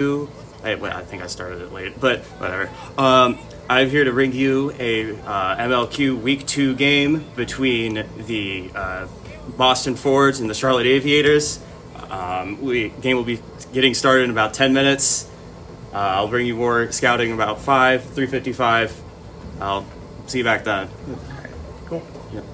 I think I started it late, but whatever. I'm here to bring you a MLQ Week 2 game between the Boston Forge and the Charlotte Aviators. Game will be getting started in about 10 minutes. I'll bring you more scouting about 3:55. I'll see you back then. Cool. Yep.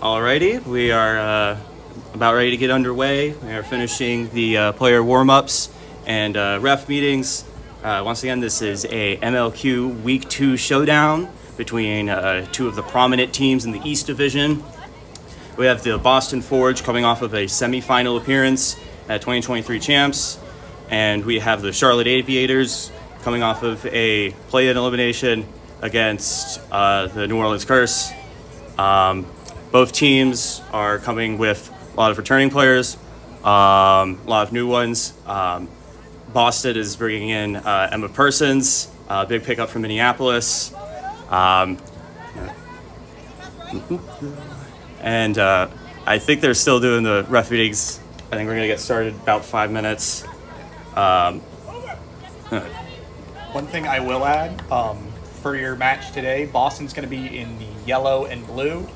Alrighty, we are about ready to get underway. We are finishing the player warm-ups and ref meetings. Once again, this is a MLQ Week 2 showdown between two of the prominent teams in the East Division. We have the Boston Forge coming off of a semifinal appearance at 2023 champs, and we have the Charlotte Aviators coming off of a play-in elimination against the New Orleans Curse. Both teams are coming with a lot of returning players, a lot of new ones. Boston is bringing in Emma Persons, big pickup from Minneapolis. And I think they're still doing the ref meetings. I think we're going to get started in about 5 minutes. One thing I will add, for your match today, Boston's going to be in the yellow and blue,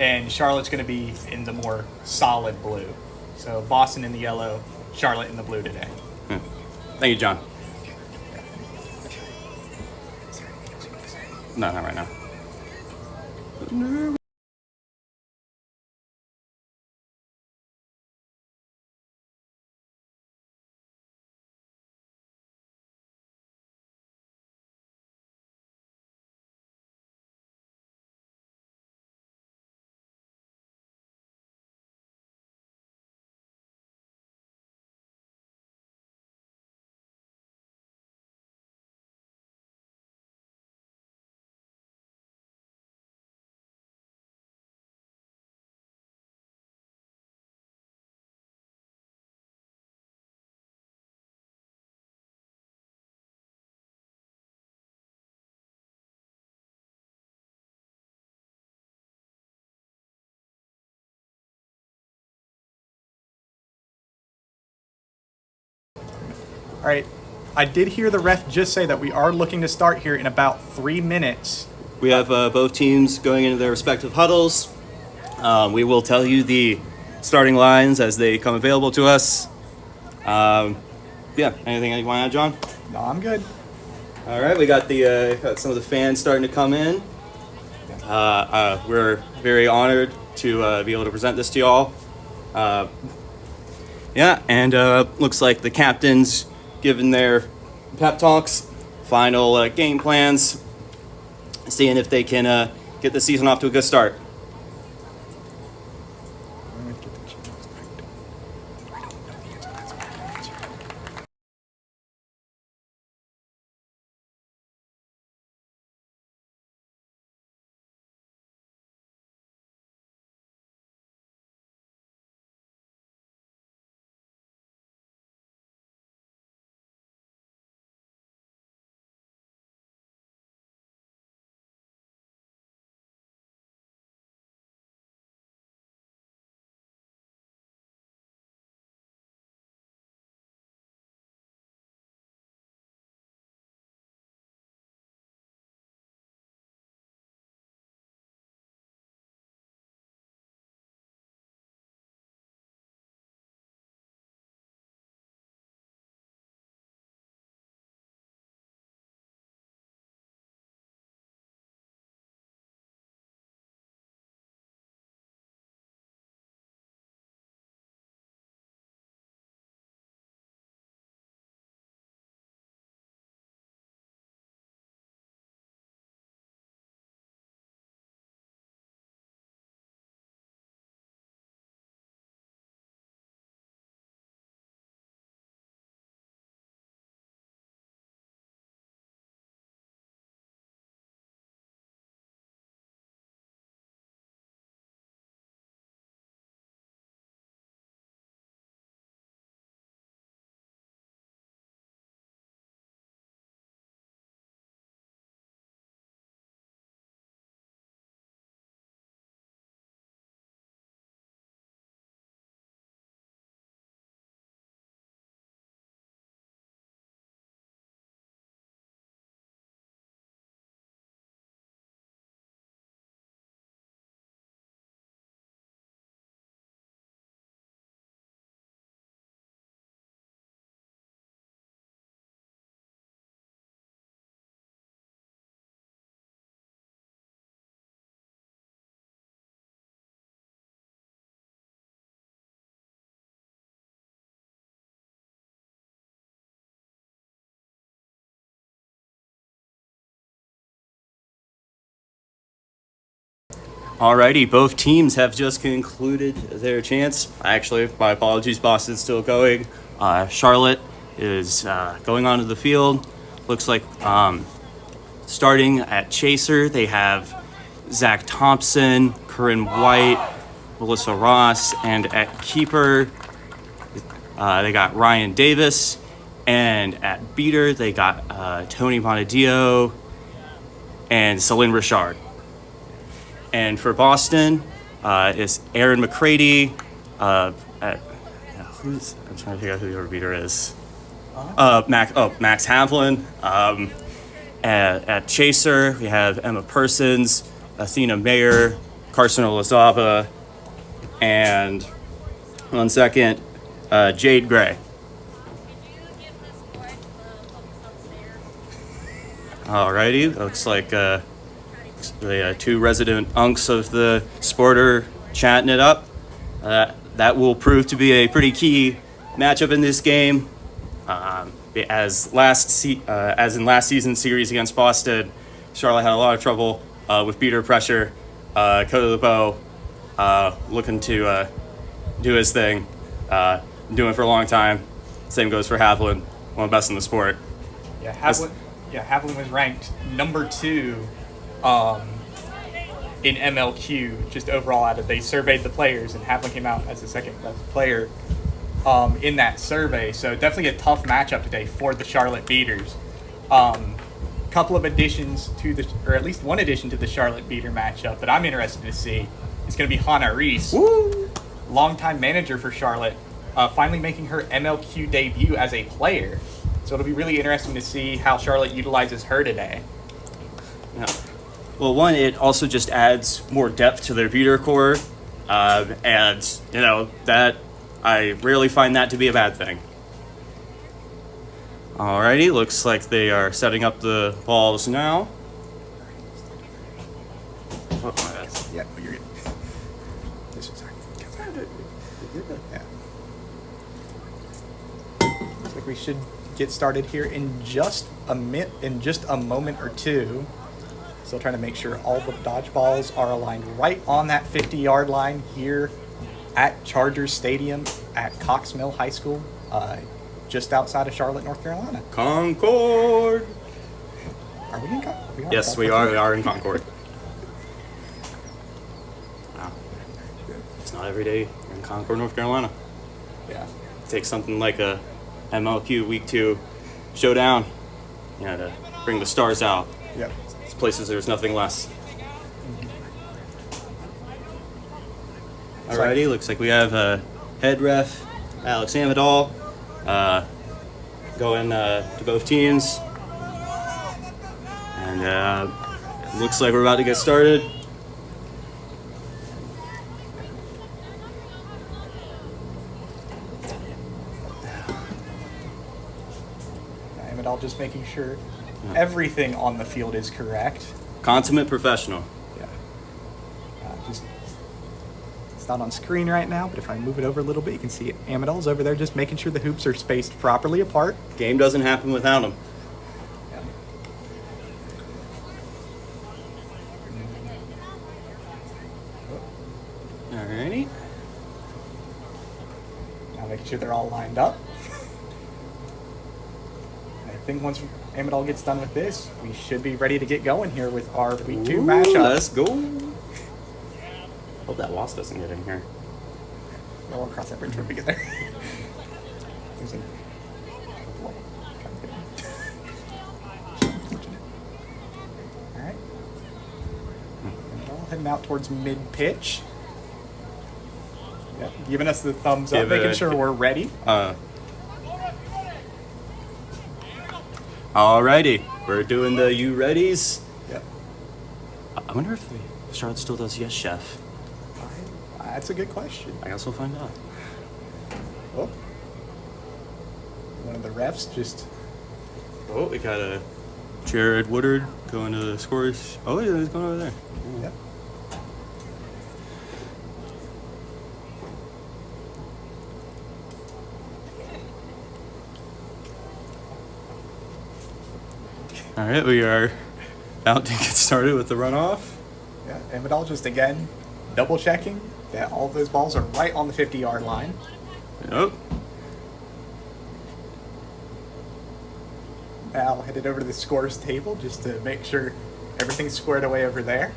and Charlotte's going to be in the more solid blue. So Boston in the yellow, Charlotte in the blue today. Thank you, John. No, not right now. All right. I did hear the ref just say that we are looking to start here in about 3 minutes. We have both teams going into their respective huddles. We will tell you the starting lines as they come available to us. Anything you want to add, John? No, I'm good. All right, we got got some of the fans starting to come in. We're very honored to be able to present this to y'all. Looks like the captains giving their pep talks, final game plans, seeing if they can get the season off to a good start. Alrighty, both teams have just concluded their chance. Actually, my apologies, Boston's still going. Charlotte is going onto the field. Looks like starting at Chaser, they have Zach Thompson, Corinne White, Melissa Ross, and at Keeper, they got Ryan Davis. And at Beater, they got Tony Bonadio and Celine Richard. And for Boston, it's Aaron McCready. I'm trying to figure out who your beater is. Max Havlin. At Chaser, we have Emma Persons, Athena Mayer, Carson Olazaba, and one second, Jade Gray. Alrighty, looks like the two resident unks of the sport are chatting it up. That will prove to be a pretty key matchup in this game. As in last season's series against Boston, Charlotte had a lot of trouble with beater pressure. Coda the Bow looking to do his thing, doing it for a long time. Same goes for Havlin, one of the best in the sport. Yeah, Havlin was ranked number 2 in MLQ, just overall out of, they surveyed the players, and Havlin came out as the second best player in that survey. So definitely a tough matchup today for the Charlotte Beaters. Couple of additions to the, or at least one addition to the Charlotte Beater matchup that I'm interested to see is going to be Hannah Reese, longtime manager for Charlotte, finally making her MLQ debut as a player. So it'll be really interesting to see how Charlotte utilizes her today. Yeah. Well, one, it also just adds more depth to their beater core, and that I rarely find that to be a bad thing. Alrighty, looks like they are setting up the balls now. Oh, my bad. Yeah, you're good. This is yeah. Looks like we should get started here in just a moment or two. Still trying to make sure all the dodgeballs are aligned right on that 50-yard line here at Chargers Stadium at Cox Mill High School, just outside of Charlotte, North Carolina. Concord! Are we in Concord? Yes, we are. We are in Concord. Wow. It's not every day you're in Concord, North Carolina. Yeah. It takes something like a MLQ Week 2 showdown, to bring the stars out. Yep. It's places there's nothing less. Alrighty, looks like we have head ref Alex Amadal going to both teams. And looks like we're about to get started. Amadal just making sure everything on the field is correct. Consummate professional. Yeah. It's not on screen right now, but if I move it over a little bit, you can see Amadal's over there just making sure the hoops are spaced properly apart. Game doesn't happen without him. Yeah. Alrighty. Now making sure they're all lined up. I think once Amadal gets done with this, we should be ready to get going here with our Week 2 matchup. Let's go. Hope that wasp doesn't get in here. We'll cross that bridge when we get there. All right. Amadal heading out towards mid-pitch. Yep, giving us the thumbs up, making sure we're ready. Alrighty, we're doing the you readies. Yep. I wonder if Charlotte still does Yes Chef. That's a good question. I guess we'll find out. Oh. One of the refs just... Oh, we got a Jared Woodard going to the scores. Oh, yeah, he's going over there. Yep. All right, we are about to get started with the runoff. Yeah. Amadal just again double checking that all of those balls are right on the 50-yard line. Yep. Now headed over to the scores table just to make sure everything's squared away over there.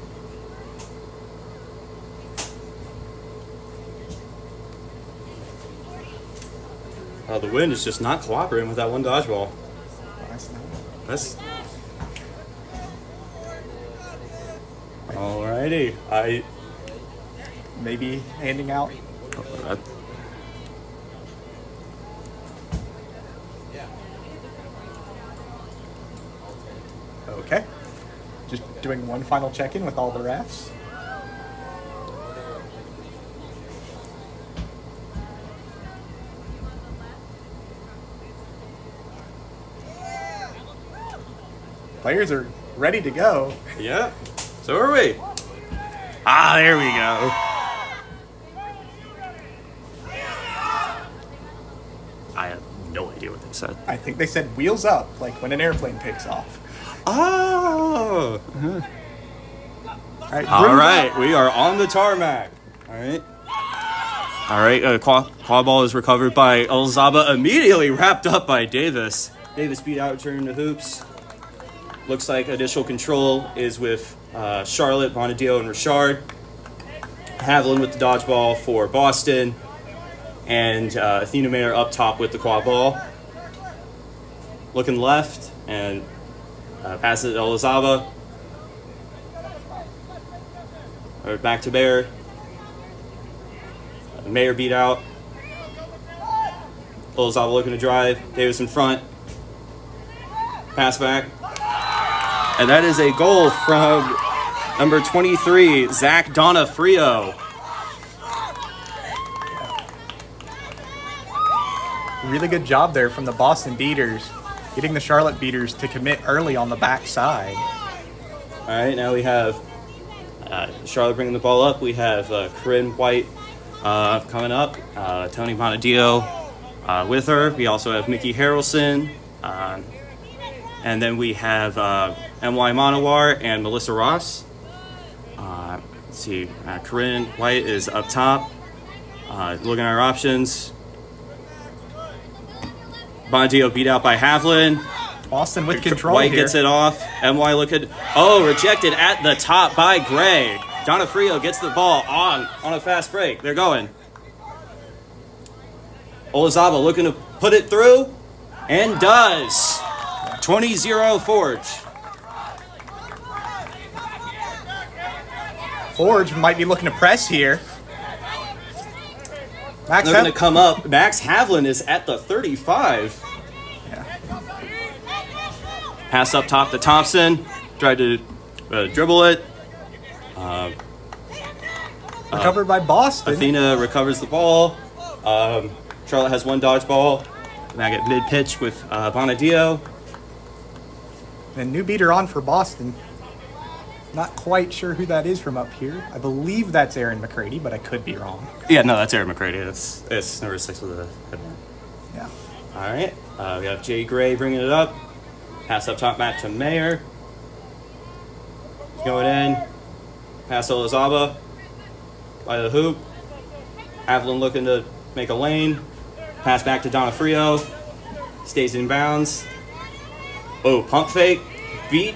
The wind is just not cooperating with that one dodgeball. That's not. Alrighty. Maybe handing out. Okay. Just doing one final check-in with all the refs. Players are ready to go. Yeah. So are we. There we go. I have no idea what they said. I think they said wheels up, like when an airplane takes off. Oh. All right. We are on the tarmac. All right. Quadball is recovered by Elzaba, immediately wrapped up by Davis. Davis beat out, returning to hoops. Looks like initial control is with Charlotte, Bonadio, and Richard. Haviland with the dodgeball for Boston. And Athena Mayer up top with the quad ball. Looking left and passes it to Elizaba. Back to Mayer. Mayer beat out. Elizaba looking to drive. Davis in front. Pass back. And that is a goal from number 23, Zach Donafrio. Really good job there from the Boston Beaters, getting the Charlotte Beaters to commit early on the backside. All right, now we have Charlotte bringing the ball up. We have Corinne White coming up, Tony Bonadio with her. We also have Mickey Harrelson. And then we have M.Y. Manowar and Melissa Ross. Let's see, Corinne White is up top. Looking at our options. Bonadio beat out by Havlin. Boston with control White here. gets it off. M.Y. looking. Oh, rejected at the top by Gray. Donafrio gets the ball on a fast break. They're going. Olazaba looking to put it through. And does. 20-0 Forge. Forge might be looking to press here. Max looking to come up. Max Havlin is at the 35. Yeah. Pass up top to Thompson. Tried to dribble it. Recovered by Boston. Athena recovers the ball. Charlotte has one dodgeball. Back at mid-pitch with Bonadio. And new beater on for Boston. Not quite sure who that is from up here. I believe that's Aaron McCready, but I could be wrong. Yeah, no, that's Aaron McCready. It's number 6 with a headband. Yeah. All right. We have Jay Gray bringing it up. Pass up top back to Mayer. Going in. Pass to Olazaba. By the hoop. Haviland looking to make a lane. Pass back to Donafrio. Stays in bounds. Oh, pump fake. Beat.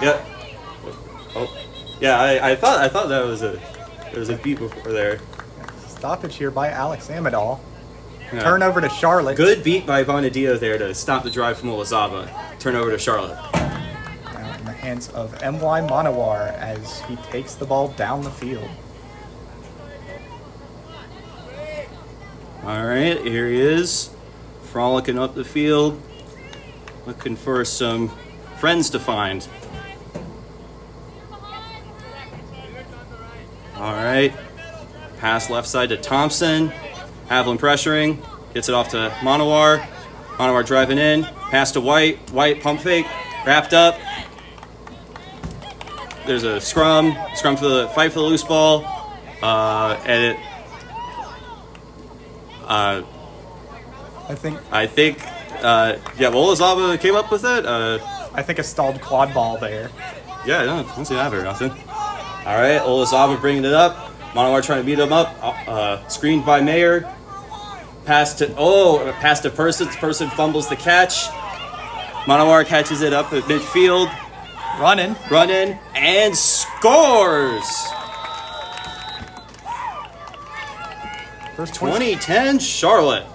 Yep. Oh. Yeah, I thought there was a beat before there. Stoppage here by Alex Amadal. Yeah. Turnover to Charlotte. Good beat by Bonadio there to stop the drive from Olazaba. Turnover to Charlotte. Now in the hands of M.Y. Manowar as he takes the ball down the field. All right, here he is, frolicking up the field, looking for some friends to find. All right, pass left side to Thompson. Havlin pressuring, gets it off to Manowar. Manowar driving in, pass to White. White pump fake, wrapped up. There's a scrum for the fight for the loose ball, and it. I think Olazaba came up with it. I think a stalled quad ball there. Yeah, I don't see that very often. All right, Olazaba bringing it up. Monowar trying to beat him up. Screened by Mayer. Pass to Person. Person fumbles the catch. Monowar catches it up at midfield. Running, and scores! First 2010 Charlotte.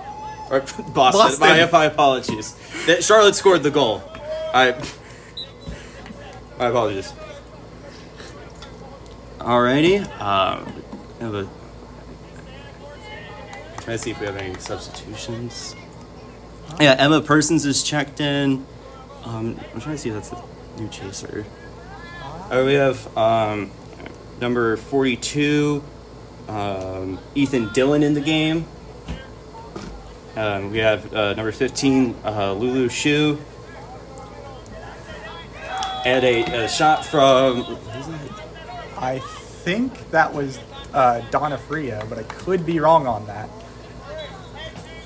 Or Boston. My apologies. Charlotte scored the goal. My apologies. Alrighty. Trying to see if we have any substitutions. Yeah, Emma Persons is checked in. I'm trying to see if that's a new chaser. We have number 42, Ethan Dillon in the game. We have number 15, Lulu Shu. And a shot from... Who's that? I think that was Donna Fria, but I could be wrong on that.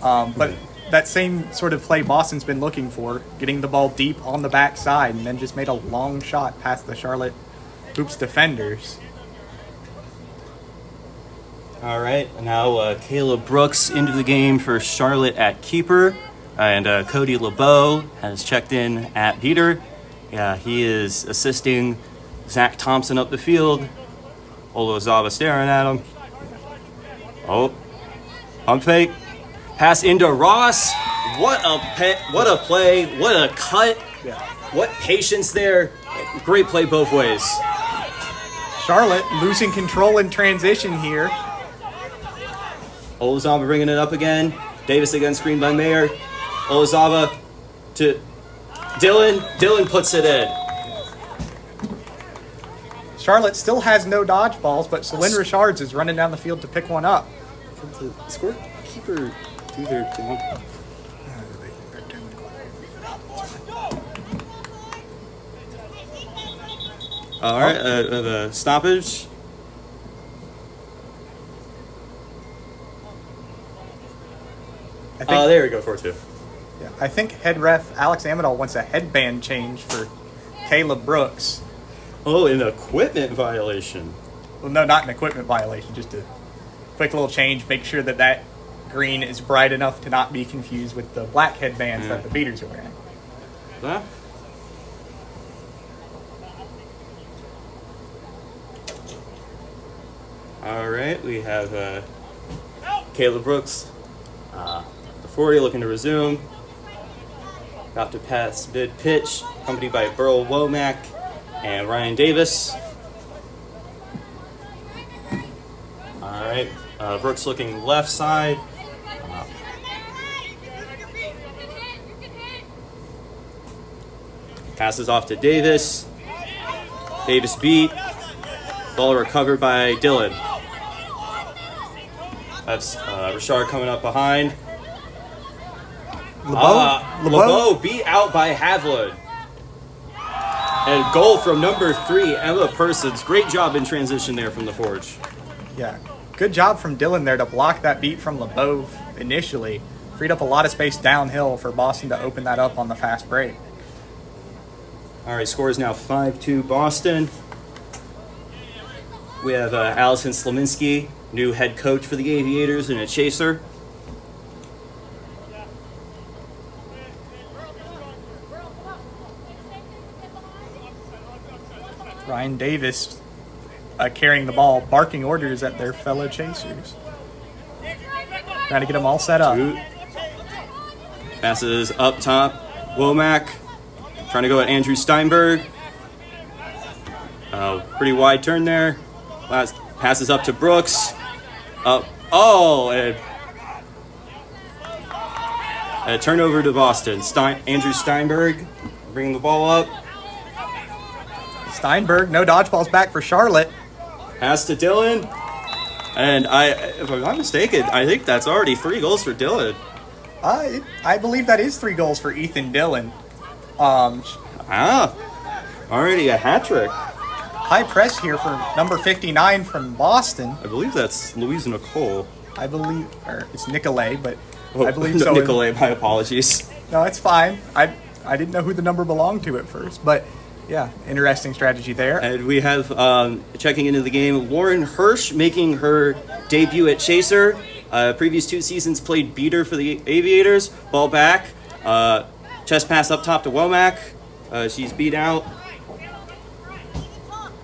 But that same sort of play Boston's been looking for, getting the ball deep on the backside, and then just made a long shot past the Charlotte Hoops defenders. All right, now Caleb Brooks into the game for Charlotte at keeper, and Cody LeBeau has checked in at beater. Yeah, he is assisting Zach Thompson up the field. Olazaba staring at him. Oh, pump fake. Pass into Ross. What a play. What a cut. Yeah. What patience there. Great play both ways. Charlotte losing control in transition here. Olazaba bringing it up again. Davis again screened by Mayer. Olazaba to Dillon. Dillon puts it in. Charlotte still has no dodgeballs, but Celine Richards is running down the field to pick one up. The scorekeeper do their job. All right, the stoppage. There we go, 4-2. Yeah, I think head ref Alex Amadal wants a headband change for Caleb Brooks. Oh, an equipment violation. Well, no, not an equipment violation, just a quick little change. Make sure that green is bright enough to not be confused with the black headbands that the beaters are wearing. Huh? All right, we have Caleb Brooks, the 40, looking to resume. About to pass mid-pitch, accompanied by Burl Womack and Ryan Davis. All right, Brooks looking left side. Passes off to Davis. Davis beat. Ball recovered by Dillon. That's Richard coming up behind. LeBeau beat out by Havlin. And goal from number 3, Emma Persons. Great job in transition there from the Forge. Yeah, good job from Dillon there to block that beat from LeBeau initially. Freed up a lot of space downhill for Boston to open that up on the fast break. All right, score is now 5-2 Boston. We have Allison Slaminski, new head coach for the Aviators and a chaser. Ryan Davis carrying the ball, barking orders at their fellow chasers. Trying to get them all set up. Passes up top. Womack trying to go at Andrew Steinberg. Pretty wide turn there. Passes up to Brooks. And a turnover to Boston. Andrew Steinberg bringing the ball up. Steinberg, no dodgeballs back for Charlotte. Pass to Dillon. And if I'm not mistaken, I think that's already 3 goals for Dillon. I believe that is 3 goals for Ethan Dillon. Already a hat trick. High press here for number 59 from Boston. I believe that's Louisa Nicole. Or it's Nicolay, but I believe so. Nicolay, my apologies. No, it's fine. I didn't know who the number belonged to at first, but Yeah, interesting strategy there. And we have, checking into the game, Lauren Hirsch making her debut at Chaser. Previous 2 seasons played beater for the Aviators. Ball back. Chest pass up top to Womack. She's beat out.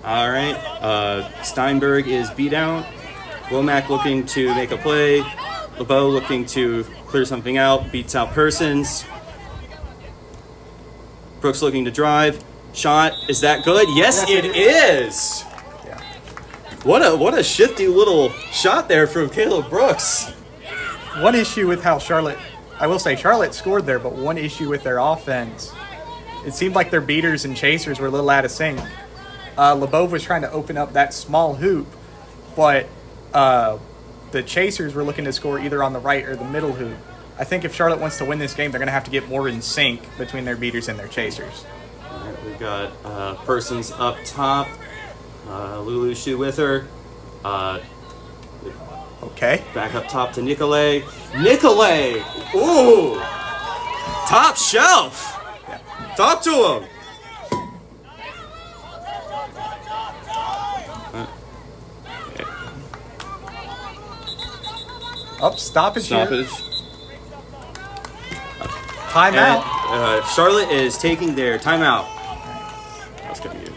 All right. Steinberg is beat out. Womack looking to make a play. LeBeau looking to clear something out. Beats out Persons. Brooks looking to drive. Shot. Is that good? Yes, it is. Yeah. What a shifty little shot there from Caleb Brooks. One issue with how Charlotte scored there, but one issue with their offense. It seemed like their beaters and chasers were a little out of sync. LeBeau was trying to open up that small hoop, but the chasers were looking to score either on the right or the middle hoop. I think if Charlotte wants to win this game, they're going to have to get more in sync between their beaters and their chasers. All right, we've got Persons up top. Lulu shoe with her. Okay. Back up top to Nicolay. Nicolay! Ooh! Top shelf! Yeah. Talk to him! Up, stoppage here. Stoppage. Timeout. And, Charlotte is taking their timeout. That's going to be good.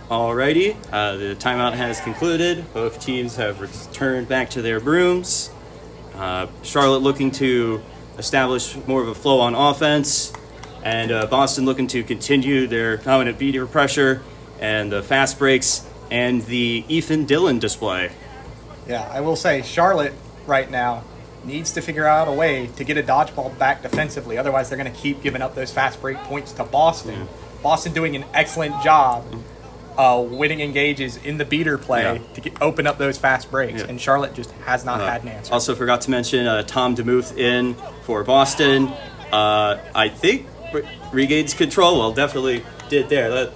Alrighty, the timeout has concluded. Both teams have returned back to their rooms. Charlotte looking to establish more of a flow on offense, and Boston looking to continue their dominant beater pressure and the fast breaks and the Ethan Dillon display. Yeah, I will say Charlotte right now needs to figure out a way to get a dodgeball back defensively. Otherwise, they're going to keep giving up those fast break points to Boston. Yeah. Boston doing an excellent job winning engages in the beater play to open up those fast breaks, and Charlotte just has not had an answer. Also forgot to mention Tom DeMuth in for Boston. I think regains control. Well, definitely did there.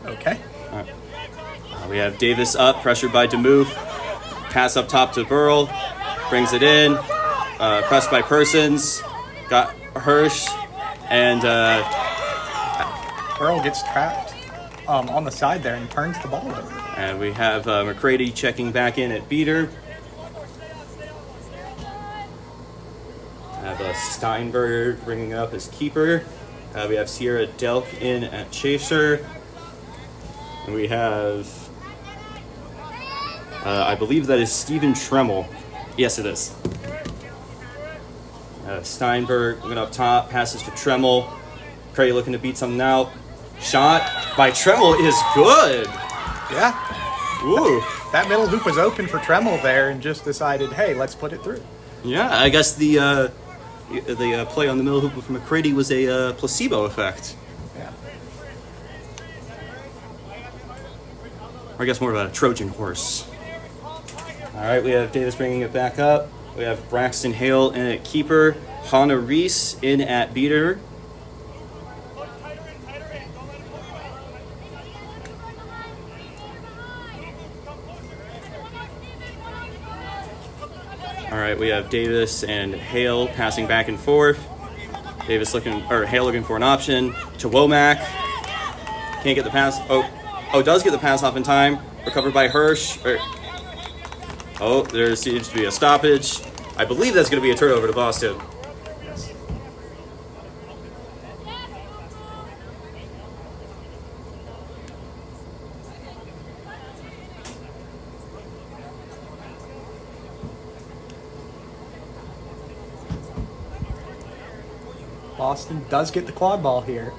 Okay. We have Davis up, pressured by DeMuth. Pass up top to Burrell. Brings it in. Pressed by Persons. Got Hirsch. And Burrell gets trapped on the side there and turns the ball over. And we have McCready checking back in at beater. Have Steinberg bringing up as keeper. We have Sierra Delk in at chaser. And we have, I believe that is Stephen Tremmel. Yes, it is. Steinberg went up top, passes to Tremmel. McCready looking to beat something out. Shot by Tremmel is good. Yeah. Ooh. That middle hoop was open for Tremmel there and just decided, hey, let's put it through. Yeah, I guess the play on the middle hoop from McCready was a placebo effect. Yeah. Or I guess more of a Trojan horse. All right, we have Davis bringing it back up. We have Braxton Hale in at keeper, Hannah Reese in at beater. All right, we have Davis and Hale passing back and forth. Hale looking for an option to Womack. Can't get the pass. Does get the pass off in time. Recovered by Hirsch. There seems to be a stoppage. I believe that's going to be a turnover to Boston. Yes. Boston does get the quad ball here.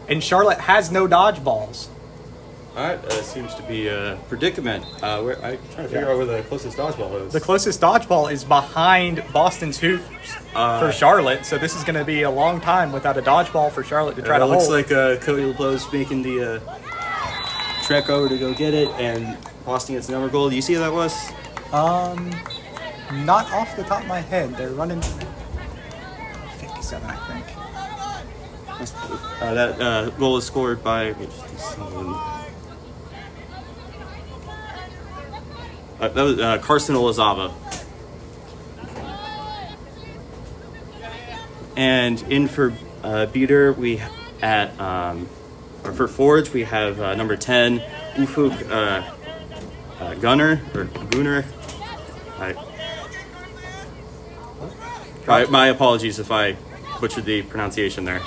And Charlotte has no dodgeballs. All right, seems to be a predicament. I'm trying to figure out where the closest dodgeball is. The closest dodgeball is behind Boston's hoops for Charlotte, so this is going to be a long time without a dodgeball for Charlotte to try to hold. It looks like Cody LeBeau's making the trek over to go get it, and Boston gets the number goal. Do you see who that was? Not off the top of my head. They're running 57, I think. That goal is scored by... that was Carson Olazaba. And in for beater, for forwards, we have number 10, Ufuk Gunner. My apologies if I butchered the pronunciation there.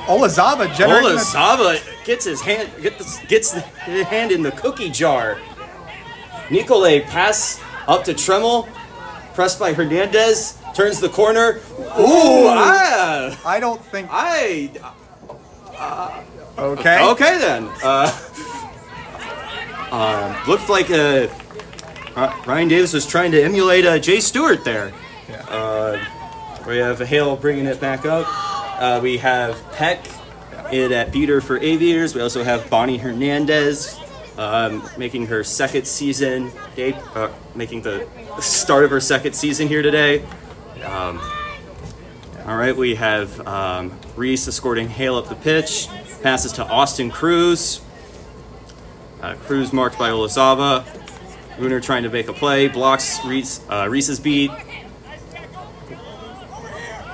Olazaba generating. Olazaba gets his hand in the cookie jar. Nicolay pass up to Tremmel, pressed by Hernandez, turns the corner. Ooh, I don't think. Okay. Okay then. Looked like Ryan Davis was trying to emulate Jay Stewart there. Yeah. We have Hale bringing it back up. We have Peck in at beater for Aviators. We also have Bonnie Hernandez making her second season, making the start of her second season here today. All right, we have Reese escorting Hale up the pitch. Passes to Austin Cruz. Cruz marked by Olazaba. Runer trying to make a play. Blocks Reese's beat. I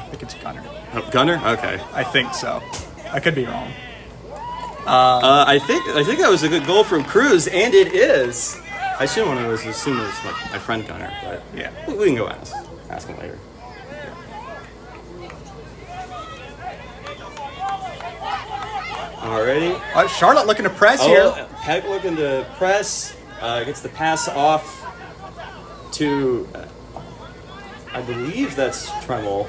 think it's Gunner. Gunner? Okay. I think so. I could be wrong. I think that was a good goal from Cruz, and it is. I shouldn't want to assume it was my friend Gunner, but Yeah. we can go ask him later. Alrighty. Charlotte looking to press here. Peck looking to press. Gets the pass off to, I believe that's Tremmel.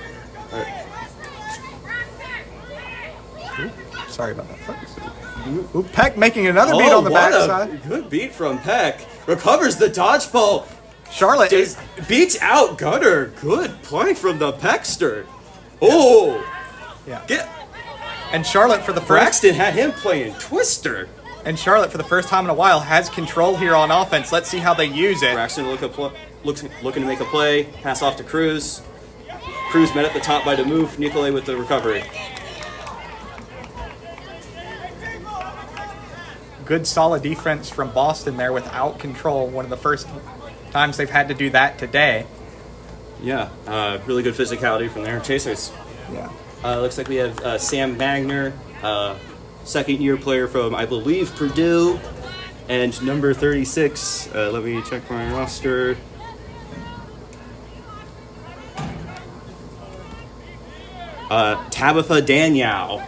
Sorry about that, folks. Ooh, Peck making another beat on the backside. Good beat from Peck. Recovers the dodgeball. Charlotte beats out Gunner. Good play from the Peckster. Oh. Yeah. And Charlotte for the Braxton had him playing Twister. And Charlotte for the first time in a while has control here on offense. Let's see how they use it. Braxton looking to make a play. Pass off to Cruz. Cruz met at the top by Demoof. Nicolay with the recovery. Good solid defense from Boston there without control. One of the first times they've had to do that today. Yeah, really good physicality from their chasers. Yeah. Looks like we have Sam Magner, second-year player from, I believe, Purdue, and number 36. Let me check my roster. Tabitha Danielle.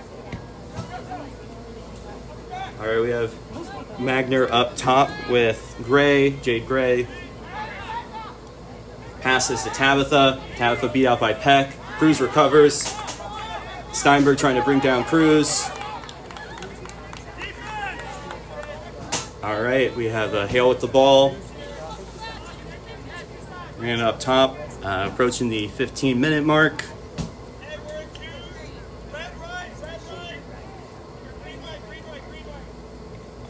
All right, we have Magner up top with Jade Gray. Passes to Tabitha. Tabitha beat out by Peck. Cruz recovers. Steinberg trying to bring down Cruz. All right, we have Hale with the ball. Ran up top, approaching the 15-minute mark.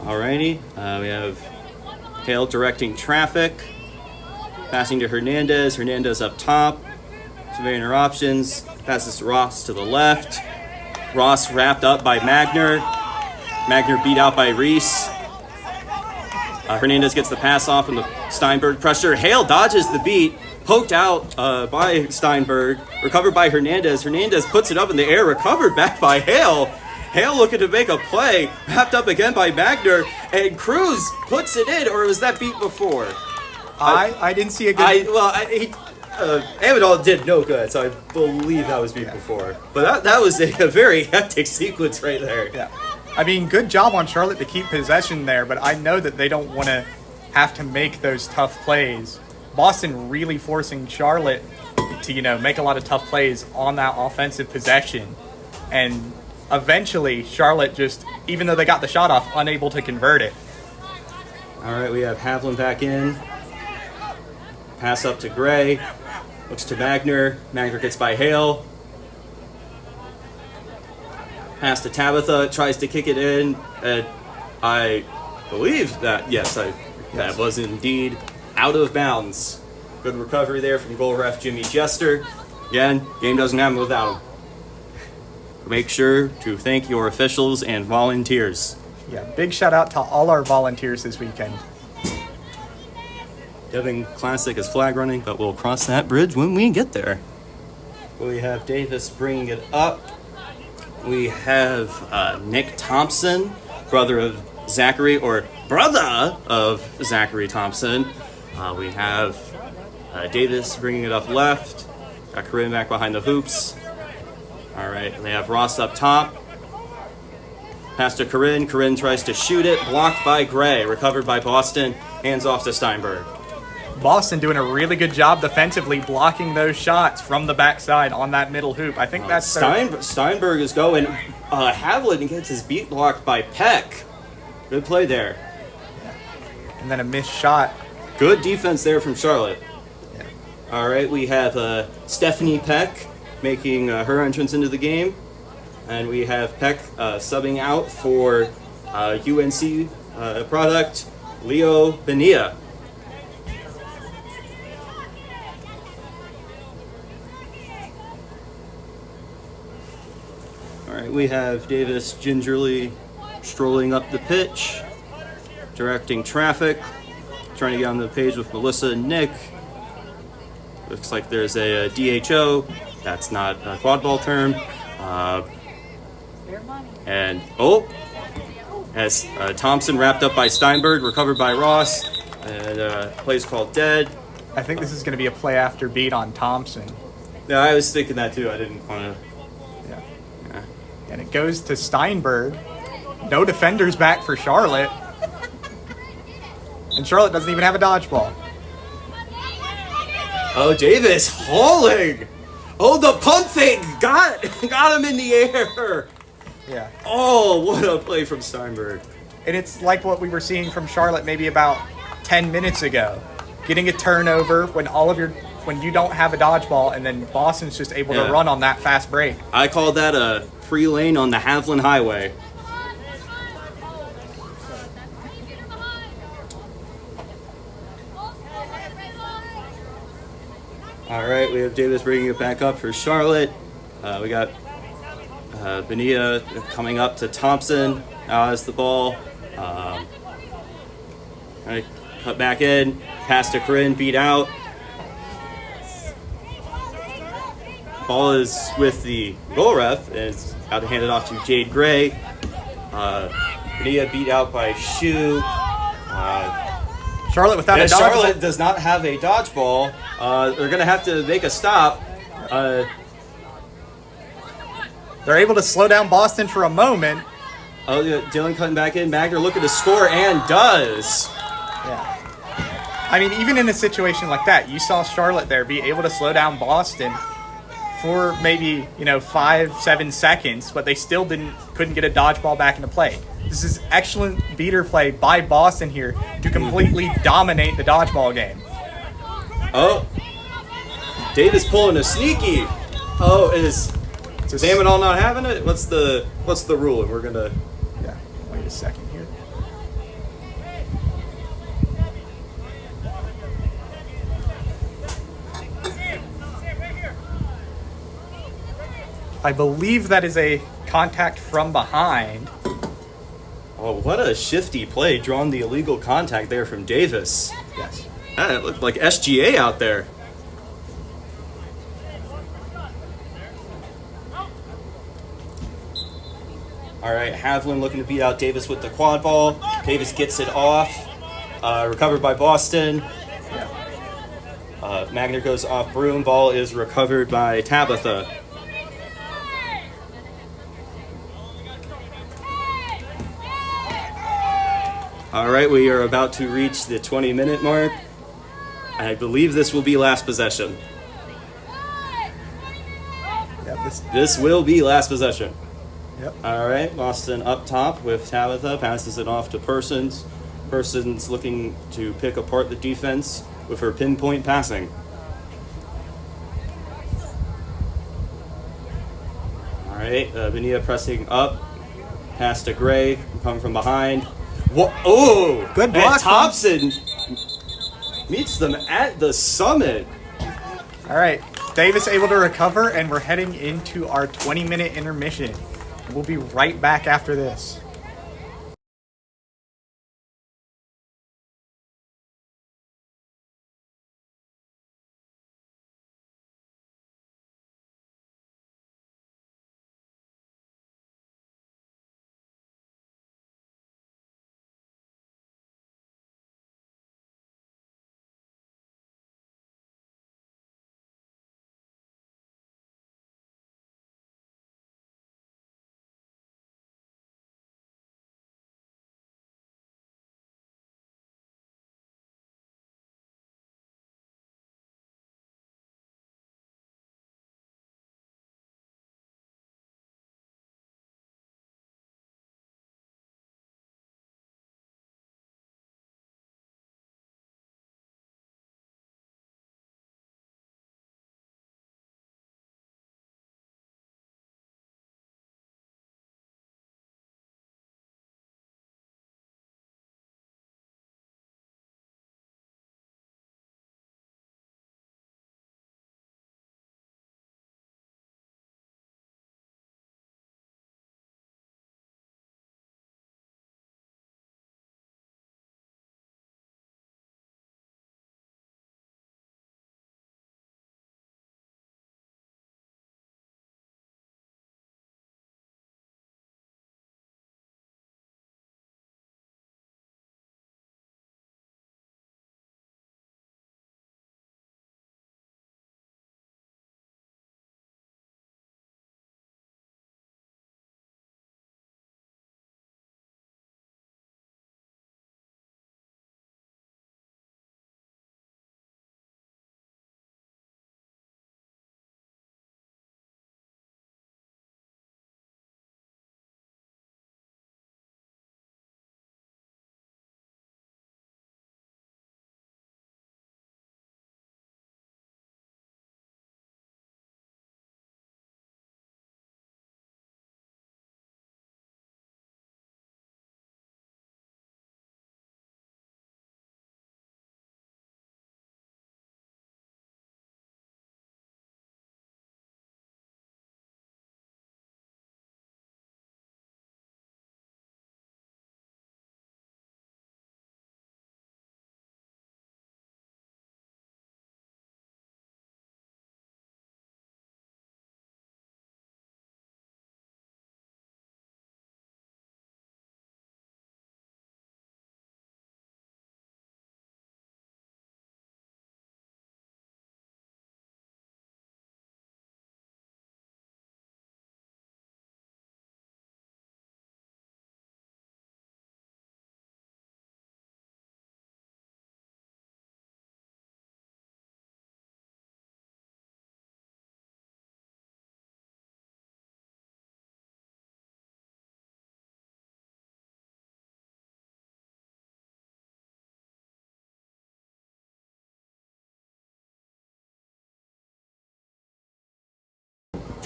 Alrighty, we have Hale directing traffic. Passing to Hernandez. Hernandez up top. Surveying her options. Passes to Ross to the left. Ross wrapped up by Magner. Magner beat out by Reese. Hernandez gets the pass off from the Steinberg pressure. Hale dodges the beat. Poked out by Steinberg. Recovered by Hernandez. Hernandez puts it up in the air. Recovered back by Hale. Hale looking to make a play. Wrapped up again by Magner. And Cruz puts it in. Or was that beat before? I didn't see a good... Aviators did no good, so I believe that was beat before. But that was a very hectic sequence right there. Yeah. I mean, good job on Charlotte to keep possession there, but I know that they don't want to have to make those tough plays. Boston really forcing Charlotte to, make a lot of tough plays on that offensive possession. And eventually, Charlotte just, even though they got the shot off, unable to convert it. All right, we have Havlin back in. Pass up to Gray. Looks to Magner. Magner gets by Hale. Pass to Tabitha. Tries to kick it in. I believe that, that was indeed out of bounds. Good recovery there from goal ref Jimmy Jester. Again, game doesn't happen without him. Make sure to thank your officials and volunteers. Yeah, big shout out to all our volunteers this weekend. Devon Classic is flag running, but we'll cross that bridge when we get there. We have Davis bringing it up. We have Nick Thompson, brother of Zachary Thompson. We have Davis bringing it up left. Got Corinne back behind the hoops. All right, they have Ross up top. Pass to Corinne. Corinne tries to shoot it. Blocked by Gray. Recovered by Boston. Hands off to Steinberg. Boston doing a really good job defensively blocking those shots from the backside on that middle hoop. I think that's Steinberg is going. Havlin gets his beat blocked by Peck. Good play there. Yeah. And then a missed shot. Good defense there from Charlotte. Yeah. All right, we have Stephanie Peck making her entrance into the game. And we have Peck subbing out for UNC product Leo Benia. All right, we have Davis gingerly strolling up the pitch, directing traffic, trying to get on the page with Melissa and Nick. Looks like there's a DHO. That's not a quadball term. As Thompson wrapped up by Steinberg, recovered by Ross, and play's called dead. I think this is going to be a play after beat on Thompson. Yeah, I was thinking that too. I didn't want to. Yeah. And it goes to Steinberg. No defenders back for Charlotte. And Charlotte doesn't even have a dodgeball. Oh, Davis hauling. Oh, the pump fake got him in the air. Yeah. Oh, what a play from Steinberg. And it's like what we were seeing from Charlotte maybe about 10 minutes ago. Getting a turnover when you don't have a dodgeball, and then Boston's just able to run on that fast break. I call that a free lane on the Havlin Highway. All right, we have Davis bringing it back up for Charlotte. We got Benia coming up to Thompson. Now has the ball. Cut back in. Pass to Corinne, beat out. Ball is with the goal ref, and it's about to hand it off to Jade Gray. Benia beat out by Shu. Charlotte without a dodgeball. Charlotte does not have a dodgeball. They're going to have to make a stop. They're able to slow down Boston for a moment. Oh, Dylan cutting back in. Magner looking to score and does. Yeah. I mean, even in a situation like that, you saw Charlotte there be able to slow down Boston for maybe 5-7 seconds, but they still couldn't get a dodgeball back into play. This is excellent beater play by Boston here to completely dominate the dodgeball game. Oh, Davis pulling a sneaky. Oh, is Damonall not having it? What's the rule? And we're gonna. Yeah. Wait a second here. I believe that is a contact from behind. Oh, what a shifty play, drawing the illegal contact there from Davis. Yes. That looked like SGA out there. All right, Havlin looking to beat out Davis with the quad ball. Davis gets it off. Recovered by Boston. Magner goes off broom. Ball is recovered by Tabitha. All right, we are about to reach the 20-minute mark. I believe this will be last possession. Yep, This will be last possession. Yep. All right, Boston up top with Tabitha, passes it off to Persons. Persons looking to pick apart the defense with her pinpoint passing. All right, Bonilla pressing up, pass to Gray, coming from behind. Whoa, oh! Good block, And Thompson meets them at the summit. All right, Davis able to recover, and we're heading into our 20-minute intermission. We'll be right back after this.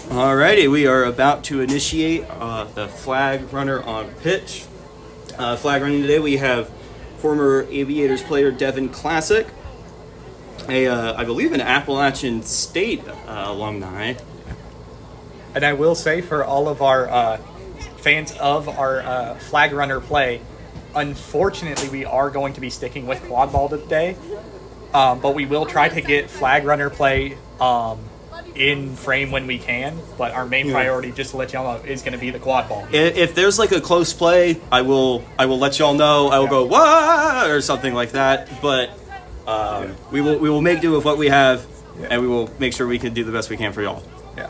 Alrighty, we are about to initiate the flag runner on pitch. Flag running today, we have former Aviators player Devin Classic, I believe an Appalachian State alumni. And I will say for all of our fans of our flag runner play, unfortunately, we are going to be sticking with Quadball today. But we will try to get flag runner play in frame when we can. But our main priority, just to let y'all know, is going to be the Quadball. If there's like a close play, I will let y'all know. I will go wah or something like that. But we will make do with what we have, and we will make sure we can do the best we can for y'all. Yeah.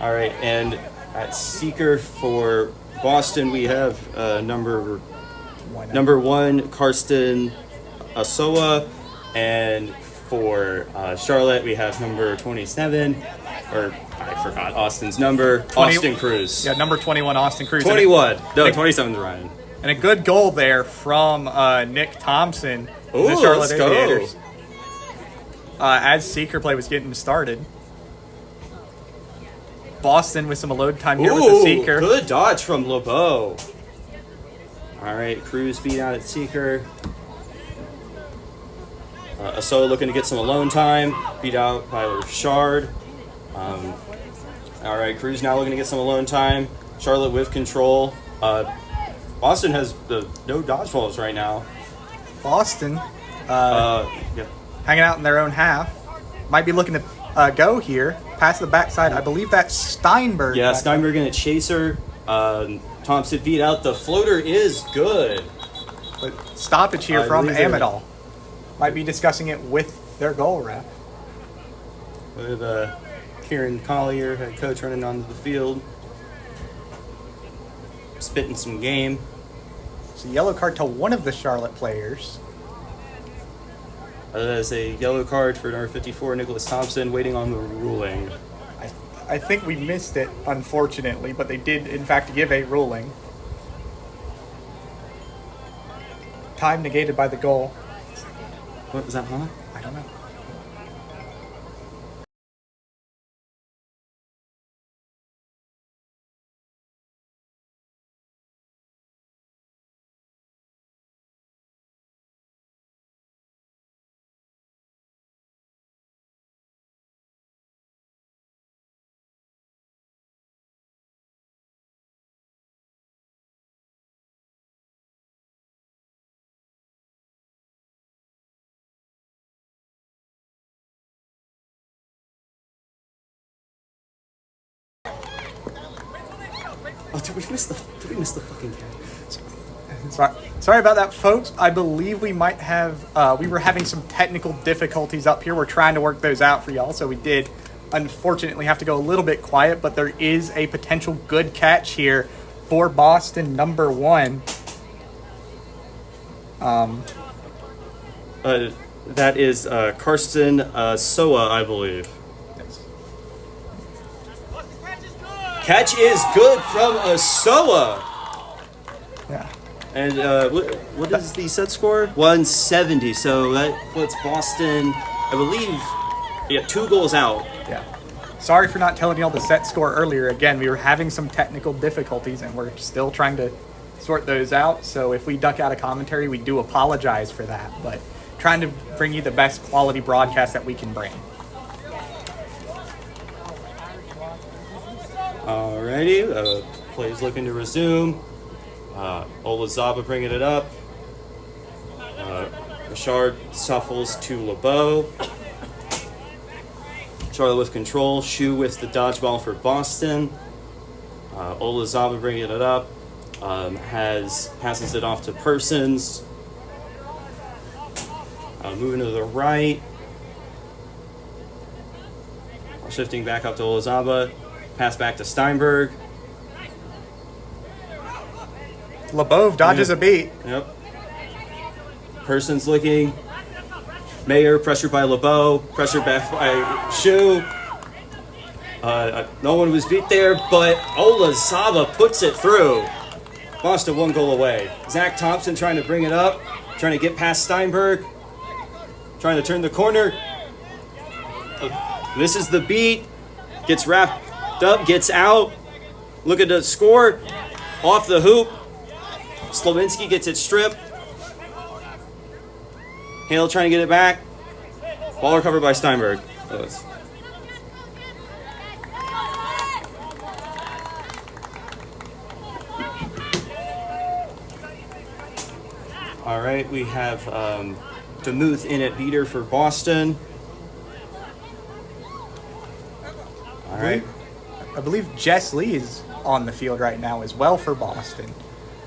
All right, and at Seeker for Boston, we have number 1, Karsten Asoa, and for Charlotte, we have number 27, or I forgot Austin's number, Austin Cruz. Yeah, number 21, Austin Cruz. 21. No, 27's Ryan. And a good goal there from Nick Thompson, Ooh, the Charlotte let's go. Aviators. As Seeker play was getting started. Boston with some load time here with the Seeker. Good dodge from LeBeau. All right, Cruz beat out at Seeker. Asola looking to get some alone time. Beat out by Richard. All right, Cruz now looking to get some alone time. Charlotte with control. Boston has no dodgeballs right now. Boston Yeah. hanging out in their own half. Might be looking to go here. Pass the backside. I believe that's Steinberg. Yeah, Steinberg in a chaser. Thompson beat out. The floater is good. But stoppage here from Amadal. Might be discussing it with their goal ref. With Kieran Collier, head coach, running onto the field. Spitting some game. It's a yellow card to one of the Charlotte players. That is a yellow card for number 54, Nicholas Thompson, waiting on the ruling. I think we missed it, unfortunately, but they did, in fact, give a ruling. Time negated by the goal. What was that, huh? I don't know. Oh, did we miss the fucking Sorry about that, folks. I believe we might have, we were having some technical difficulties up here. We're trying to work those out for y'all, so we did unfortunately have to go a little bit quiet, but there is a potential good catch here for Boston, number 1. That is Karsten Soa, I believe. Catch is good from Asoa. Yeah. And what is the set score? 170. So that puts Boston, I believe, 2 goals out. Yeah. Sorry for not telling y'all the set score earlier. Again, we were having some technical difficulties, and we're still trying to sort those out. So if we duck out of commentary, we do apologize for that. But trying to bring you the best quality broadcast that we can bring. Alrighty, play's looking to resume. Olazaba bringing it up. Richard shuffles to LeBeau. Charlotte with control. Shu with the dodgeball for Boston. Olazaba bringing it up. Passes it off to Persons. Moving to the right. Shifting back up to Olazaba. Pass back to Steinberg. LeBeau dodges a beat. Yep. Persons looking. Mayer pressured by LeBeau. Pressured back by Shu. No one was beat there, but Olazaba puts it through. Boston 1 goal away. Zach Thompson trying to bring it up. Trying to get past Steinberg. Trying to turn the corner. Misses the beat. Gets wrapped up. Gets out. Look at the score. Off the hoop. Slavinsky gets it stripped. Hale trying to get it back. Ball recovered by Steinberg. All right, we have Demuth in at beater for Boston. All right. I believe Jess Lee is on the field right now as well for Boston.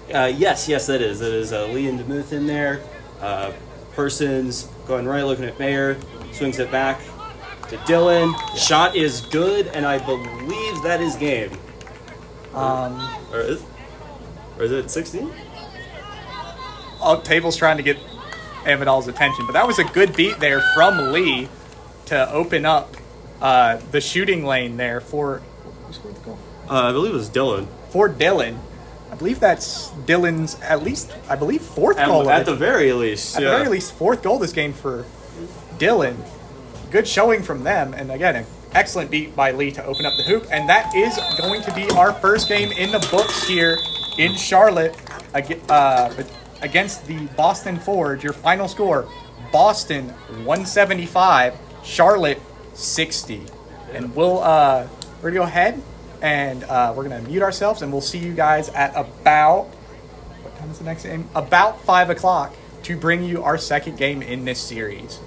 Yes, that is. That is Lee and Demuth in there. Person's going right, looking at Mayer, swings it back to Dylan. Yeah. Shot is good, and I believe that is game. Or is it 16? Oh, Table's trying to get Amadal's attention, but that was a good beat there from Lee to open up the shooting lane there for. Who scored the goal? I believe it was Dylan. For Dylan. I believe that's Dylan's fourth goal. At the very least. At the very least, fourth goal this game for Dylan. Good showing from them. And again, an excellent beat by Lee to open up the hoop. And that is going to be our first game in the books here in Charlotte against the Boston Forge. Your final score, Boston 175, Charlotte 60. And we're going to go ahead and we're going to mute ourselves, and we'll see you guys at about, what time is the next game? About 5 o'clock to bring you our second game in this series.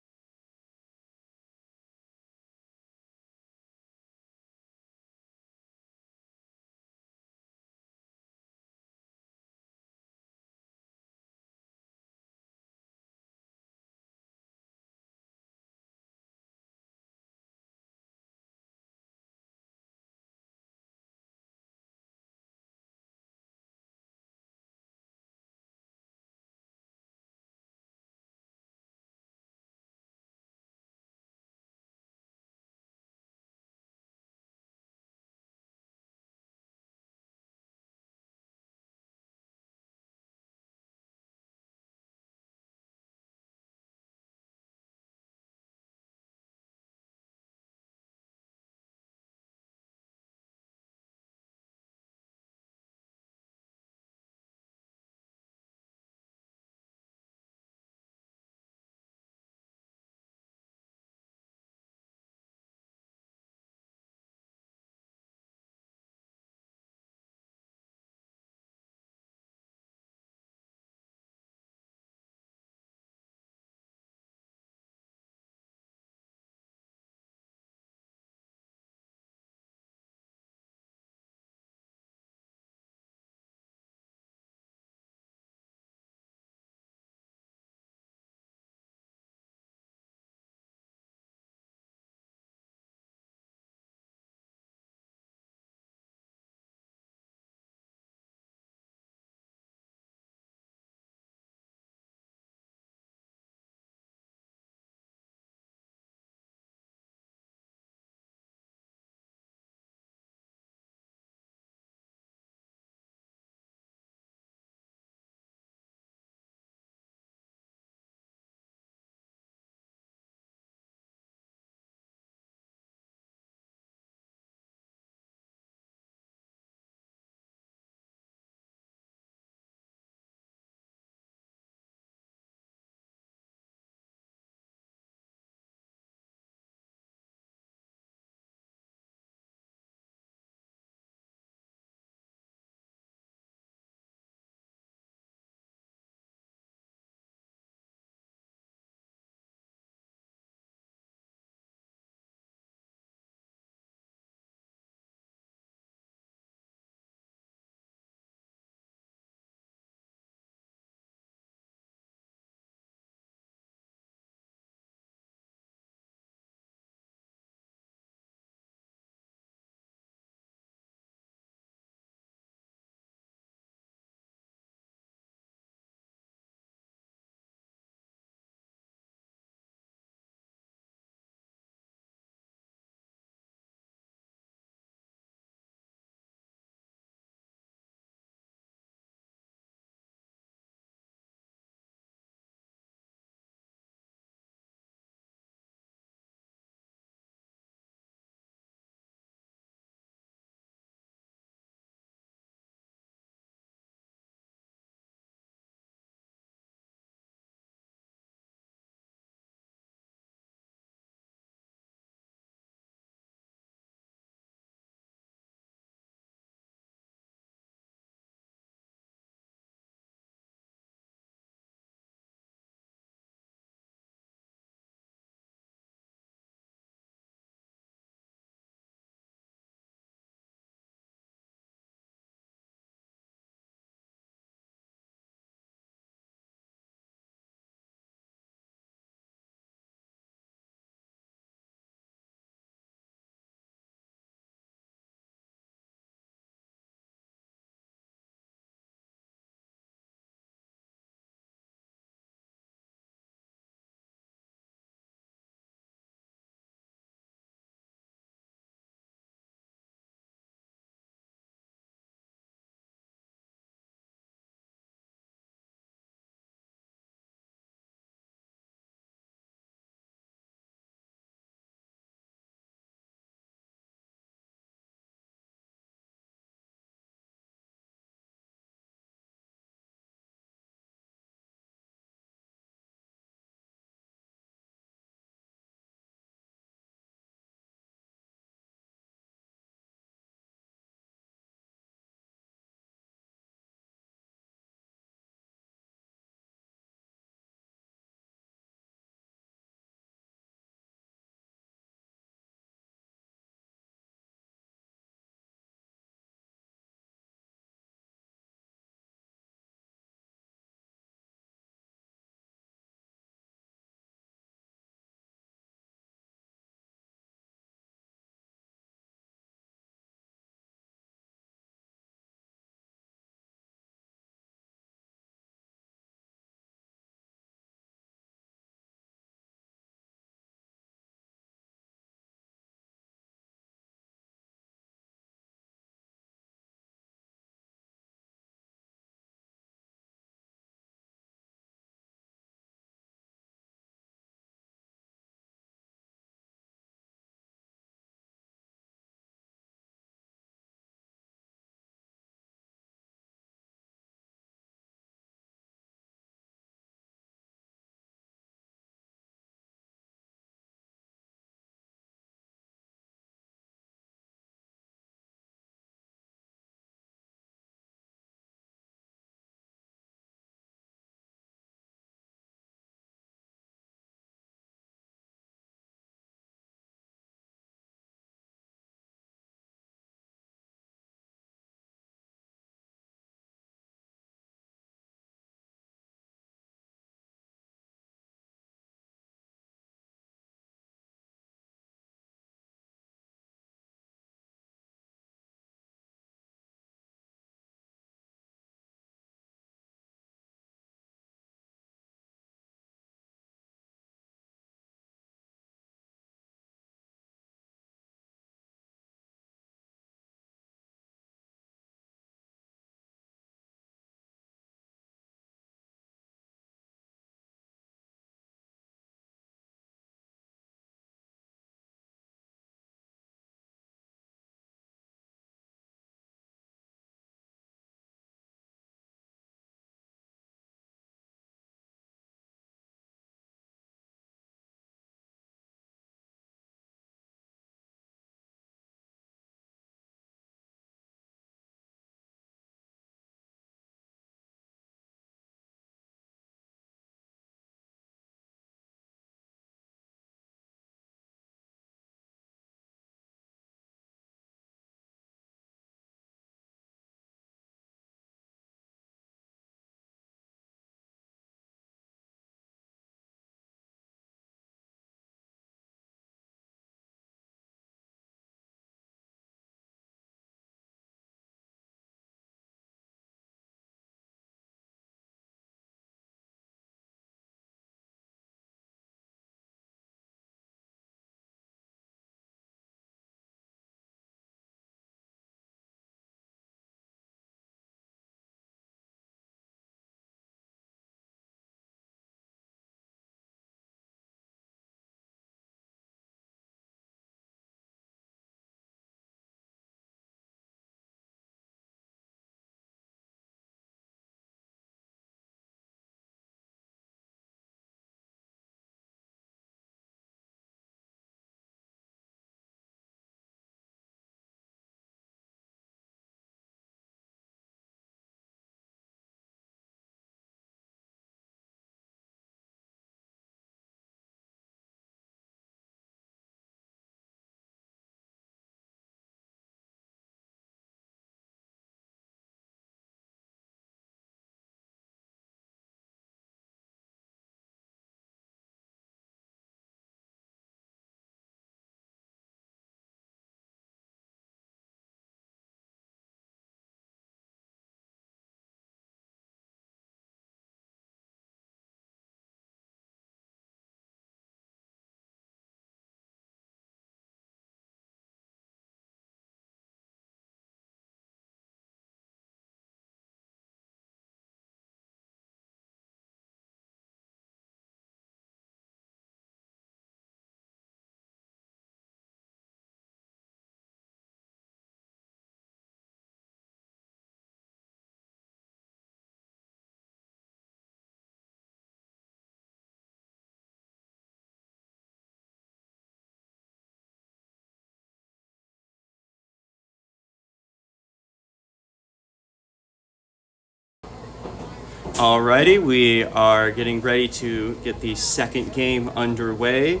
Alrighty, we are getting ready to get the second game underway.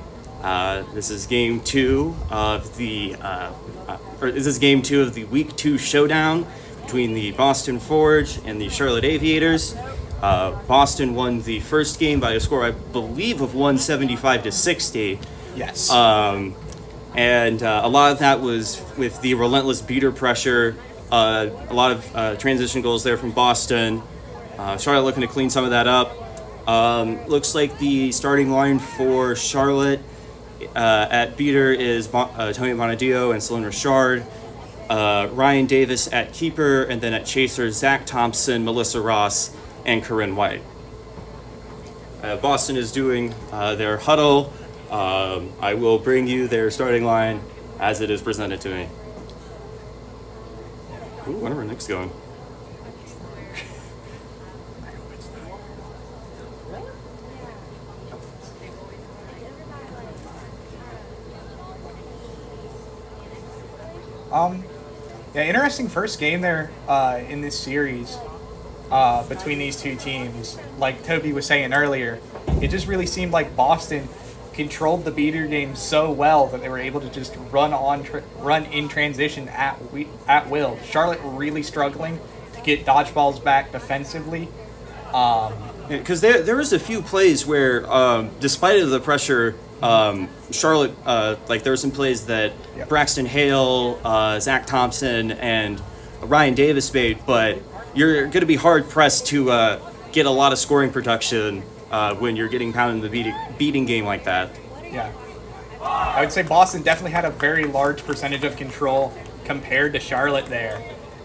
This is game two of the week 2 showdown between the Boston Forge and the Charlotte Aviators. Boston won the first game by a score, I believe, of 175-60. Yes. And a lot of that was with the relentless beater pressure. A lot of transition goals there from Boston. Charlotte looking to clean some of that up. Looks like the starting line for Charlotte at beater is Tony Bonadio and Celine Richard. Ryan Davis at keeper, and then at chaser, Zach Thompson, Melissa Ross, and Corinne White. Boston is doing their huddle. I will bring you their starting line as it is presented to me. Ooh, where are Nick's going? Yeah, interesting first game there in this series between these two teams. Like Toby was saying earlier, it just really seemed like Boston controlled the beater game so well that they were able to just run in transition at will. Charlotte really struggling to get dodgeballs back defensively. Because there was a few plays where, despite of the pressure, Charlotte, there were some plays that Braxton Hale, Zach Thompson, and Ryan Davis made, but you're going to be hard-pressed to get a lot of scoring production when you're getting pounded in the beating game like that. Yeah. I would say Boston definitely had a very large percentage of control compared to Charlotte there.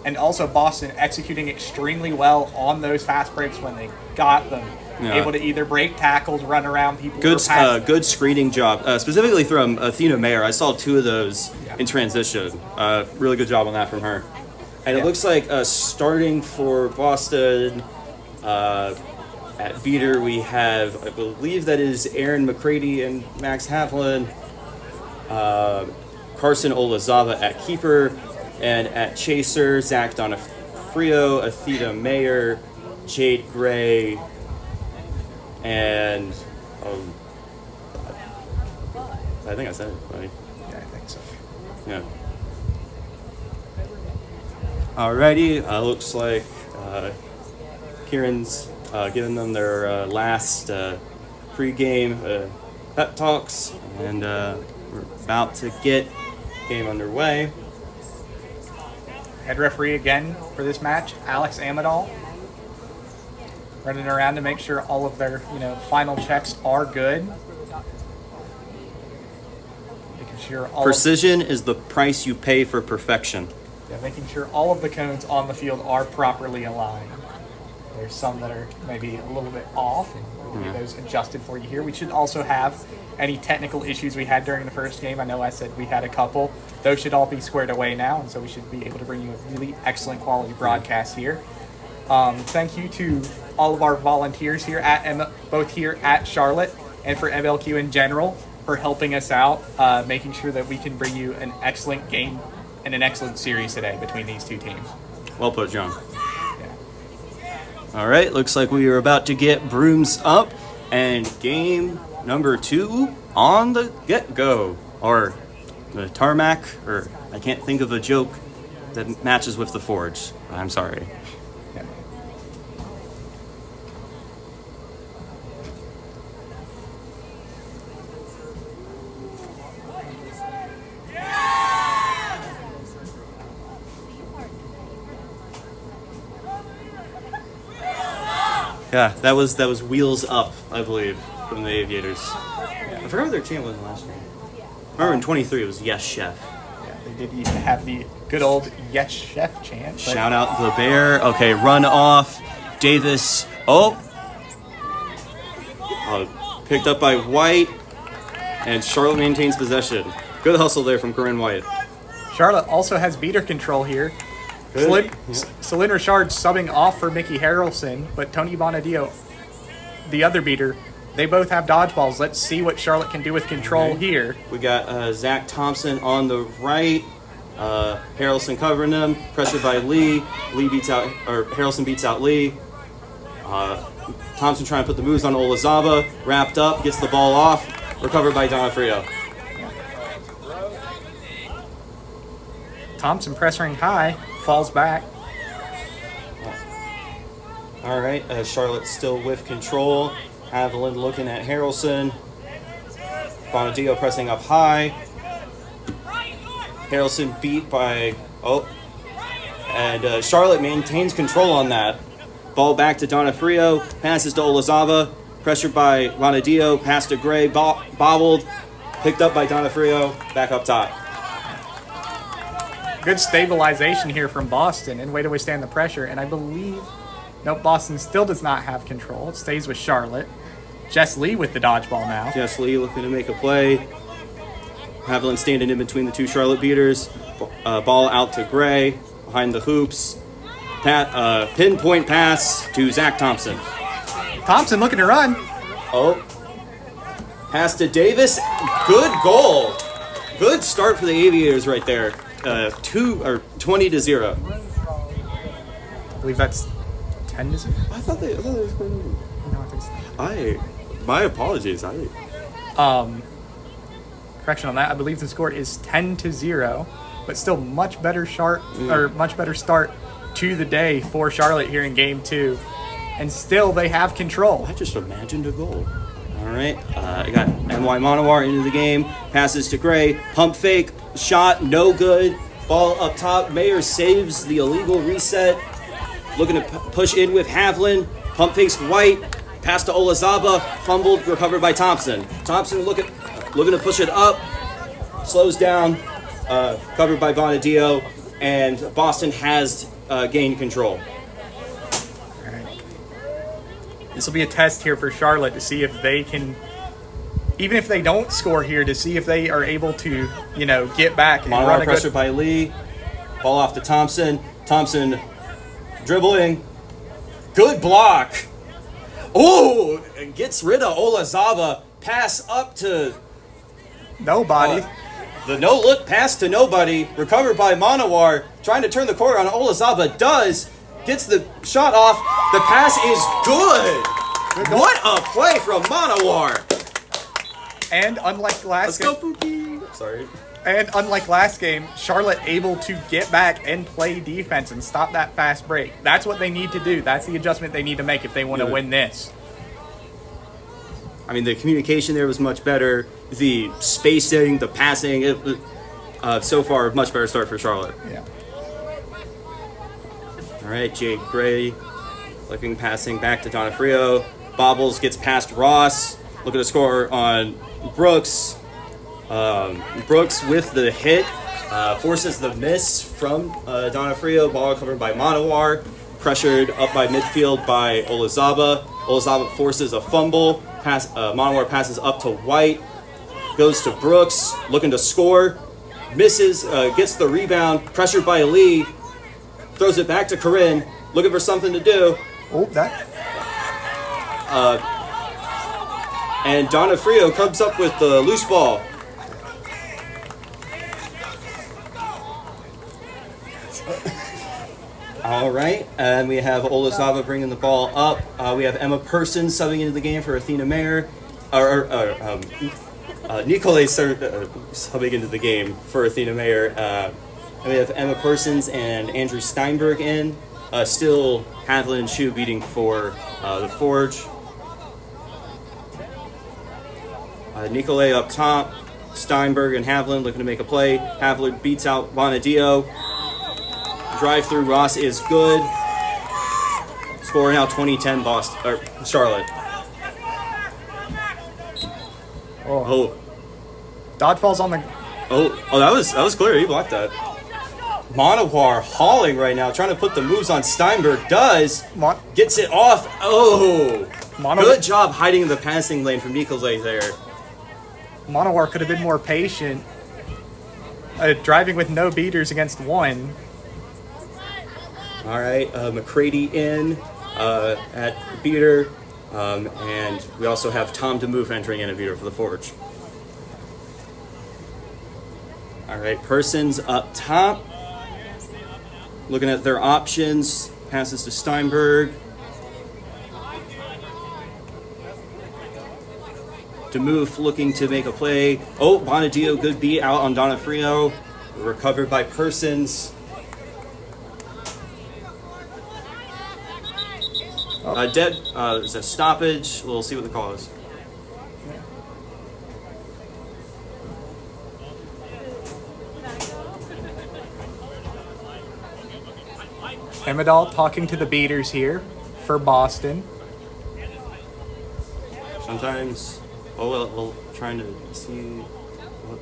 And also Boston executing extremely well on those fast breaks when they got them. Yeah. Able to either break tackles, run around people. Good screening job, specifically from Athena Mayer. I saw 2 of those in transition. Really good job on that from her. And it looks like starting for Boston at beater, we have, I believe that is Aaron McCready and Max Havlin, Carson Olazava at keeper, and at chaser, Zach Donofrio, Athena Mayer, Jade Gray, and I think I said it, right? Yeah, I think so. Yeah. Alrighty, looks like Kieran's giving them their last pre-game pep talks, and we're about to get game underway. Head referee again for this match, Alex Amadal, running around to make sure all of their final checks are good. Making sure precision is the price you pay for perfection. Yeah, making sure all of the cones on the field are properly aligned. There's some that are maybe a little bit off, and we'll get those adjusted for you here. We should also have any technical issues we had during the first game. I know I said we had a couple. Those should all be squared away now, and so we should be able to bring you a really excellent quality broadcast here. Thank you to all of our volunteers here both here at Charlotte and for MLQ in general for helping us out, making sure that we can bring you an excellent game and an excellent series today between these two teams. Well put, John. All right, looks like we are about to get brooms up, and game number 2 on the get-go, or the tarmac, or I can't think of a joke that matches with the Forge. I'm sorry. Yeah, that was Wheels Up, I believe, from the Aviators. Yeah. I forgot what their chant was last year. Remember in 23 it was Yes Chef. Yeah, they did even have the good old Yes Chef chant. Shout out the Bear. Okay, run off. Davis. Picked up by White. And Charlotte maintains possession. Good hustle there from Corinne White. Charlotte also has beater control here. Celine Richard subbing off for Mickey Harrelson, but Tony Bonadio, the other beater, they both have dodgeballs. Let's see what Charlotte can do with control here. We got Zach Thompson on the right, Harrelson covering them, pressured by Lee. Harrelson beats out Lee. Thompson trying to put the moves on Olazaba. Wrapped up, gets the ball off. Recovered by Donofrio. Thompson pressuring high, falls back. All right, Charlotte still with control. Haviland looking at Harrelson. Bonadio pressing up high. Harrelson beat by... And Charlotte maintains control on that. Ball back to Donofrio. Passes to Olazaba. Pressured by Bonadio. Pass to Gray. Bobbled. Picked up by Donofrio. Back up top. Good stabilization here from Boston and way to withstand the pressure. And I believe... Nope, Boston still does not have control. It stays with Charlotte. Jess Lee with the dodgeball now. Jess Lee looking to make a play. Haviland standing in between the two Charlotte beaters. Ball out to Gray. Behind the hoops. Pinpoint pass to Zach Thompson. Thompson looking to run. Pass to Davis. Good goal. Good start for the Aviators right there. 20-0. I believe that's 10-0. I thought they was going No, I think so. My apologies. Correction on that. I believe the score is 10-0, but still much better start to the day for Charlotte here in Game 2, and still they have control. I just imagined a goal. All right, I got NY Monowar into the game. Passes to Gray. Pump fake. Shot. No good. Ball up top. Mayer saves the illegal reset. Looking to push in with Haviland. Pump fakes White. Pass to Olazaba. Fumbled. Recovered by Thompson. Thompson looking to push it up. Slows down. Covered by Bonadio. And Boston has gained control. All right. This will be a test here for Charlotte to see if they can, even if they don't score here, to see if they are able to, get back. And Monowar pressure by Lee. Ball off to Thompson. Thompson dribbling. Good block. Oh, gets rid of Olazaba. Pass up to nobody. The no-look pass to nobody. Recovered by Monowar. Trying to turn the corner on Olazaba. Does. Gets the shot off. The pass is good. What a play from Monowar. And unlike last game. Sorry. And unlike last game, Charlotte able to get back and play defense and stop that fast break. That's what they need to do. That's the adjustment they need to make if they want to win this. I mean, the communication there was much better. The spacing, the passing, so far, much better start for Charlotte. Yeah. All right, Jake Gray looking, passing back to Donofrio. Bobbles gets past Ross. Looking to score on Brooks. Brooks with the hit. Forces the miss from Donofrio. Ball covered by Monowar. Pressured up by midfield by Olazaba. Olazaba forces a fumble. Monowar passes up to White. Goes to Brooks. Looking to score. Misses. Gets the rebound. Pressured by Lee. Throws it back to Corinne. Looking for something to do. And Donofrio comes up with the loose ball. All right, and we have Olazaba bringing the ball up. We have Emma Person subbing into the game for Athena Mayer. Nicolay subbing into the game for Athena Mayer. And we have Emma Persons and Andrew Steinberg in. Still Haviland and Shu beating for the Forge. Nicolay up top. Steinberg and Haviland looking to make a play. Haviland beats out Bonadio. Drive through Ross is good. Score now 20-10 Boston or Charlotte. Dodgeball's on the. That was clear. He blocked that. Monowar hauling right now, trying to put the moves on Steinberg. Gets it off. Good job hiding in the passing lane from Nicolay there. Monowar could have been more patient. Driving with no beaters against one. All right, McCready in at beater. And we also have Tom DeMove entering in a beater for the Forge. All right, Persons up top. Looking at their options. Passes to Steinberg. DeMoof looking to make a play. Oh, Bonadio, good beat out on Donofrio. Recovered by Persons. There's a stoppage. We'll see what the call is. Hemedal talking to the beaters here for Boston. Sometimes, we're trying to see what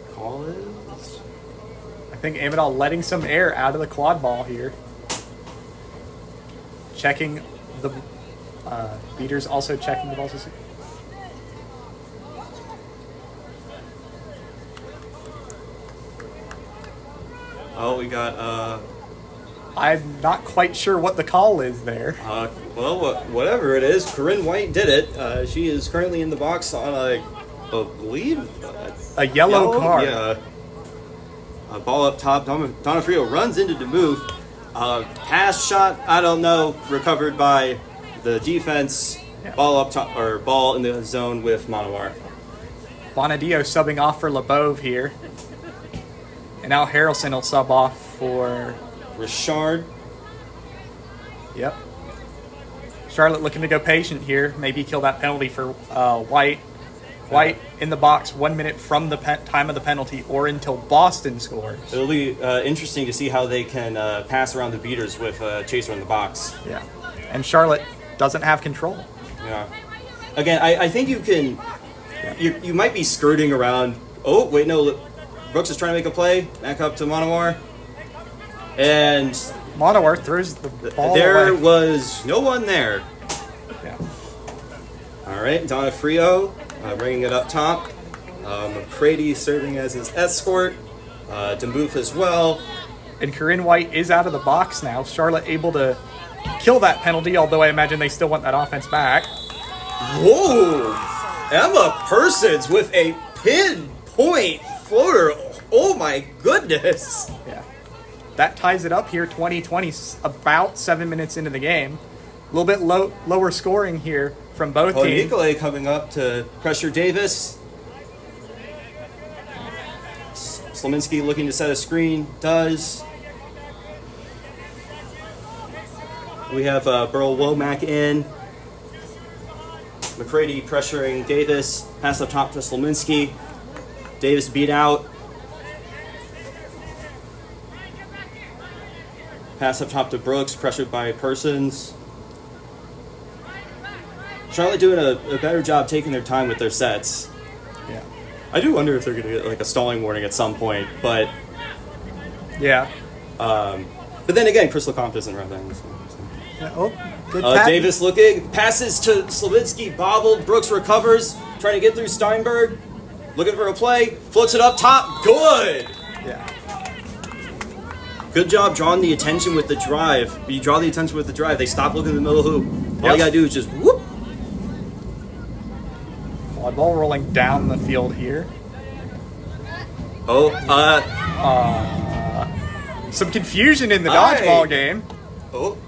the call is. I think Hemedal letting some air out of the quad ball here. Checking the beaters, also checking the balls. Oh, we got I'm not quite sure what the call is there. Whatever it is, Corinne White did it. She is currently in the box on, I believe, A yellow card. Yeah. A ball up top. Donofrio runs into DeMoof. Pass shot, I don't know, recovered by the defense. Yeah. Ball up top, or ball in the zone with Manoir. Bonadio subbing off for LeBove here. And now Harrelson will sub off for... Richard. Yep. Charlotte looking to go patient here. Maybe kill that penalty for White. White in the box 1 minute from the time of the penalty or until Boston scores. It'll be interesting to see how they can pass around the beaters with Chaser in the box. Yeah. And Charlotte doesn't have control. Yeah. Again, I think you can... Yeah. You might be skirting around... Oh, wait, no. Brooks is trying to make a play. Back up to Manoir. And... Manoir throws the ball There away. was no one there. Yeah. All right, Donofrio bringing it up top. McCready serving as his escort. DeMoof as well. And Corinne White is out of the box now. Charlotte able to kill that penalty, although I imagine they still want that offense back. Whoa! Emma Persons with a pinpoint floater. Oh my goodness! Yeah. That ties it up here, 20-20, about 7 minutes into the game. A little bit lower scoring here from both teams. Nicolay coming up to pressure Davis. Slominski looking to set a screen. Does. We have Burl Womack in. McCready pressuring Davis. Pass up top to Slominski. Davis beat out. Pass up top to Brooks, pressured by Persons. Charlotte doing a better job taking their time with their sets. Yeah. I do wonder if they're going to get like a stalling warning at some point, but Yeah. but then again, Chris LeCompte isn't around that. Yeah. Oh, good pass. Davis looking, passes to Slavinsky, bobbled. Brooks recovers, trying to get through Steinberg. Looking for a play, floats it up top. Good. Yeah. Good job drawing the attention with the drive. You draw the attention with the drive, they stop looking in the middle hoop. All you gotta do is just whoop. Quadball rolling down the field here. Oh, Some confusion in the dodgeball game. Oh,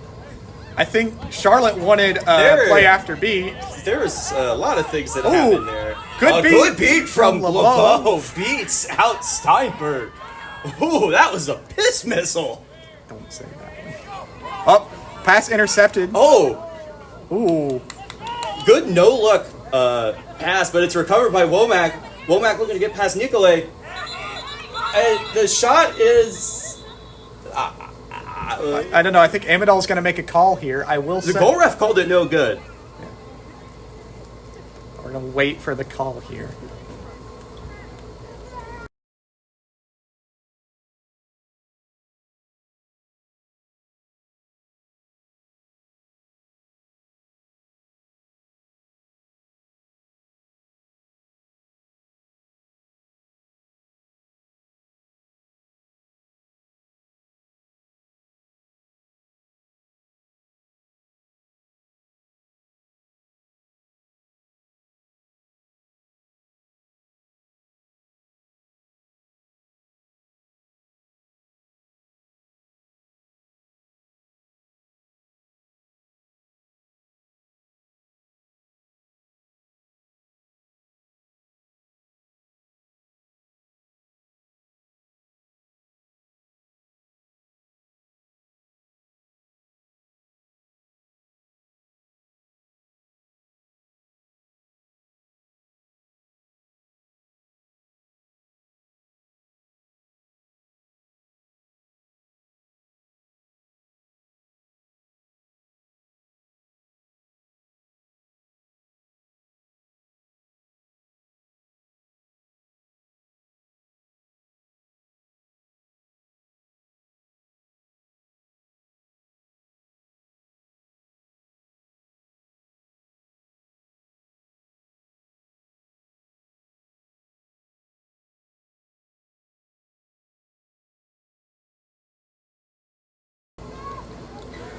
I think Charlotte wanted There. play after beat. there's a lot of things that happened there. Good beat good beat from from LeBeau. Beats out Steinberg. Ooh, that was a piss missile. Don't say that one. Oh, pass intercepted. Oh, Ooh. good no-look pass, but it's recovered by Womack. Womack looking to get past Nicolay. And the shot is... I don't know. I think Amidal's going to make a call here. I will the say. goal ref called it no good. We're going to wait for the call here.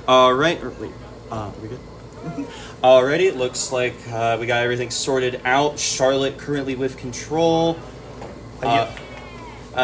All right. Wait. We good? Alrighty, it looks like we got everything sorted out. Charlotte currently with control.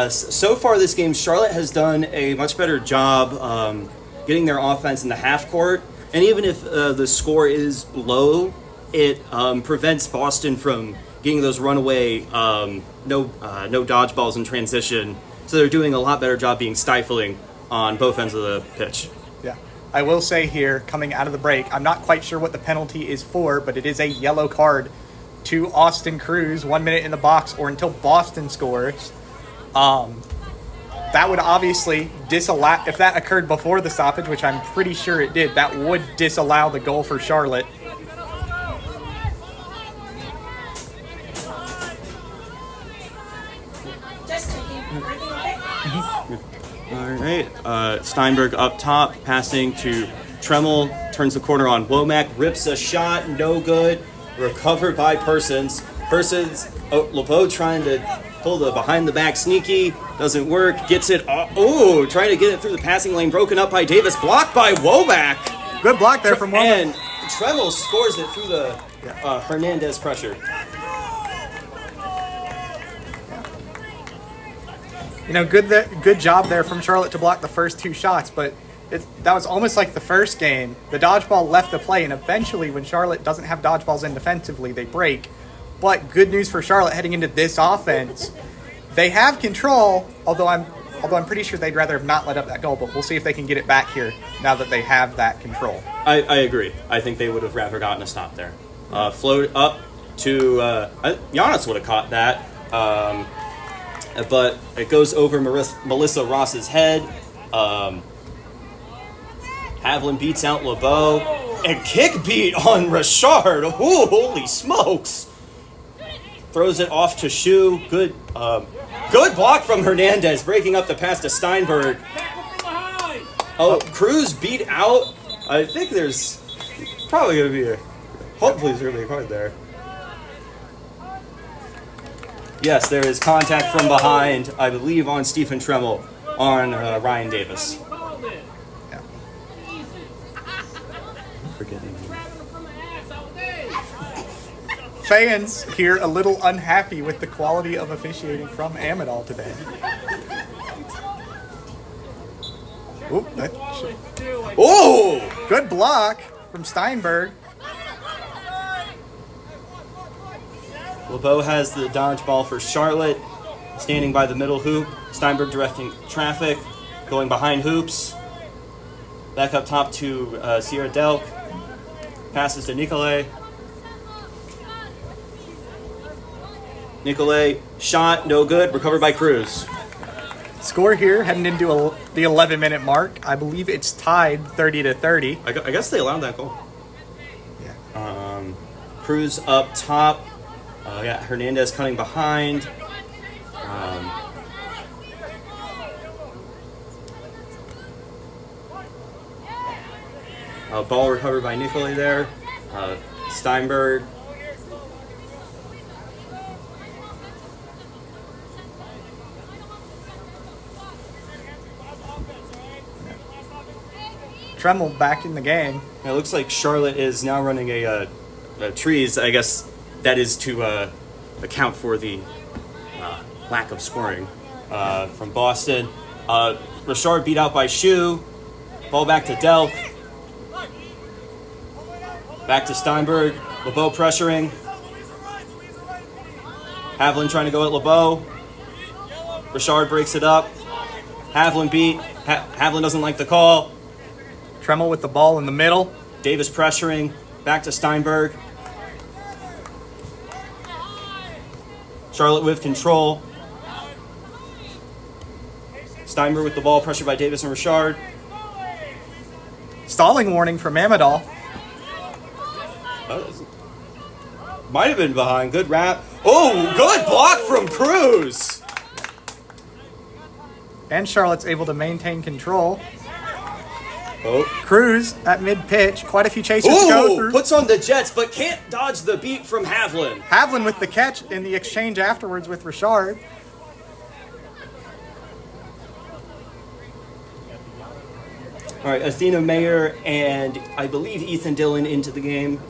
So far this game, Charlotte has done a much better job getting their offense in the half court. And even if the score is low, it prevents Boston from getting those runaway no dodgeballs in transition. So they're doing a lot better job being stifling on both ends of the pitch. Yeah. I will say here, coming out of the break, I'm not quite sure what the penalty is for, but it is a yellow card to Austin Cruz, 1 minute in the box, or until Boston scores. That would obviously disallow, if that occurred before the stoppage, which I'm pretty sure it did, that would disallow the goal for Charlotte. All right, Steinberg up top, passing to Tremmel, turns the corner on Womack, rips a shot, no good, recovered by Persons. LeBeau trying to pull the behind-the-back sneaky, doesn't work, gets it, trying to get it through the passing lane, broken up by Davis, blocked by Womack. Good block there from Womack. And Tremmel scores it through the Hernandez pressure. You know, good job there from Charlotte to block the first two shots, but that was almost like the first game. The dodgeball left the play, and eventually when Charlotte doesn't have dodgeballs in defensively, they break. But good news for Charlotte heading into this offense. They have control, although I'm pretty sure they'd rather have not let up that goal, but we'll see if they can get it back here now that they have that control. I agree. I think they would have rather gotten a stop there. Float up to Giannis would have caught that. But it goes over Melissa Ross's head. Havlin beats out LeBeau. And kick beat on Richard. Ooh, holy smokes. Throws it off to Shu. Good block from Hernandez, breaking up the pass to Steinberg. Cruz beat out. I think there's probably going to be hopefully there's going to be a card there. Yes, there is contact from behind, I believe, on Stephen Tremmel, on Ryan Davis. Yeah. Forgetting. Fans here a little unhappy with the quality of officiating from Amadal today. Good block from Steinberg. LeBeau has the dodgeball for Charlotte, standing by the middle hoop. Steinberg directing traffic, going behind hoops. Back up top to Sierra Delk. Passes to Nicolay. Nicolay, shot, no good, recovered by Cruz. Score here, heading into the 11-minute mark. I believe it's tied 30-30. I guess they allowed that goal. Yeah. Cruz up top. Got Hernandez cutting behind. Ball recovered by Nicolay there. Steinberg. Tremmel back in the game. It looks like Charlotte is now running a trees. I guess that is to account for the lack of scoring from Boston. Richard beat out by Shu. Ball back to Delk. Back to Steinberg. LeBeau pressuring. Havlin trying to go at LeBeau. Richard breaks it up. Havlin beat. Havlin doesn't like the call. Tremmel with the ball in the middle. Davis pressuring. Back to Steinberg. Charlotte with control. Steinberg with the ball, pressured by Davis and Richard. Stalling warning from Amadal. Might have been behind. Good wrap. Oh, good block from Cruz. And Charlotte's able to maintain control. Oh. Cruz at mid-pitch. Quite a few chasers to go through. Puts on the Jets, but can't dodge the beat from Havlin. Havlin with the catch in the exchange afterwards with Richard. All right, Athena Mayer and I believe Ethan Dillon into the game.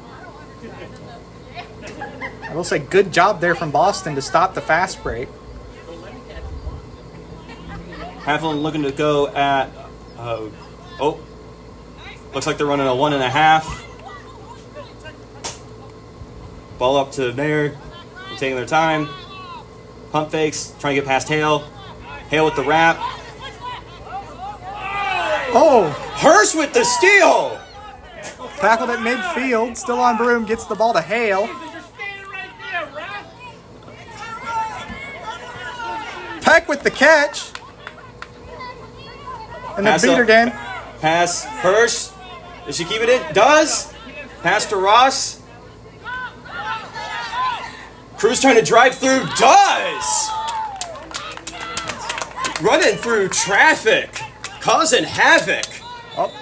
I will say good job there from Boston to stop the fast break. Haviland looking to go at, looks like they're running a 1.5. Ball up to Mayer, taking their time. Pump fakes, trying to get past Hale. Hale with the wrap. Oh! Hurst with the steal! Tackled at midfield, still on Broom, gets the ball to Hale. Peck with the catch. And the beater game. Pass, Hurst. Does she keep it in? Does. Pass to Ross. Cruz trying to drive through. Does. Running through traffic. Causing havoc. Oh.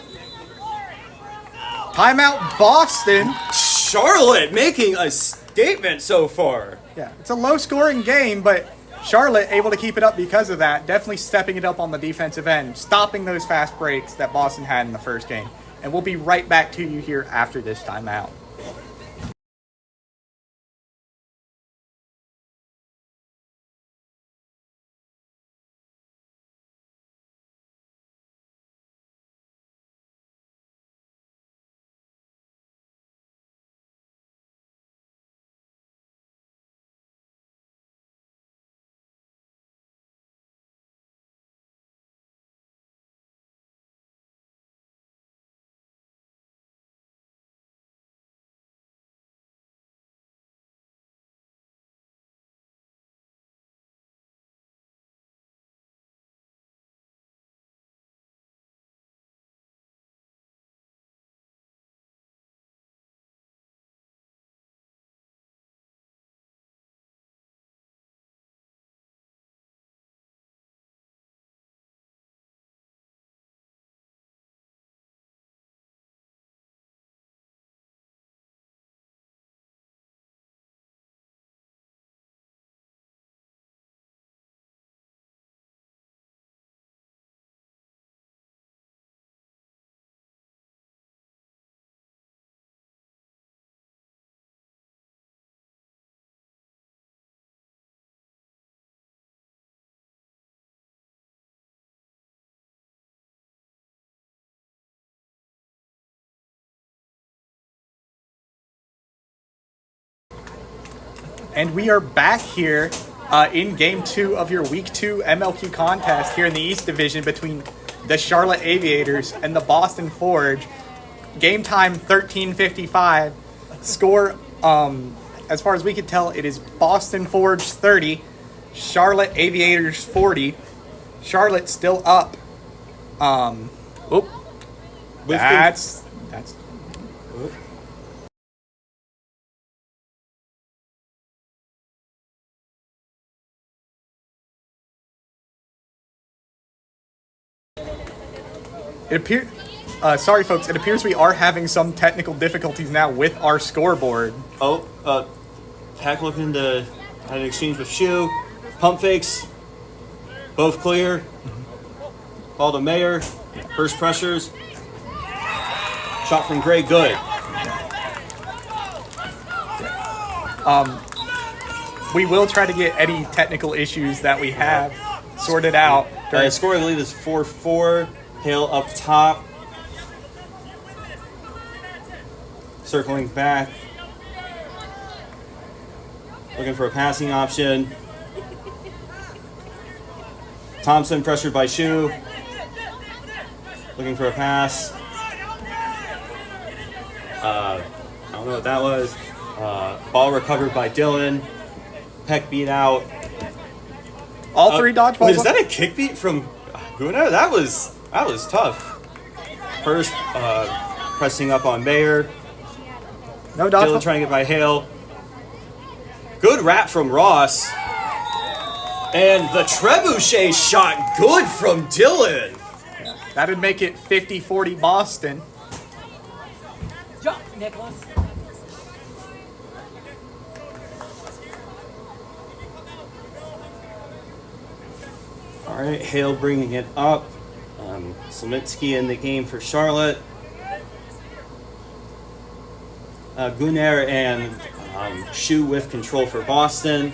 Timeout Boston. Charlotte making a statement so far. Yeah, it's a low-scoring game, but Charlotte able to keep it up because of that. Definitely stepping it up on the defensive end, stopping those fast breaks that Boston had in the first game. And we'll be right back to you here after this timeout. And we are back here in Game 2 of your Week 2 MLQ contest here in the East Division between the Charlotte Aviators and the Boston Forge. Game time 13:55. Score, as far as we can tell, it is Boston Forge 30, Charlotte Aviators 40. Charlotte still up. That's. It appears, sorry folks, it appears we are having some technical difficulties now with our scoreboard. Pack looking to have an exchange with Shu. Pump fakes, both clear. Ball to Mayer, Hurst pressures. Shot from Gray, good. We will try to get any technical issues that we have sorted out. Score, I believe, is 4-4. Hale up top. Circling back. Looking for a passing option. Thompson pressured by Shu. Looking for a pass. I don't know what that was. Ball recovered by Dillon. Peck beat out. All three dodgeballs. Is that a kick beat from Guna? That was tough. First, pressing up on Mayer. No dodgeball. Dillon trying to get by Hale. Good wrap from Ross. And the trebuchet shot good from Dillon. Yeah, that'd make it 50-40 Boston. Jump, Nicholas. All right, Hale bringing it up. Slominski in the game for Charlotte. Gunnar and Shu with control for Boston.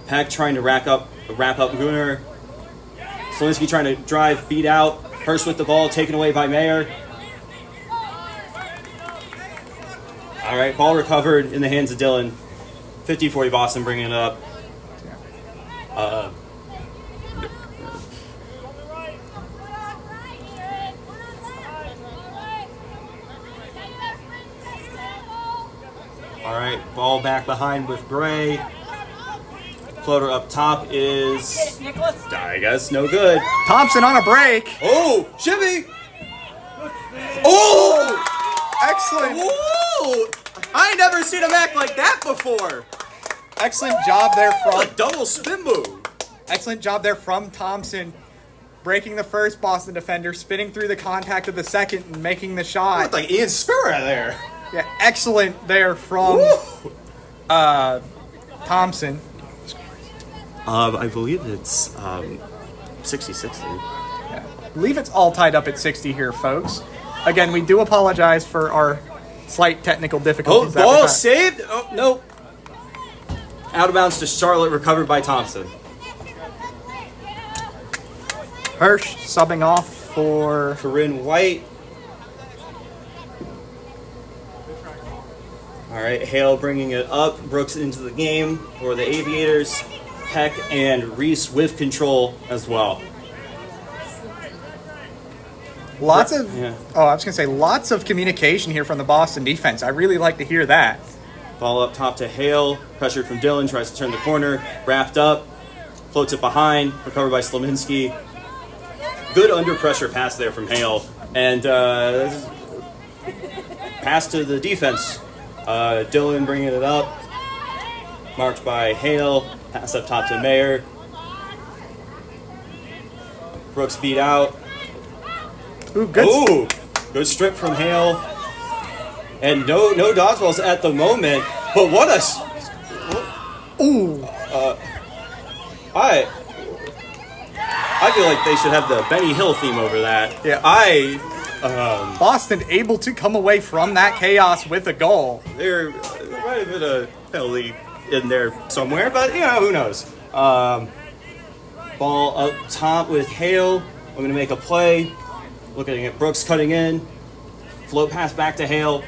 Peck trying to wrap up Gunnar. Slominski trying to drive, beat out. Hurst with the ball, taken away by Mayer. All right, ball recovered in the hands of Dylan. 50-40 Boston bringing it up. All right, ball back behind with Gray. Floater up top is, I guess, no good. Thompson on a break. Oh, shimmy! Oh! Excellent. Whoa! I ain't never seen him act like that before. Excellent job there A from double spin move. excellent job there from Thompson, breaking the first Boston defender, spinning through the contact of the second, and making the shot. Looked like Ian Spura there. Yeah, excellent there from Thompson. I believe it's 60-60. Yeah. I believe it's all tied up at 60 here, folks. Again, we do apologize for our slight technical Oh, difficulties. ball saved. Oh, no. Out of bounds to Charlotte, recovered by Thompson. Hirsch subbing off for Corinne White. All right, Hale bringing it up. Brooks into the game for the Aviators. Peck and Reese with control as well. lots of Yeah. I was gonna say lots of communication here from the Boston defense. I really like to hear that. Ball up top to Hale. Pressured from Dylan. Tries to turn the corner. Wrapped up. Floats it behind. Recovered by Slominski. Good under pressure pass there from Hale. And pass to the defense. Dylan bringing it up. Marked by Hale. Pass up top to Mayer. Brooks beat out. Ooh, good. Ooh, good strip from Hale. And no dodgeballs at the moment. But what a... Ooh. I feel like they should have the Benny Hill theme over that. Yeah. Boston able to come away from that chaos with a goal. there might have been a penalty in there somewhere, but who knows. Ball up top with Hale. I'm going to make a play. Looking at Brooks cutting in. Float pass back to Hale.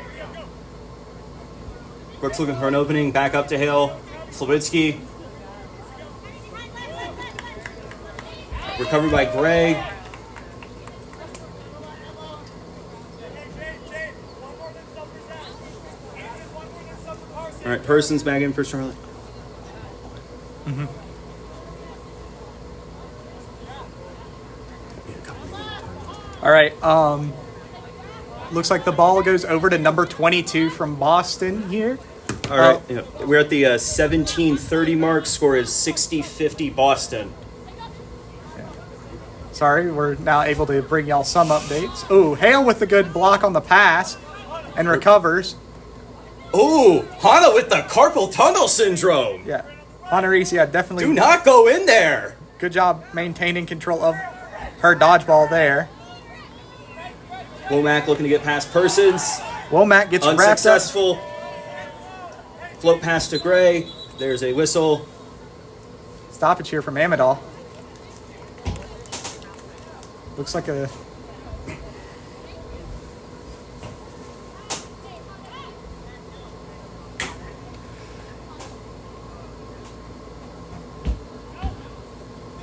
Brooks looking for an opening. Back up to Hale. Slobitsky. Recovered by Gray. All right, Person's back in for Charlotte. Mm-hmm. All right. Looks like the ball goes over to number 22 from Boston here. All right, we're at the 17:30 mark. Score is 60-50 Boston. Sorry, we're now able to bring y'all some updates. Ooh, Hale with the good block on the pass and recovers. Ooh, Hana with the carpal tunnel syndrome. Yeah, Honoris, yeah, definitely. Do not go in there. Good job maintaining control of her dodgeball there. Womack looking to get past Persons. Womack gets wrapped up. Unsuccessful. Float pass to Gray. There's a whistle. Stoppage here from Amadal. Looks like a...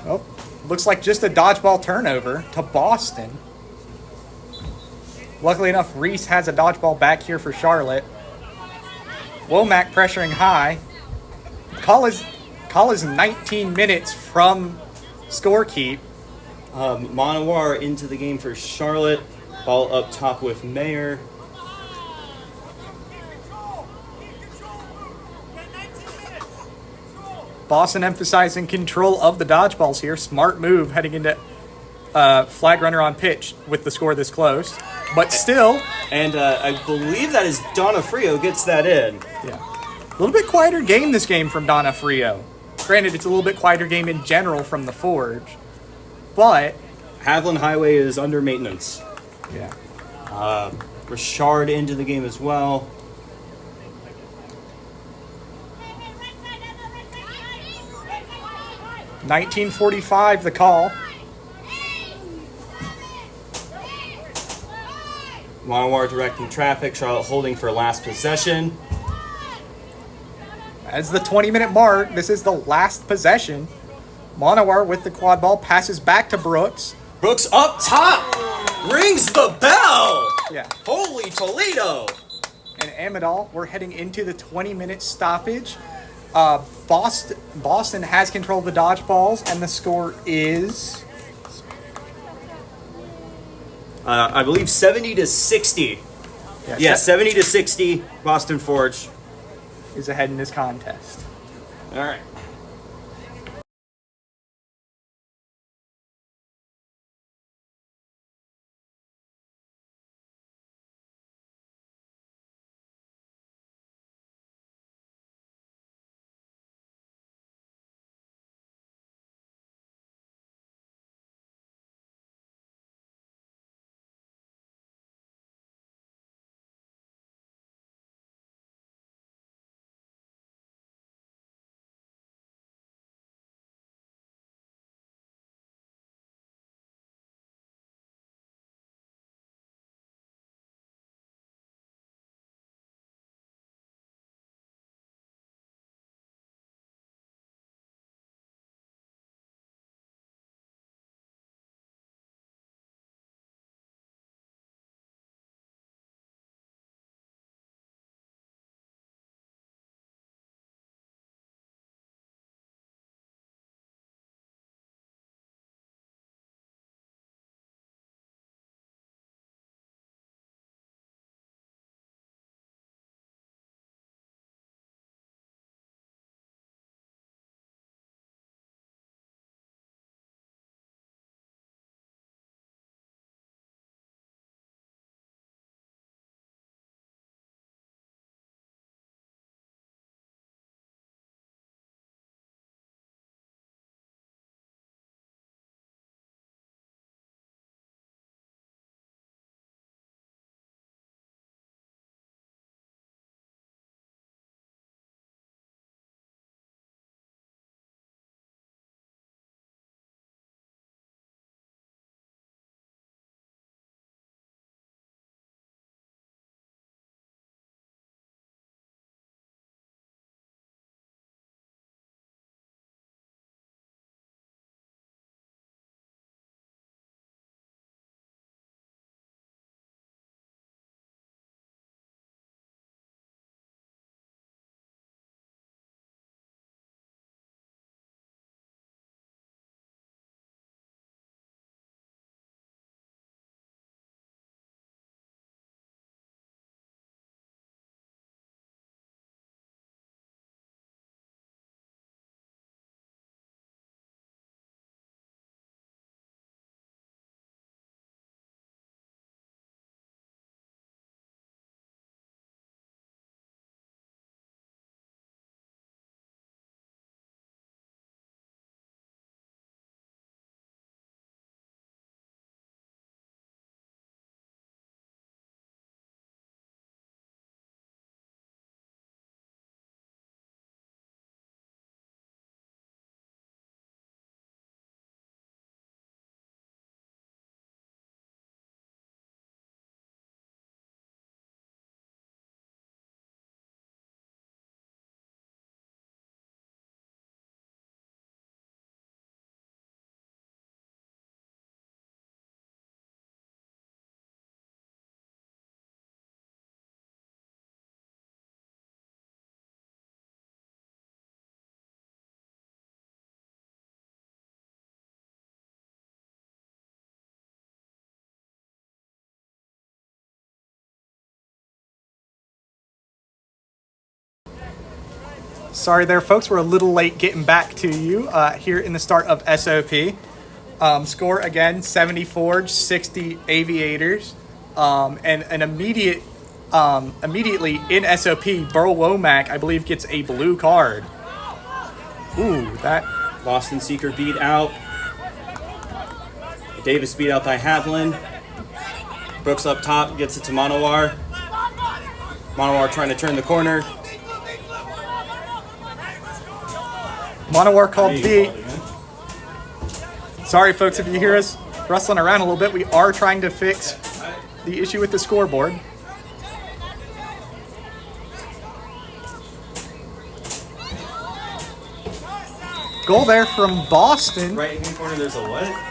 Oh, looks like just a dodgeball turnover to Boston. Luckily enough, Reese has a dodgeball back here for Charlotte. Womack pressuring high. Call is 19 minutes from scorekeep. Monowar into the game for Charlotte. Ball up top with Mayer. Boston emphasizing control of the dodgeballs here. Smart move heading into flag runner on pitch with the score this close. But still. And I believe that is Donofrio gets that in. Yeah. A little bit quieter game this game from Donofrio. Granted, it's a little bit quieter game in general from the Forge, but Haviland Highway is under maintenance. yeah. Richard into the game as well. $19.45 the call. Monowar directing traffic. Charlotte holding for last possession. As the 20-minute mark, this is the last possession. Monowar with the quad ball passes back to Brooks. Brooks up top. Rings the bell. Yeah. Holy Toledo. And Amidal, we're heading into the 20-minute stoppage. Boston has control of the dodgeballs, and the score is... I believe 70-60. Yeah, 70-60. Boston Forge is ahead in this contest. All right. Sorry there, folks. We're a little late getting back to you here in the start of SOP. Score, again, 70 Forge, 60 Aviators. And an immediately in SOP, Burl Womack, I believe, gets a blue card. Ooh, that. Boston Seeker beat out. Davis beat out by Havlin. Brooks up top, gets it to Manowar. Manowar trying to turn the corner. Manowar called D. Sorry, folks, if you hear us rustling around a little bit. We are trying to fix the issue with the scoreboard. Goal there from Boston. Right hand corner, there's a what?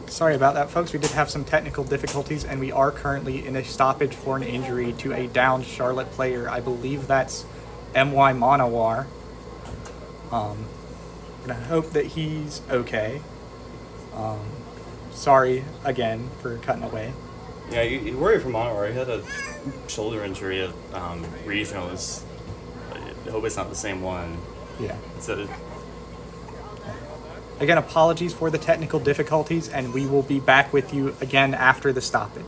Sorry about that, folks. We did have some technical difficulties, and we are currently in a stoppage for an injury to a downed Charlotte player. I believe that's M.Y. Manowar. We're going to hope that he's okay. Sorry again for cutting away. Yeah, you worry for Manowar. He had a shoulder injury at regionals. I hope it's not the same one. Yeah. So, Again, apologies for the technical difficulties, and we will be back with you again after the stoppage.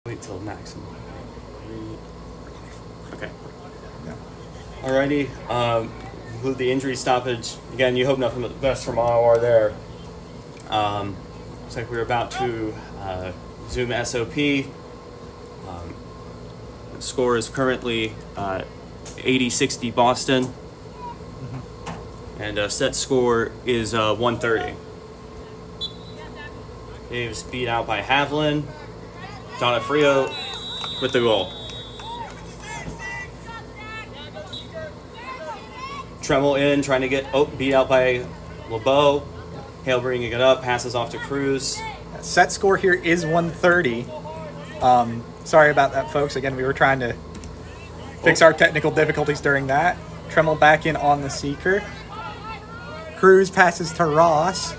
wait till maximum. Okay. Yeah. Alrighty. With the injury stoppage, again, you hope nothing but the best for Manowar there. Looks like we're about to zoom SOP. The score is currently 80-60 Boston. And set score is 130. Davis beat out by Havlin. Donofrio with the goal. Tremel in, trying to get beat out by LeBeau. Hale bringing it up, passes off to Cruz. Set score here is 130. Sorry about that, folks. Again, we were trying to fix our technical difficulties during that. Tremel back in on the seeker. Cruz passes to Ross.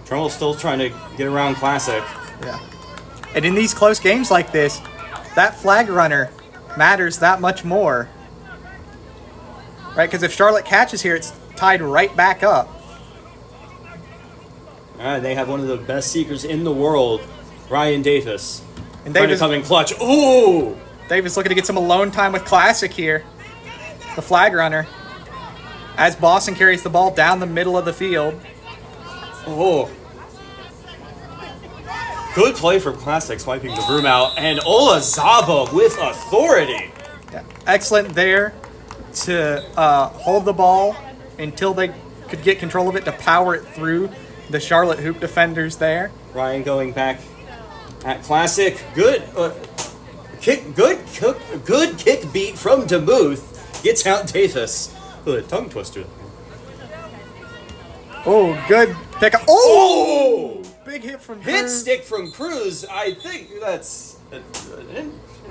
Tremel's still trying to get around Classic. Yeah. And in these close games like this, that flag runner matters that much more. Right, because if Charlotte catches here, it's tied right back up. All right, they have one of the best seekers in the world, Ryan Davis. And Trying to Davis, come in clutch. Ooh! Davis looking to get some alone time with Classic here. The flag runner. As Boston carries the ball down the middle of the field. Oh. Good play from Classic, swiping the broom out. And Olazaba with authority. Yeah. Excellent there to hold the ball until they could get control of it to power it through the Charlotte hoop defenders there. Ryan going back at Classic. Good good kick beat from DeMuth. Gets out Davis. Good tongue twister. Oh, good pick up. Oh! Big hit from Cruz. Hit stick from Cruz. I think that's...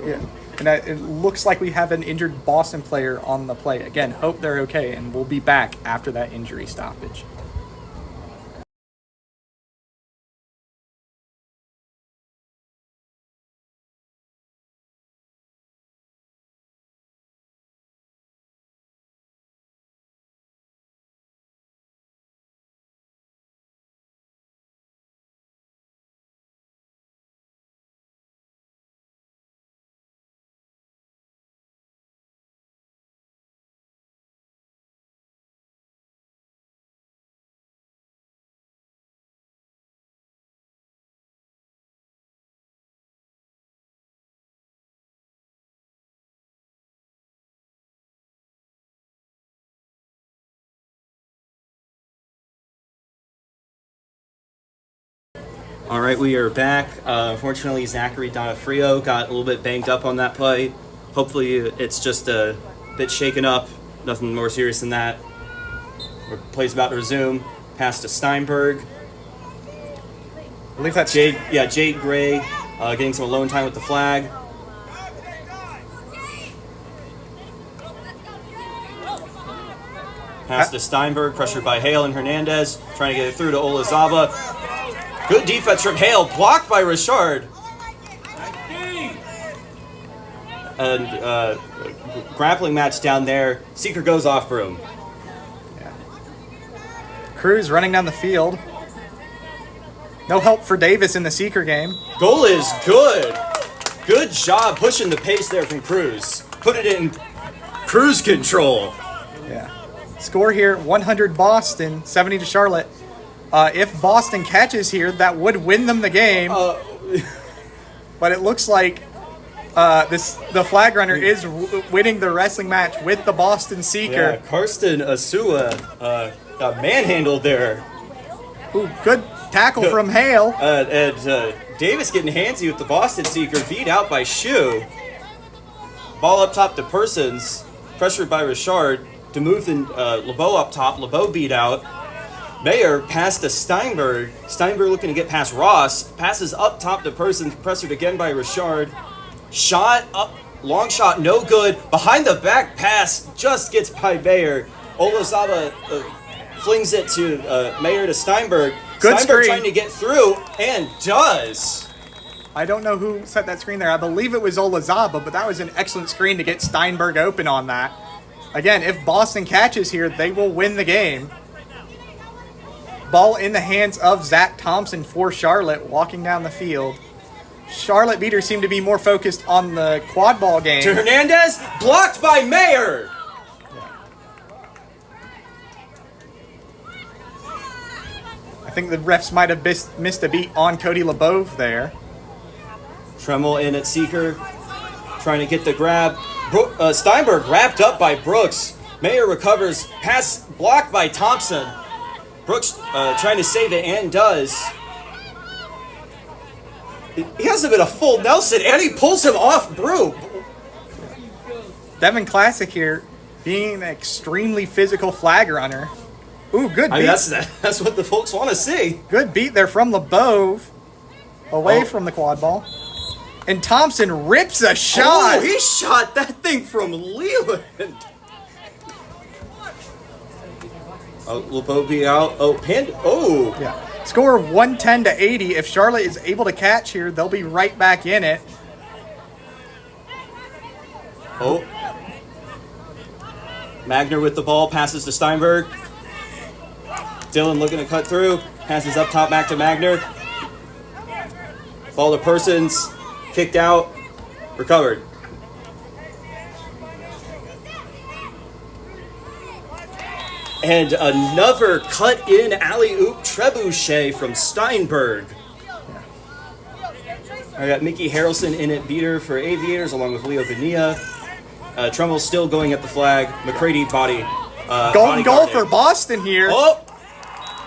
Yeah. And it looks like we have an injured Boston player on the play. Again, hope they're okay, and we'll be back after that injury stoppage. All right, we are back. Unfortunately, Zachary Donofrio got a little bit banged up on that play. Hopefully, it's just a bit shaken up. Nothing more serious than that. Play's about to resume. Pass to Steinberg. I believe that's Jade Gray getting some alone time with the flag. Pass to Steinberg, pressured by Hale and Hernandez. Trying to get it through to Olazaba. Good defense from Hale, blocked by Richard. And grappling match down there. Seeker goes off broom. Yeah. Cruz running down the field. No help for Davis in the Seeker game. Goal is good. Good job pushing the pace there from Cruz. Put it in cruise control. Yeah. Score here, 100 Boston, 70 to Charlotte. If Boston catches here, that would win them the game. But it looks like the flag runner is winning the wrestling match with the Boston Seeker. Yeah, Karsten Asua got manhandled there. Ooh, good tackle from Hale. And Davis getting handsy with the Boston Seeker, beat out by Shu. Ball up top to Persons, pressured by Richard. DeMuth and LeBeau up top. LeBeau beat out. Mayer pass to Steinberg. Steinberg looking to get past Ross. Passes up top to Persons, pressured again by Richard. Shot up, long shot, no good. Behind the back pass, just gets by Mayer. Olazaba flings it to Mayer to Steinberg. Good Steinberg screen. trying to get through, and does. I don't know who set that screen there. I believe it was Olazaba, but that was an excellent screen to get Steinberg open on that. Again, if Boston catches here, they will win the game. Ball in the hands of Zach Thompson for Charlotte, walking down the field. Charlotte beaters seem to be more focused on the quad ball game. To Hernandez, blocked by Mayer. I think the refs might have missed a beat on Cody LeBeau there. Tremel in at Seeker, trying to get the grab. Steinberg wrapped up by Brooks. Mayer recovers, pass blocked by Thompson. Brooks trying to save it and does. He has a bit of full Nelson, and he pulls him off broom. Devin Classic here, being an extremely physical flag runner. Ooh, good beat. I mean, that's what the folks want to see. Good beat there from LeBeau, away from the quad ball. And Thompson rips a shot. Oh, he shot that thing from Leland. Oh, LeBeau be out. Oh, Panda. Oh. Yeah. Score 110 to 80. If Charlotte is able to catch here, they'll be right back in it. Oh. Magner with the ball, passes to Steinberg. Dylan looking to cut through, passes up top back to Magner. Ball to Persons, kicked out, recovered. And another cut-in alley-oop trebuchet from Steinberg. I got Mickey Harrelson in at beater for Aviators, along with Leo Bonilla. Trumbull's still going at the flag. McCready body. Golden goal bodyguarding. for Boston here. Oh!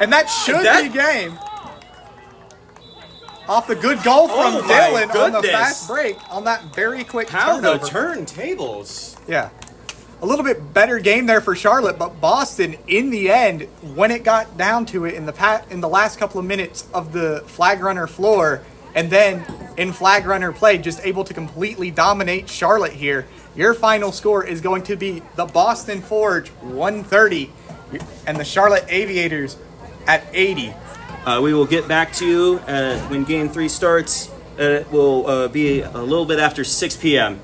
And that should be game. Off the good goal from Oh my Dylan on the goodness. fast break on that very quick How the turnover. turntables. Yeah. A little bit better game there for Charlotte, but Boston, in the end, when it got down to it in the last couple of minutes of the flag runner floor, and then in flag runner play, just able to completely dominate Charlotte here. Your final score is going to be the Boston Forge 130 and the Charlotte Aviators at 80. We will get back to you when Game 3 starts. It will be a little bit after 6 p.m.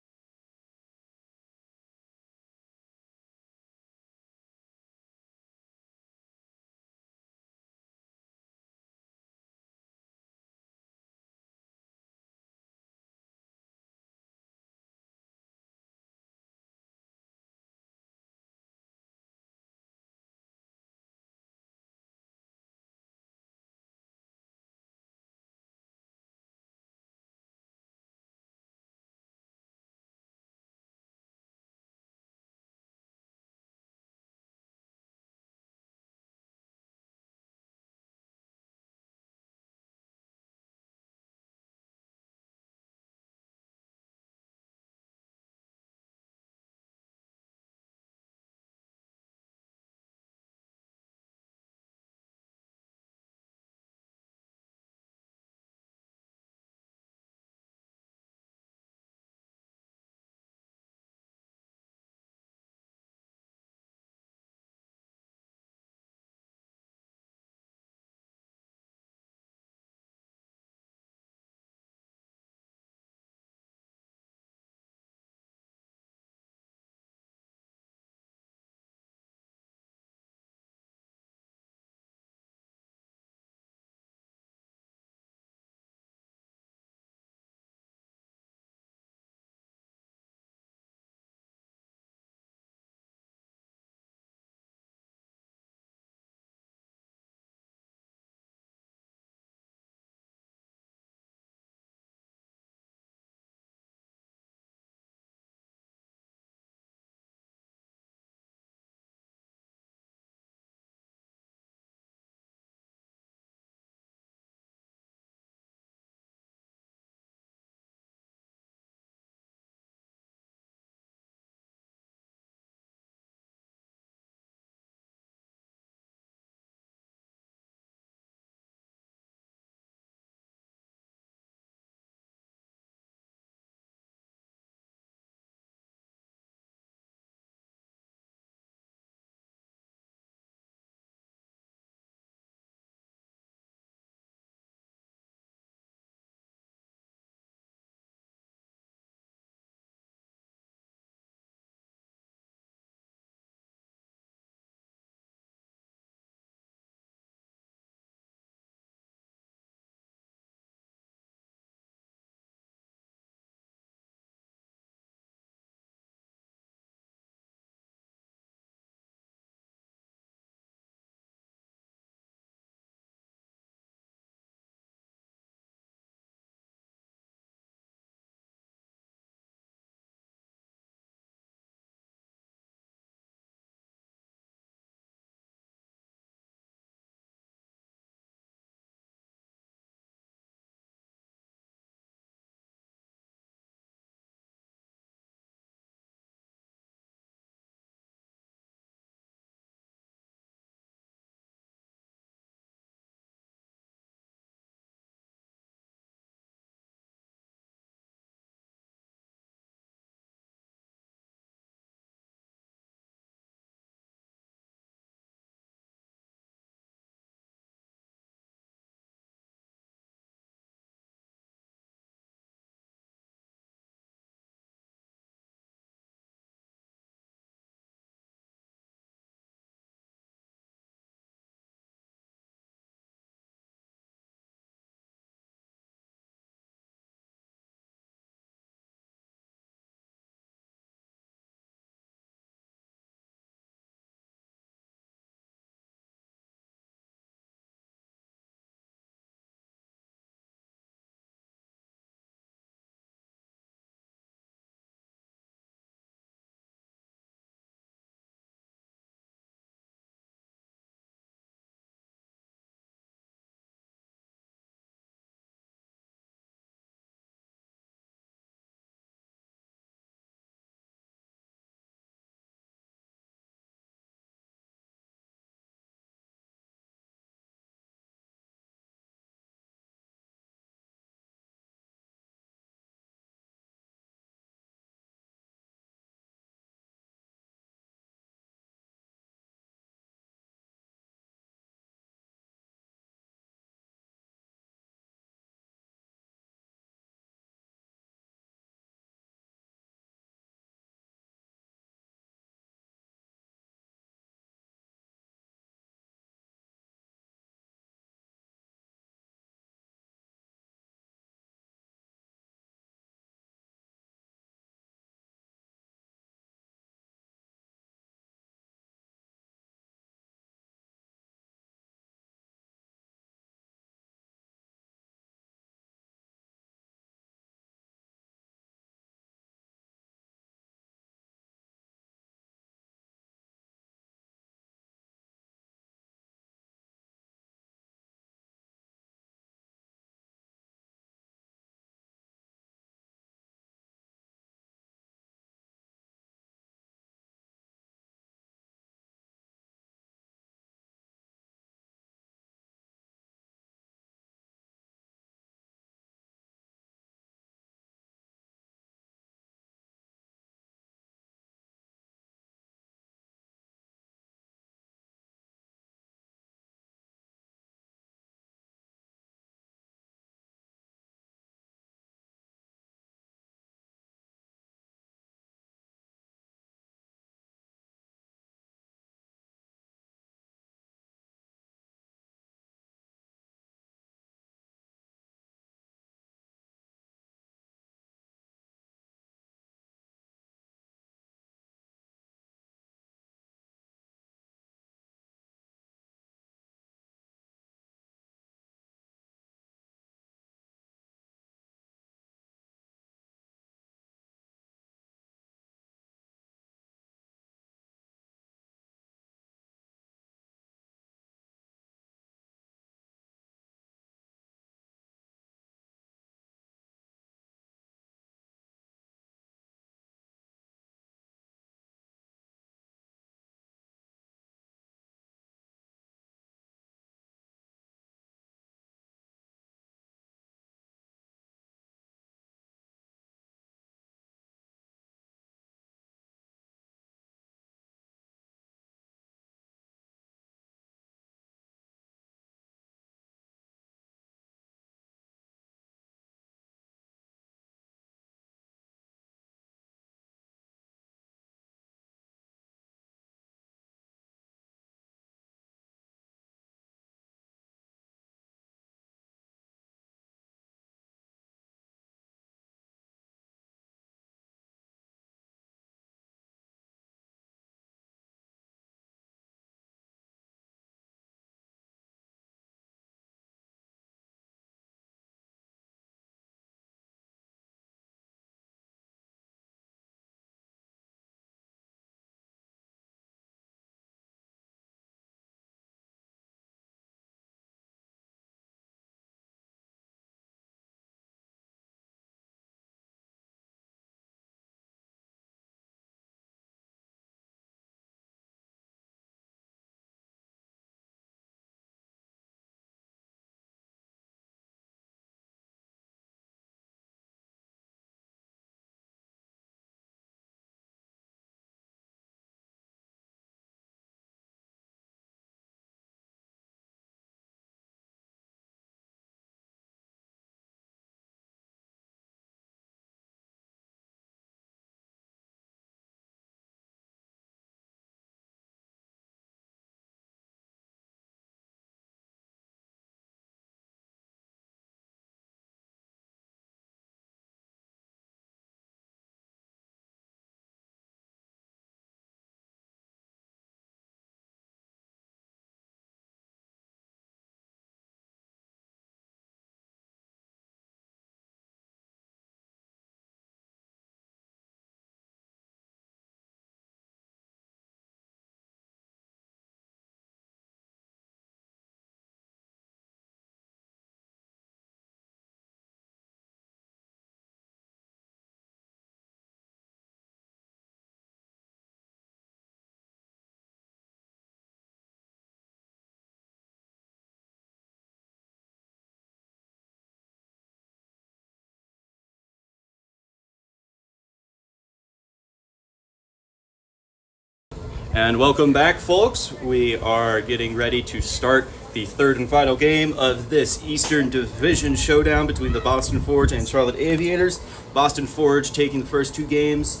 And welcome back, folks. We are getting ready to start the third and final game of this Eastern Division showdown between the Boston Forge and Charlotte Aviators. Boston Forge taking the first two games.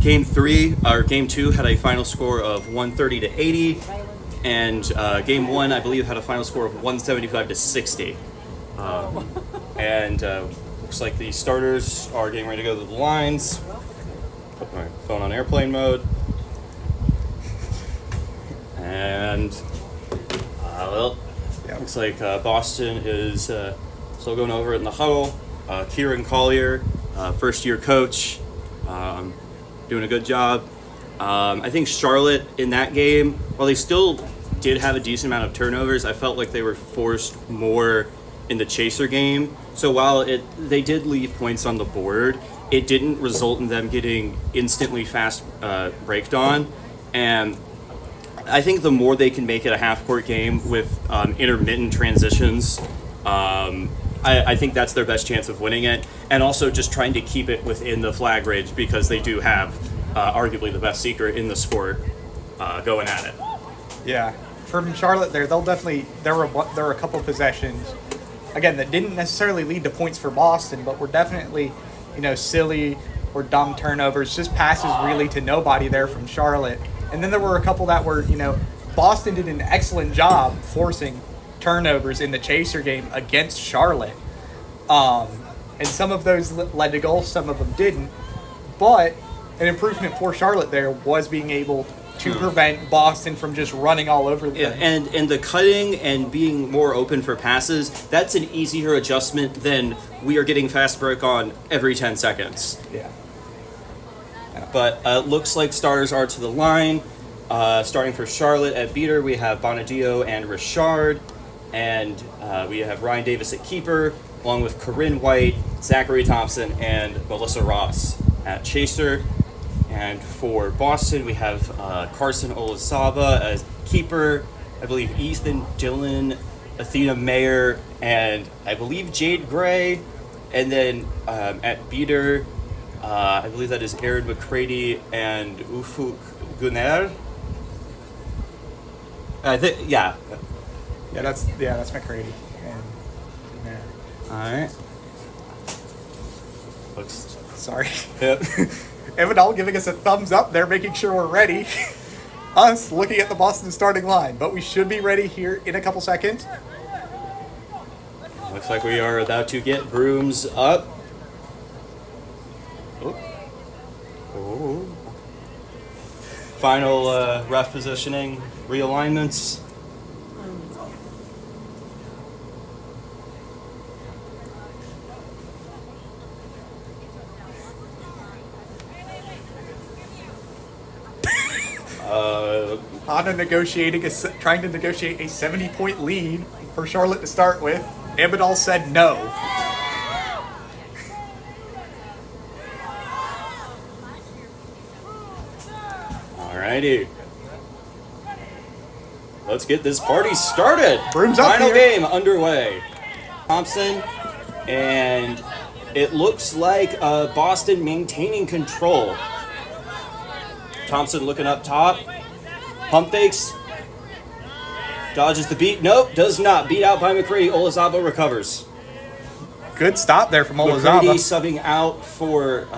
Game 2 had a final score of 130 to 80, and Game 1, I believe, had a final score of 175 to 60. Looks like the starters are getting ready to go to the lines. Put my phone on airplane mode. And, looks like Boston is still going over it in the huddle. Kieran Collier, first-year coach, doing a good job. I think Charlotte in that game, while they still did have a decent amount of turnovers, I felt like they were forced more in the chaser game. So while they did leave points on the board, it didn't result in them getting instantly fast breaked on. And I think the more they can make it a half-court game with intermittent transitions, I think that's their best chance of winning it. And also just trying to keep it within the flag range, because they do have arguably the best secret in the sport going at it. Yeah, from Charlotte there were a couple possessions, again, that didn't necessarily lead to points for Boston, but were definitely, silly or dumb turnovers, just passes really to nobody there from Charlotte. And then there were a couple that were, Boston did an excellent job forcing turnovers in the chaser game against Charlotte. And some of those led to goals, some of them didn't. But an improvement for Charlotte there was being able to prevent Boston from just running all over them. Yeah, and the cutting and being more open for passes, that's an easier adjustment than we are getting fast break on every 10 seconds. Yeah. But looks like starters are to the line. Starting for Charlotte at beater, we have Bonadio and Richard. And we have Ryan Davis at keeper, along with Corinne White, Zachary Thompson, and Melissa Ross at chaser. And for Boston, we have Carson Olazaba as keeper. I believe Ethan Dillon, Athena Mayer, and I believe Jade Gray. And then at beater, I believe that is Aaron McCready and Ufuk Gunnar. Yeah, that's McCready. And all right. Looks. Sorry. Yep. Evanol giving us a thumbs up there, making sure we're ready. Us looking at the Boston starting line, but we should be ready here in a couple seconds. Looks like we are about to get brooms up. Oh. Final ref positioning, realignments. Trying to negotiate a 70-point lead for Charlotte to start with. Evanol said no. Alrighty. Let's get this party started. Brooms up Final here. game underway. Thompson, and it looks like Boston maintaining control. Thompson looking up top. Pump fakes. Dodges the beat. Nope, does not. Beat out by McCready. Olazaba recovers. Good stop there from McCready Olazaba. subbing out for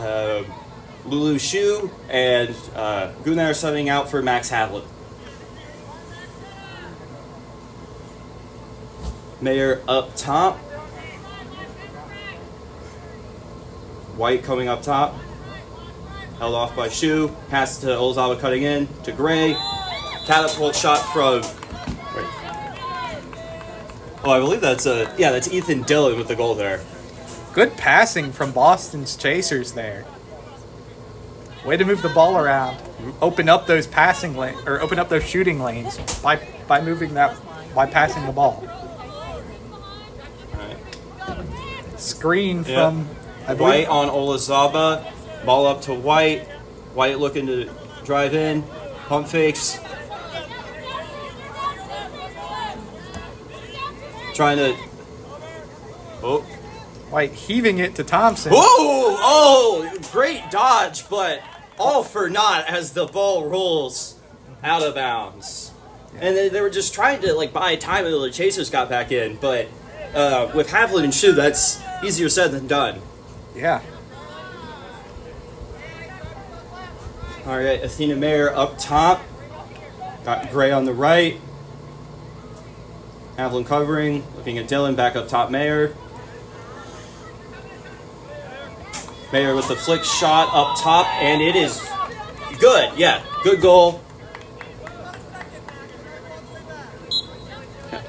Lulu Shu, and Gunnar subbing out for Max Havlet. Mayer up top. White coming up top. Held off by Shu. Pass to Olazaba cutting in to Gray. Catapult shot from... Wait. Oh, I believe that's Ethan Dillon with the goal there. Good passing from Boston's chasers there. Way to move the ball around. Open up those open up those shooting lanes by passing the ball. Screen from White on Olazaba. Ball up to White. White looking to drive in. Pump fakes. Trying to... Oh. White heaving it to Thompson. Oh, great dodge, but all for naught as the ball rolls out of bounds. And they were just trying to like buy time until the chasers got back in, but with Havlin and Shu, that's easier said than done. Yeah. All right, Athena Mayer up top. Got Gray on the right. Havlin covering, looking at Dylan, back up top Mayer. Mayer with the flick shot up top, and it is good. Yeah, good goal.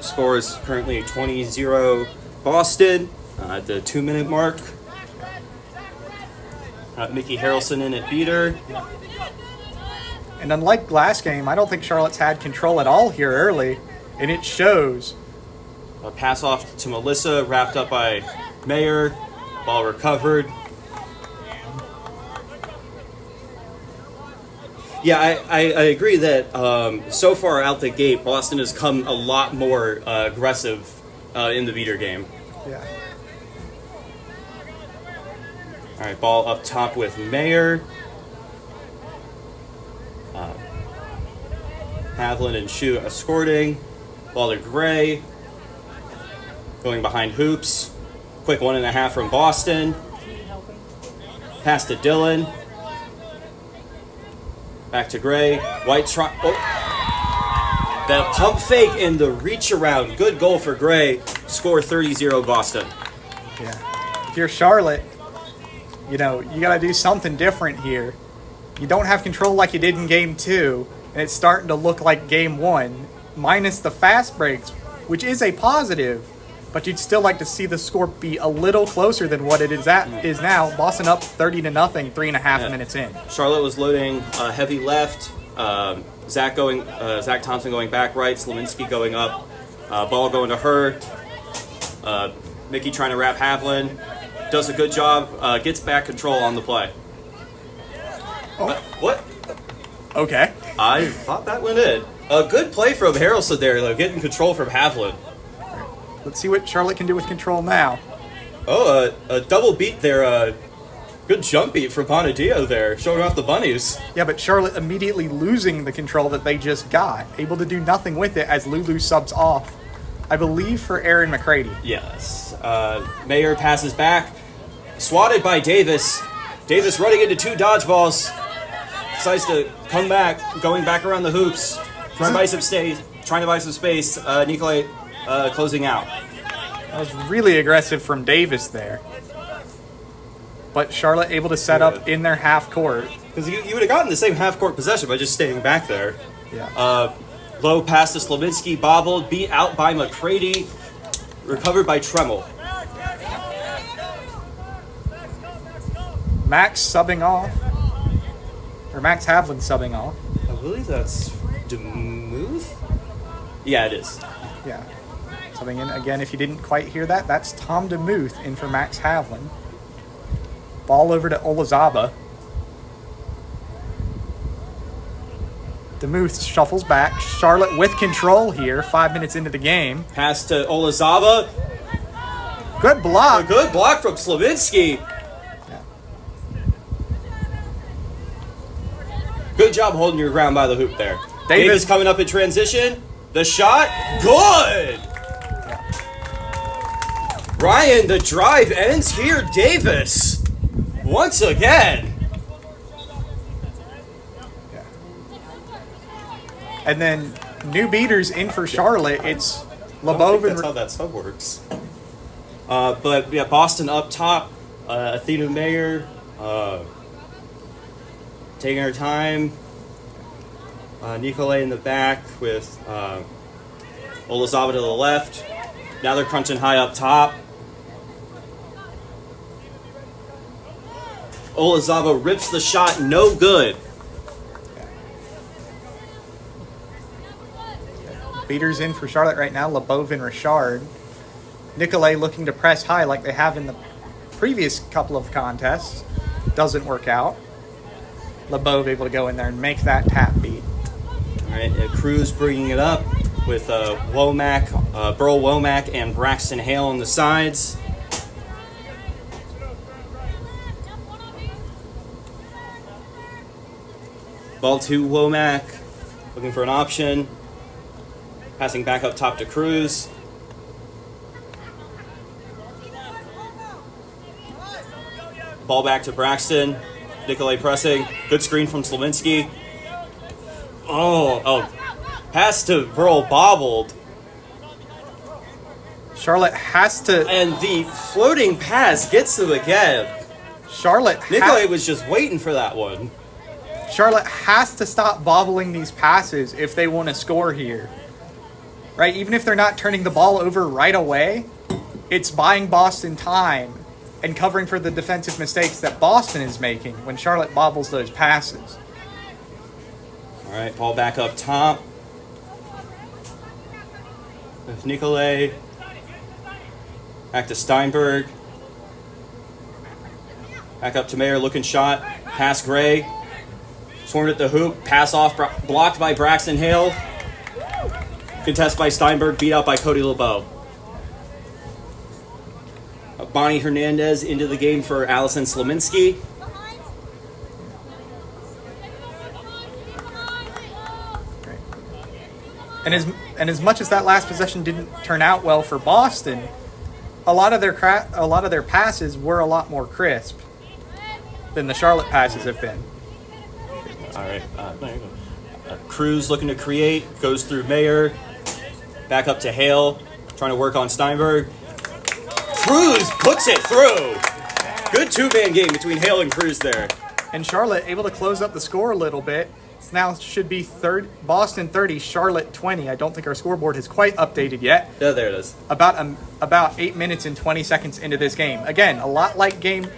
Score is currently 20-0 Boston at the 2-minute mark. Mickey Harrelson in at beater. And unlike last game, I don't think Charlotte's had control at all here early, and it shows. A pass off to Melissa, wrapped up by Mayer. Ball recovered. Yeah, I agree that so far out the gate, Boston has come a lot more aggressive in the beater game. Yeah. All right, ball up top with Mayer. Havlin and Shu escorting. Ball to Gray. Going behind hoops. Quick 1.5 from Boston. Pass to Dylan. Back to Gray. White try. Oh. The pump fake and the reach around. Good goal for Gray. Score 30-0 Boston. Yeah. If you're Charlotte, you know, you got to do something different here. You don't have control like you did in Game 2, and it's starting to look like Game 1, minus the fast breaks, which is a positive, but you'd still like to see the score be a little closer than what it is now. Boston up 30-0, 3.5 minutes in. Charlotte was loading heavy left. Zach Thompson going back right. Slominski going up. Ball going to her. Mickey trying to wrap Havlin. Does a good job. Gets back control on the play. Oh. What? Okay. I thought that went in. A good play from Harrelson there, though, getting control from Havlin. Let's see what Charlotte can do with control now. Oh, a double beat there. Good jump beat from Bonadio there, showing off the bunnies. Yeah, but Charlotte immediately losing the control that they just got, able to do nothing with it as Lulu subs off, I believe, for Aaron McCready. Yes. Mayer passes back, swatted by Davis. Davis running into 2 dodgeballs. Decides to come back, going back around the hoops, trying to buy some space. Nikolai closing out. That was really aggressive from Davis there. But Charlotte able to set up in their half court. Because you would have gotten the same half court possession by just staying back there. Yeah. Low pass to Slominski, bobbled, beat out by McCready, recovered by Tremel. Max subbing off. Or Max Havlin subbing off. I believe that's DeMuth? Yeah, it is. Yeah. Subbing in. Again, if you didn't quite hear that, that's Tom DeMuth in for Max Havlin. Ball over to Olazaba. DeMuth shuffles back. Charlotte with control here, 5 minutes into the game. Pass to Olazaba. Good block. A good block from Slominski. Yeah. Good job holding your ground by the hoop there. Davis coming up in transition. The shot, good! Ryan, the drive ends here. Davis, once again. Yeah. And then new beaters in for Charlotte. It's LeBeau. That's how that sub works. But yeah, Boston up top. Athena Mayer taking her time. Nicolay in the back with Olazaba to the left. Now they're crunching high up top. Olazaba rips the shot, no good. Beaters in for Charlotte right now, LeBeau and Richard. Nicolay looking to press high like they have in the previous couple of contests. Doesn't work out. LeBeau able to go in there and make that tap beat. All right, Cruz bringing it up with Womack, Burl Womack and Braxton Hale on the sides. Ball to Womack. Looking for an option. Passing back up top to Cruz. Ball back to Braxton. Nicolay pressing. Good screen from Slavinsky. Oh. Pass to Burl bobbled. Charlotte has to. And the floating pass gets him again. Nicolay was just waiting for that one. Charlotte has to stop bobbling these passes if they want to score here. Right? Even if they're not turning the ball over right away, it's buying Boston time and covering for the defensive mistakes that Boston is making when Charlotte bobbles those passes. All right, ball back up top. With Nicolay. Back to Steinberg. Back up to Mayer, looking shot. Pass Gray. Swarmed at the hoop. Pass off, blocked by Braxton Hale. Contest by Steinberg, beat out by Cody LeBeau. Bonnie Hernandez into the game for Allison Slaminski. And as much as that last possession didn't turn out well for Boston, a lot of their passes were a lot more crisp than the Charlotte passes have been. All right, Cruz looking to create, goes through Mayer, back up to Hale, trying to work on Steinberg. Cruz puts it through. Good two-man game between Hale and Cruz there. And Charlotte able to close up the score a little bit. It's now should be Boston 30, Charlotte 20. I don't think our scoreboard has quite updated yet. Yeah, there it is. About 8 minutes and 20 seconds into this game. Again, a lot like game.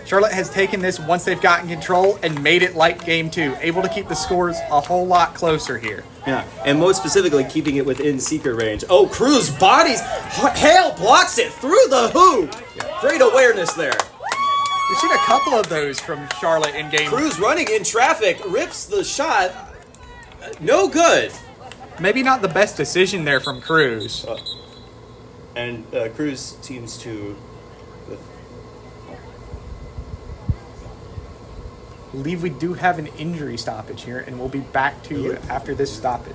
Charlotte has taken this once they've gotten control and made it like game 2. Able to keep the scores a whole lot closer here. Yeah, and most specifically keeping it within seeker range. Oh, Cruz bodies. Hale blocks it through the hoop. Yeah. Great awareness there. We've seen a couple of those from Charlotte in game. Cruz running in traffic, rips the shot. No good. Maybe not the best decision there from Cruz. And Cruz seems to... I believe we do have an injury stoppage here, and we'll be back to you after this stoppage.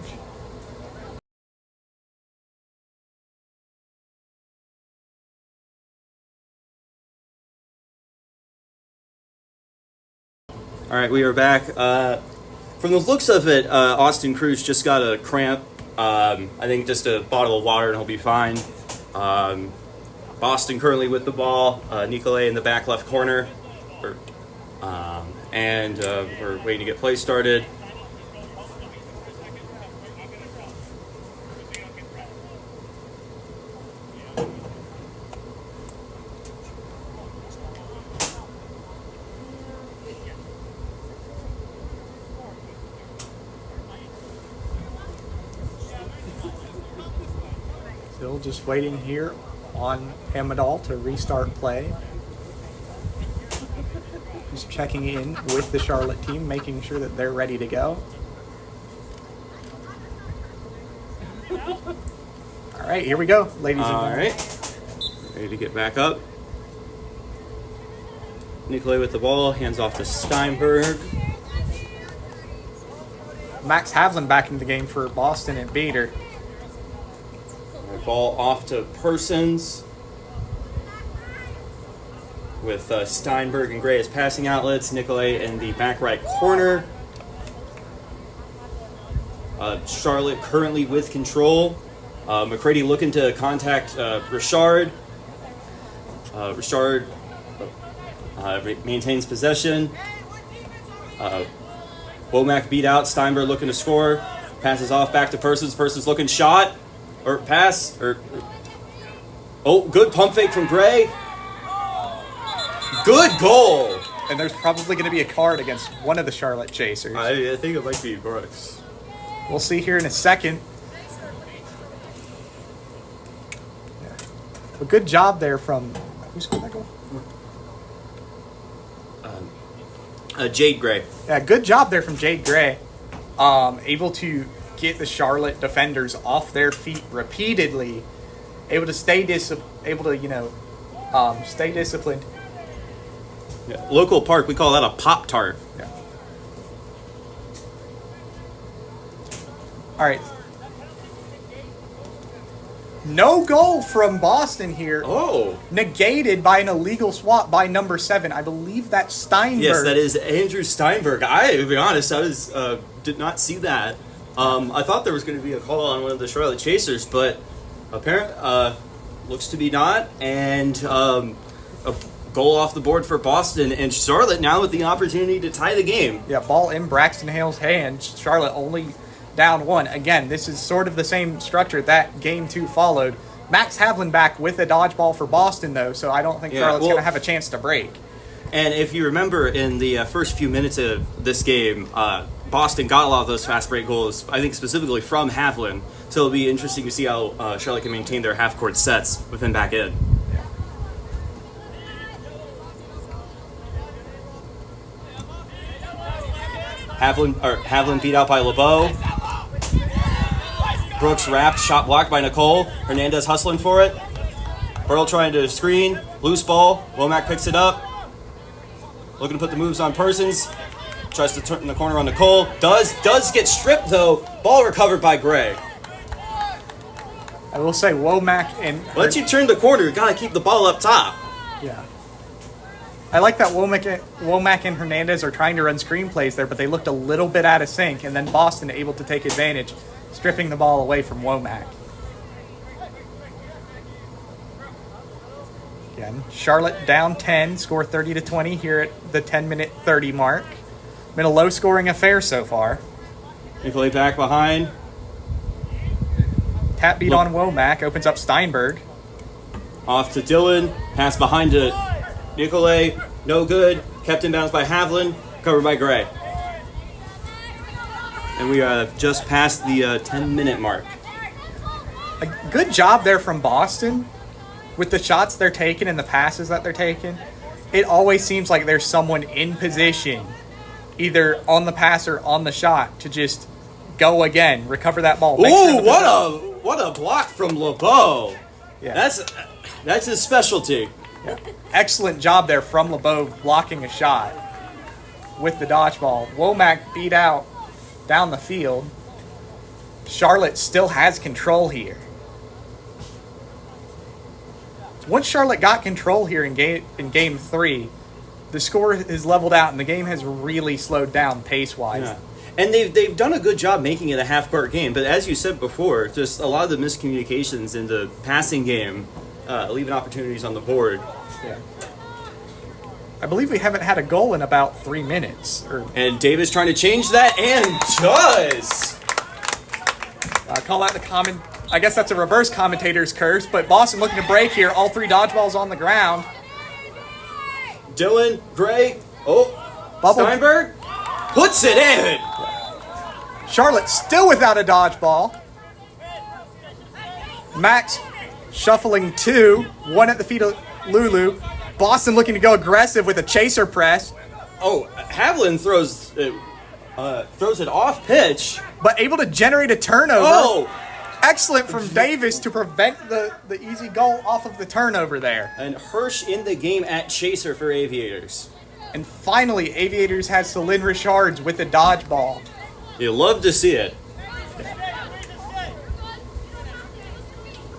All right, we are back. From the looks of it, Austin Cruz just got a cramp. I think just a bottle of water and he'll be fine. Boston currently with the ball. Nicolay in the back left corner. And we're waiting to get play started. Still just waiting here on Hamadal to restart play. Just checking in with the Charlotte team, making sure that they're ready to go. All right, here we go, ladies and gentlemen. All right, ready to get back up. Nicolay with the ball, hands off to Steinberg. Max Havlin back into the game for Boston and Bader. Ball off to Persons. With Steinberg and Gray as passing outlets. Nicolay in the back right corner. Charlotte currently with control. McCready looking to contact Richard. Richard maintains possession. Womack beat out. Steinberg looking to score. Passes off back to Persons. Persons looking shot. Or pass. Oh, good pump fake from Gray. Good goal. And there's probably going to be a card against one of the Charlotte Chasers. I think it might be Brooks. We'll see here in a second. Yeah. A good job there from... Who scored that goal? Jade Gray. Yeah, good job there from Jade Gray. Able to get the Charlotte defenders off their feet repeatedly. Able to stay stay disciplined. Yeah. Local park, we call that a Pop-Tart. Yeah. All right. No goal from Boston here. Oh. Negated by an illegal swat by number 7. I believe that's Steinberg. Yes, that is Andrew Steinberg. To be honest, I did not see that. I thought there was going to be a call on one of the Charlotte Chasers, but apparently looks to be not. And a goal off the board for Boston, and Charlotte now with the opportunity to tie the game. Yeah, ball in Braxton Hale's hands. Charlotte only down 1. Again, this is sort of the same structure that game 2 followed. Max Havlin back with a dodgeball for Boston, though, so I don't think Charlotte's going to have a chance to break. And if you remember in the first few minutes of this game, Boston got a lot of those fast break goals, I think specifically from Havlin. So it'll be interesting to see how Charlotte can maintain their half-court sets with him back in. Havlin beat out by LeBeau. Brooks wrapped, shot blocked by Nicole. Hernandez hustling for it. Burl trying to screen. Loose ball. Womack picks it up. Looking to put the moves on Persons. Tries to turn in the corner on Nicole. Does get stripped, though. Ball recovered by Gray. I will say Womack and... Once you turn the corner, you got to keep the ball up top. Yeah. I like that Womack and Hernandez are trying to run screen plays there, but they looked a little bit out of sync, and then Boston able to take advantage, stripping the ball away from Womack. Again, Charlotte down 10, score 30-20 here at the 10-minute 30 mark. Been a low-scoring affair so far. Nicolay back behind. Tap beat on Womack, opens up Steinberg. Off to Dylan, pass behind to Nicolay, no good. Kept in bounds by Havlin, covered by Gray. And we are just past the 10-minute mark. A good job there from Boston with the shots they're taking and the passes that they're taking. It always seems like there's someone in position, either on the pass or on the shot, to just go again, recover that ball. Ooh, what a block from LeBeau. Yeah. That's his specialty. Yeah. Excellent job there from LeBeau blocking a shot with the dodgeball. Womack beat out down the field. Charlotte still has control here. Once Charlotte got control here in game 3, the score is leveled out and the game has really slowed down pace-wise. Yeah. And they've done a good job making it a half-court game, but as you said before, just a lot of the miscommunications in the passing game leaving opportunities on the board. Yeah. I believe we haven't had a goal in about 3 minutes. And Davis trying to change that, and does! Call out the comment. I guess that's a reverse commentator's curse, but Boston looking to break here. All 3 dodgeballs on the ground. Dylan, Gray, Steinberg puts it in! Charlotte still without a dodgeball. Max shuffling 2, 1 at the feet of Lulu. Boston looking to go aggressive with a chaser press. Oh, Havlin throws it off pitch. But able to generate a turnover. Oh! Excellent from Davis to prevent the easy goal off of the turnover there. And Hirsch in the game at chaser for Aviators. And finally, Aviators has Celine Richards with a dodgeball. You love to see it.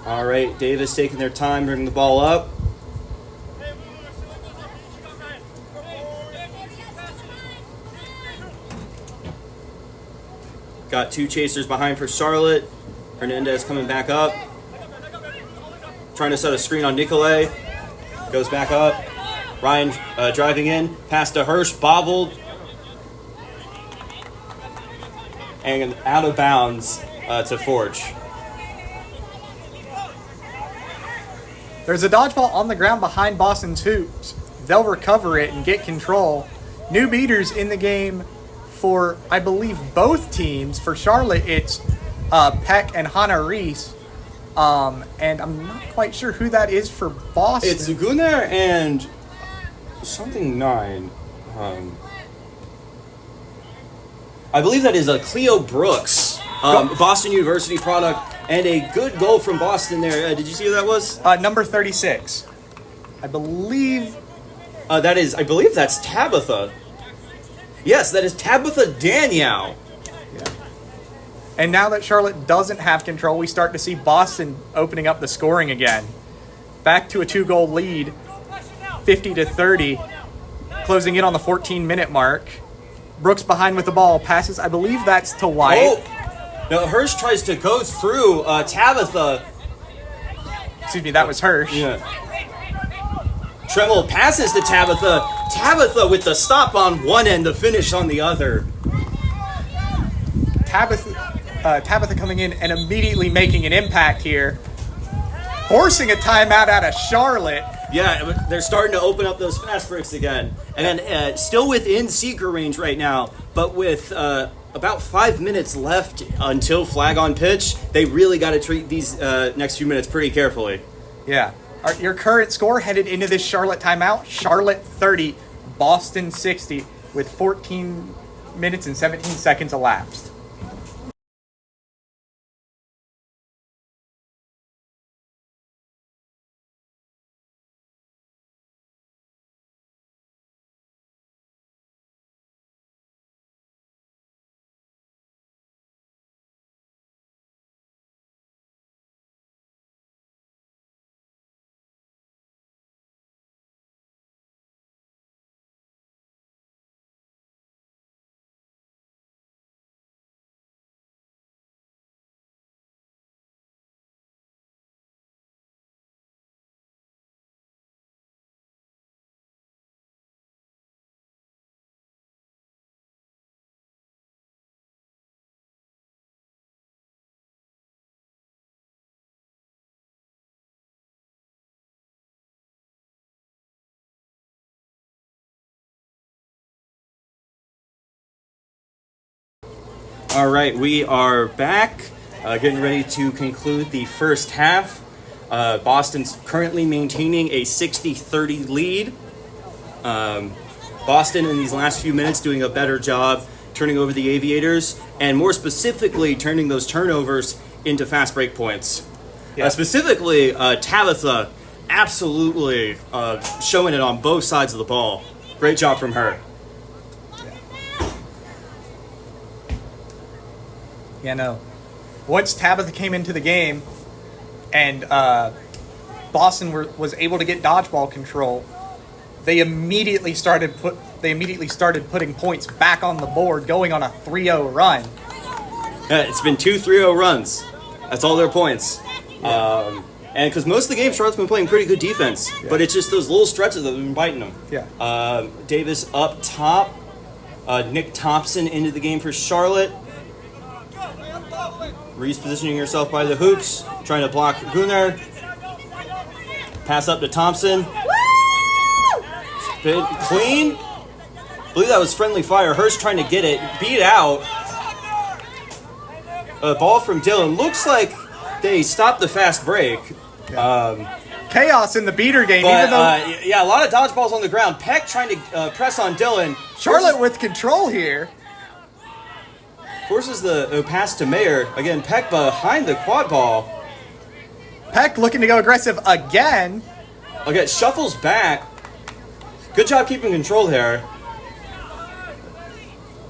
All right, Davis taking their time, bringing the ball up. Got 2 chasers behind for Charlotte. Hernandez coming back up. Trying to set a screen on Nicolay. Goes back up. Ryan driving in. Pass to Hirsch. Bobbled. And out of bounds to Forge. There's a dodgeball on the ground behind Boston's hoops. They'll recover it and get control. New beaters in the game for, I believe, both teams. For Charlotte, it's Peck and Hannah Reese. And I'm not quite sure who that is for Boston. It's Gunnar and something 9. I believe that is a Cleo Brooks, Boston University product, and a good goal from Boston there. Did you see who that was? Number 36. I believe that's Tabitha. Yes, that is Tabitha Danielle. Yeah. And now that Charlotte doesn't have control, we start to see Boston opening up the scoring again. Back to a 2-goal lead, 50-30, closing in on the 14-minute mark. Brooks behind with the ball, passes, I believe that's to White. Oh! No, Hirsch tries to go through Tabitha. Excuse me, that was Hirsch. Yeah. Tremmel passes to Tabitha. Tabitha with the stop on one end, the finish on the other. Tabitha coming in and immediately making an impact here. Forcing a timeout out of Charlotte. Yeah, they're starting to open up those fast breaks again. And still within seeker range right now, but with about 5 minutes left until flag on pitch, they really got to treat these next few minutes pretty carefully. Yeah. Your current score headed into this Charlotte timeout, Charlotte 30, Boston 60, with 14 minutes and 17 seconds elapsed. All right, we are back, getting ready to conclude the first half. Boston's currently maintaining a 60-30 lead. Boston in these last few minutes doing a better job turning over the Aviators, and more specifically turning those turnovers into fast break points. Yeah. Specifically, Tabitha absolutely showing it on both sides of the ball. Great job from her. Yeah, no. Once Tabitha came into the game and Boston was able to get dodgeball control, they immediately started putting points back on the board, going on a 3-0 run. It's been 2 3-0 runs. That's all their points. And because most of the game, Charlotte's been playing pretty good defense, but it's just those little stretches that have been biting them. Yeah. Davis up top. Nick Thompson into the game for Charlotte. Reese positioning herself by the hoops, trying to block Gunnar. Pass up to Thompson. Spin clean. I believe that was friendly fire. Hirsch trying to get it, beat out. A ball from Dylan. Looks like they stopped the fast break. Chaos in the beater game. But, even though yeah, a lot of dodgeballs on the ground. Peck trying to press on Dylan. Charlotte with control here. Forces the pass to Mayer. Again, Peck behind the quad ball. Peck looking to go aggressive again. Okay, shuffles back. Good job keeping control there.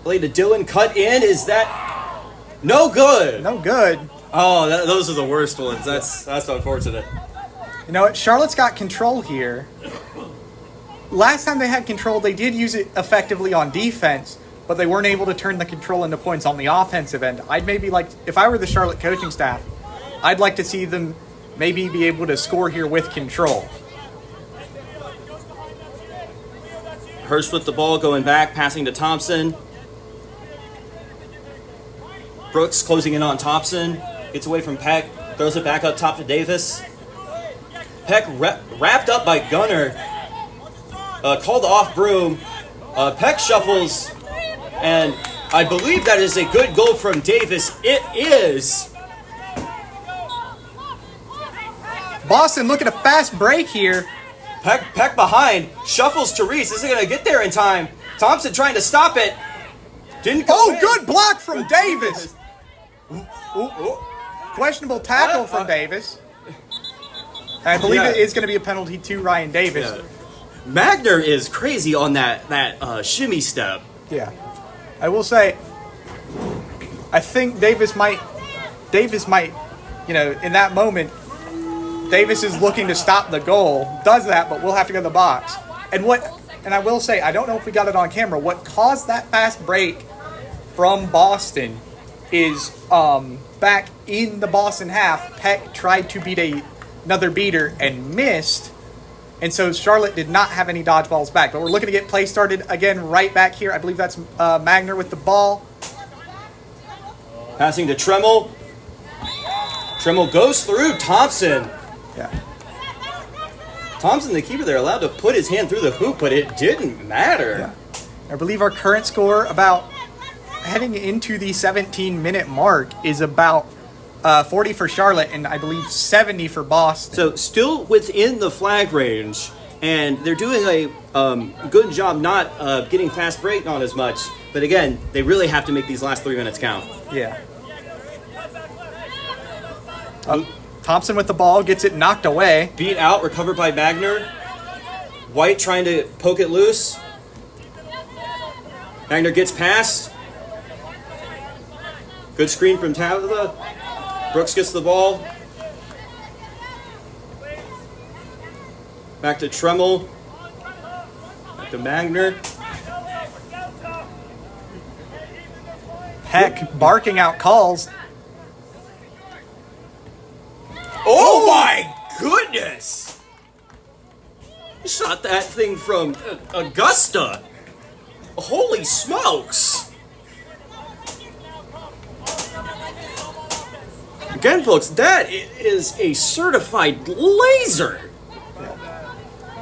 Play to Dylan, cut in. Is that no good? No good. Oh, those are the worst ones. That's unfortunate. You know what? Charlotte's got control here. Last time they had control, they did use it effectively on defense, but they weren't able to turn the control into points on the offensive end. I'd maybe like, if I were the Charlotte coaching staff, I'd like to see them maybe be able to score here with control. Hirsch with the ball going back, passing to Thompson. Brooks closing in on Thompson. Gets away from Peck. Throws it back up top to Davis. Peck wrapped up by Gunnar. Called off Broom. Peck shuffles. And I believe that is a good goal from Davis. It is. Boston looking at a fast break here. Peck behind. Shuffles to Reese. Isn't going to get there in time. Thompson trying to stop it. Didn't go in. Good block from Davis. Questionable tackle from Davis. I believe it is going to be a penalty to Ryan Davis. Yeah. Magner is crazy on that shimmy step. Yeah. I will say, I think Davis might, you know, in that moment, Davis is looking to stop the goal, does that, but we'll have to go to the box. And I will say, I don't know if we got it on camera, what caused that fast break from Boston is back in the Boston half, Peck tried to beat another beater and missed. And so Charlotte did not have any dodgeballs back. But we're looking to get play started again right back here. I believe that's Magner with the ball. Passing to Tremmel. Tremmel goes through Thompson. Yeah. Thompson, the keeper there, allowed to put his hand through the hoop, but it didn't matter. Yeah. I believe our current score about heading into the 17-minute mark is about 40 for Charlotte and I believe 70 for Boston. So still within the flag range, and they're doing a good job not getting fast break on as much. But again, they really have to make these last 3 minutes count. Yeah. Thompson with the ball, gets it knocked away. Beat out, recovered by Magner. White trying to poke it loose. Magner gets past. Good screen from Tabitha. Brooks gets the ball. Back to Tremmel. Back to Magner. Peck barking out calls. Oh my goodness! Shot that thing from Augusta. Holy smokes! Again, folks, that is a certified laser.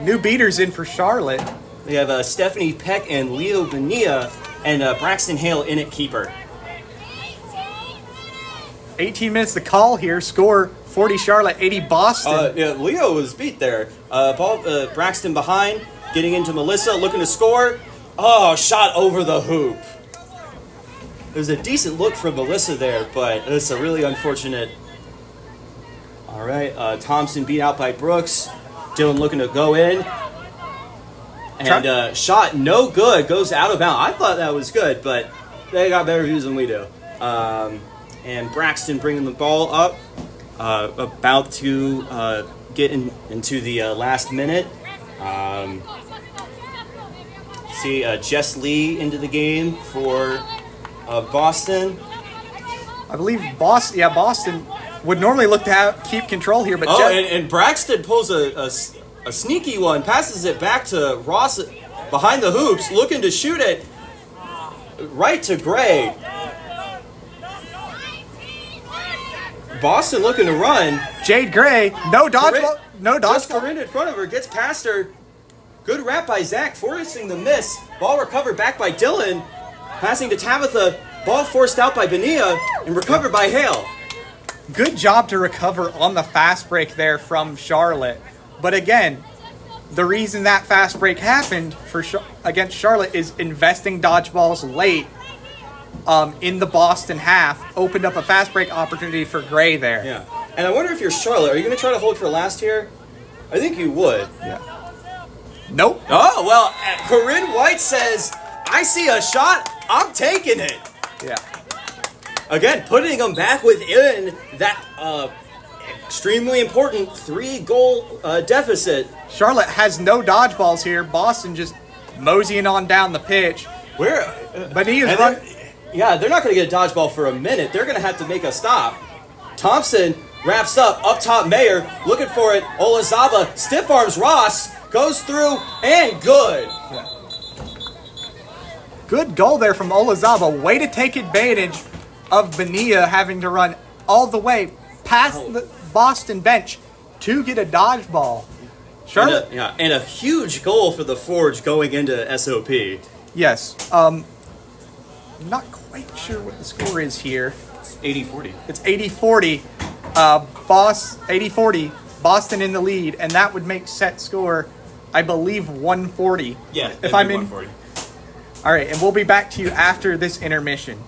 New beaters in for Charlotte. They have Stephanie Peck and Leo Bonilla and Braxton Hale in at keeper. 18 minutes to call here. Score 40 Charlotte, 80 Boston. Yeah, Leo was beat there. Braxton behind, getting into Melissa, looking to score. Oh, shot over the hoop. There's a decent look from Melissa there, but it's a really unfortunate. All right, Thompson beat out by Brooks. Dylan looking to go in. And shot no good, goes out of bounds. I thought that was good, but they got better views than we do. And Braxton bringing the ball up, about to get into the last minute. See Jess Lee into the game for Boston. I believe Boston. Yeah, Boston would normally look to keep control here, but and Braxton pulls a sneaky one, passes it back to Ross behind the hoops, looking to shoot it right to Gray. Boston looking to run. Jade Gray, no dodgeball, no Just dodgeball. Corinne in front of her, gets past her. Good wrap by Zach, forcing the miss. Ball recovered back by Dylan. Passing to Tabitha. Ball forced out by Bonilla and recovered by Hale. Good job to recover on the fast break there from Charlotte. But again, the reason that fast break happened against Charlotte is investing dodgeballs late in the Boston half opened up a fast break opportunity for Gray there. Yeah. And I wonder if you're Charlotte, are you going to try to hold for last here? I think you would. Yeah. Nope. Oh, well, Corinne White says, I see a shot, I'm taking it. Yeah. Again, putting them back within that extremely important 3-goal deficit. Charlotte has no dodgeballs here. Boston just moseying on down the pitch. Bonilla's run. Yeah, they're not going to get a dodgeball for a minute. They're going to have to make a stop. Thompson wraps up top Mayer, looking for it. Olazaba stiff arms Ross, goes through, and good. Yeah. Good goal there from Olazaba. Way to take advantage of Bonilla having to run all the way past the Boston bench to get a dodgeball. Charlotte. And a huge goal for the Forge going into SOP. Yes. Not quite sure what the score is here. It's 80-40. It's 80-40. 80-40. Boston in the lead, and that would make set score, I believe, 140. Yeah, if I'm in. 140. All right, and we'll be back to you after this intermission.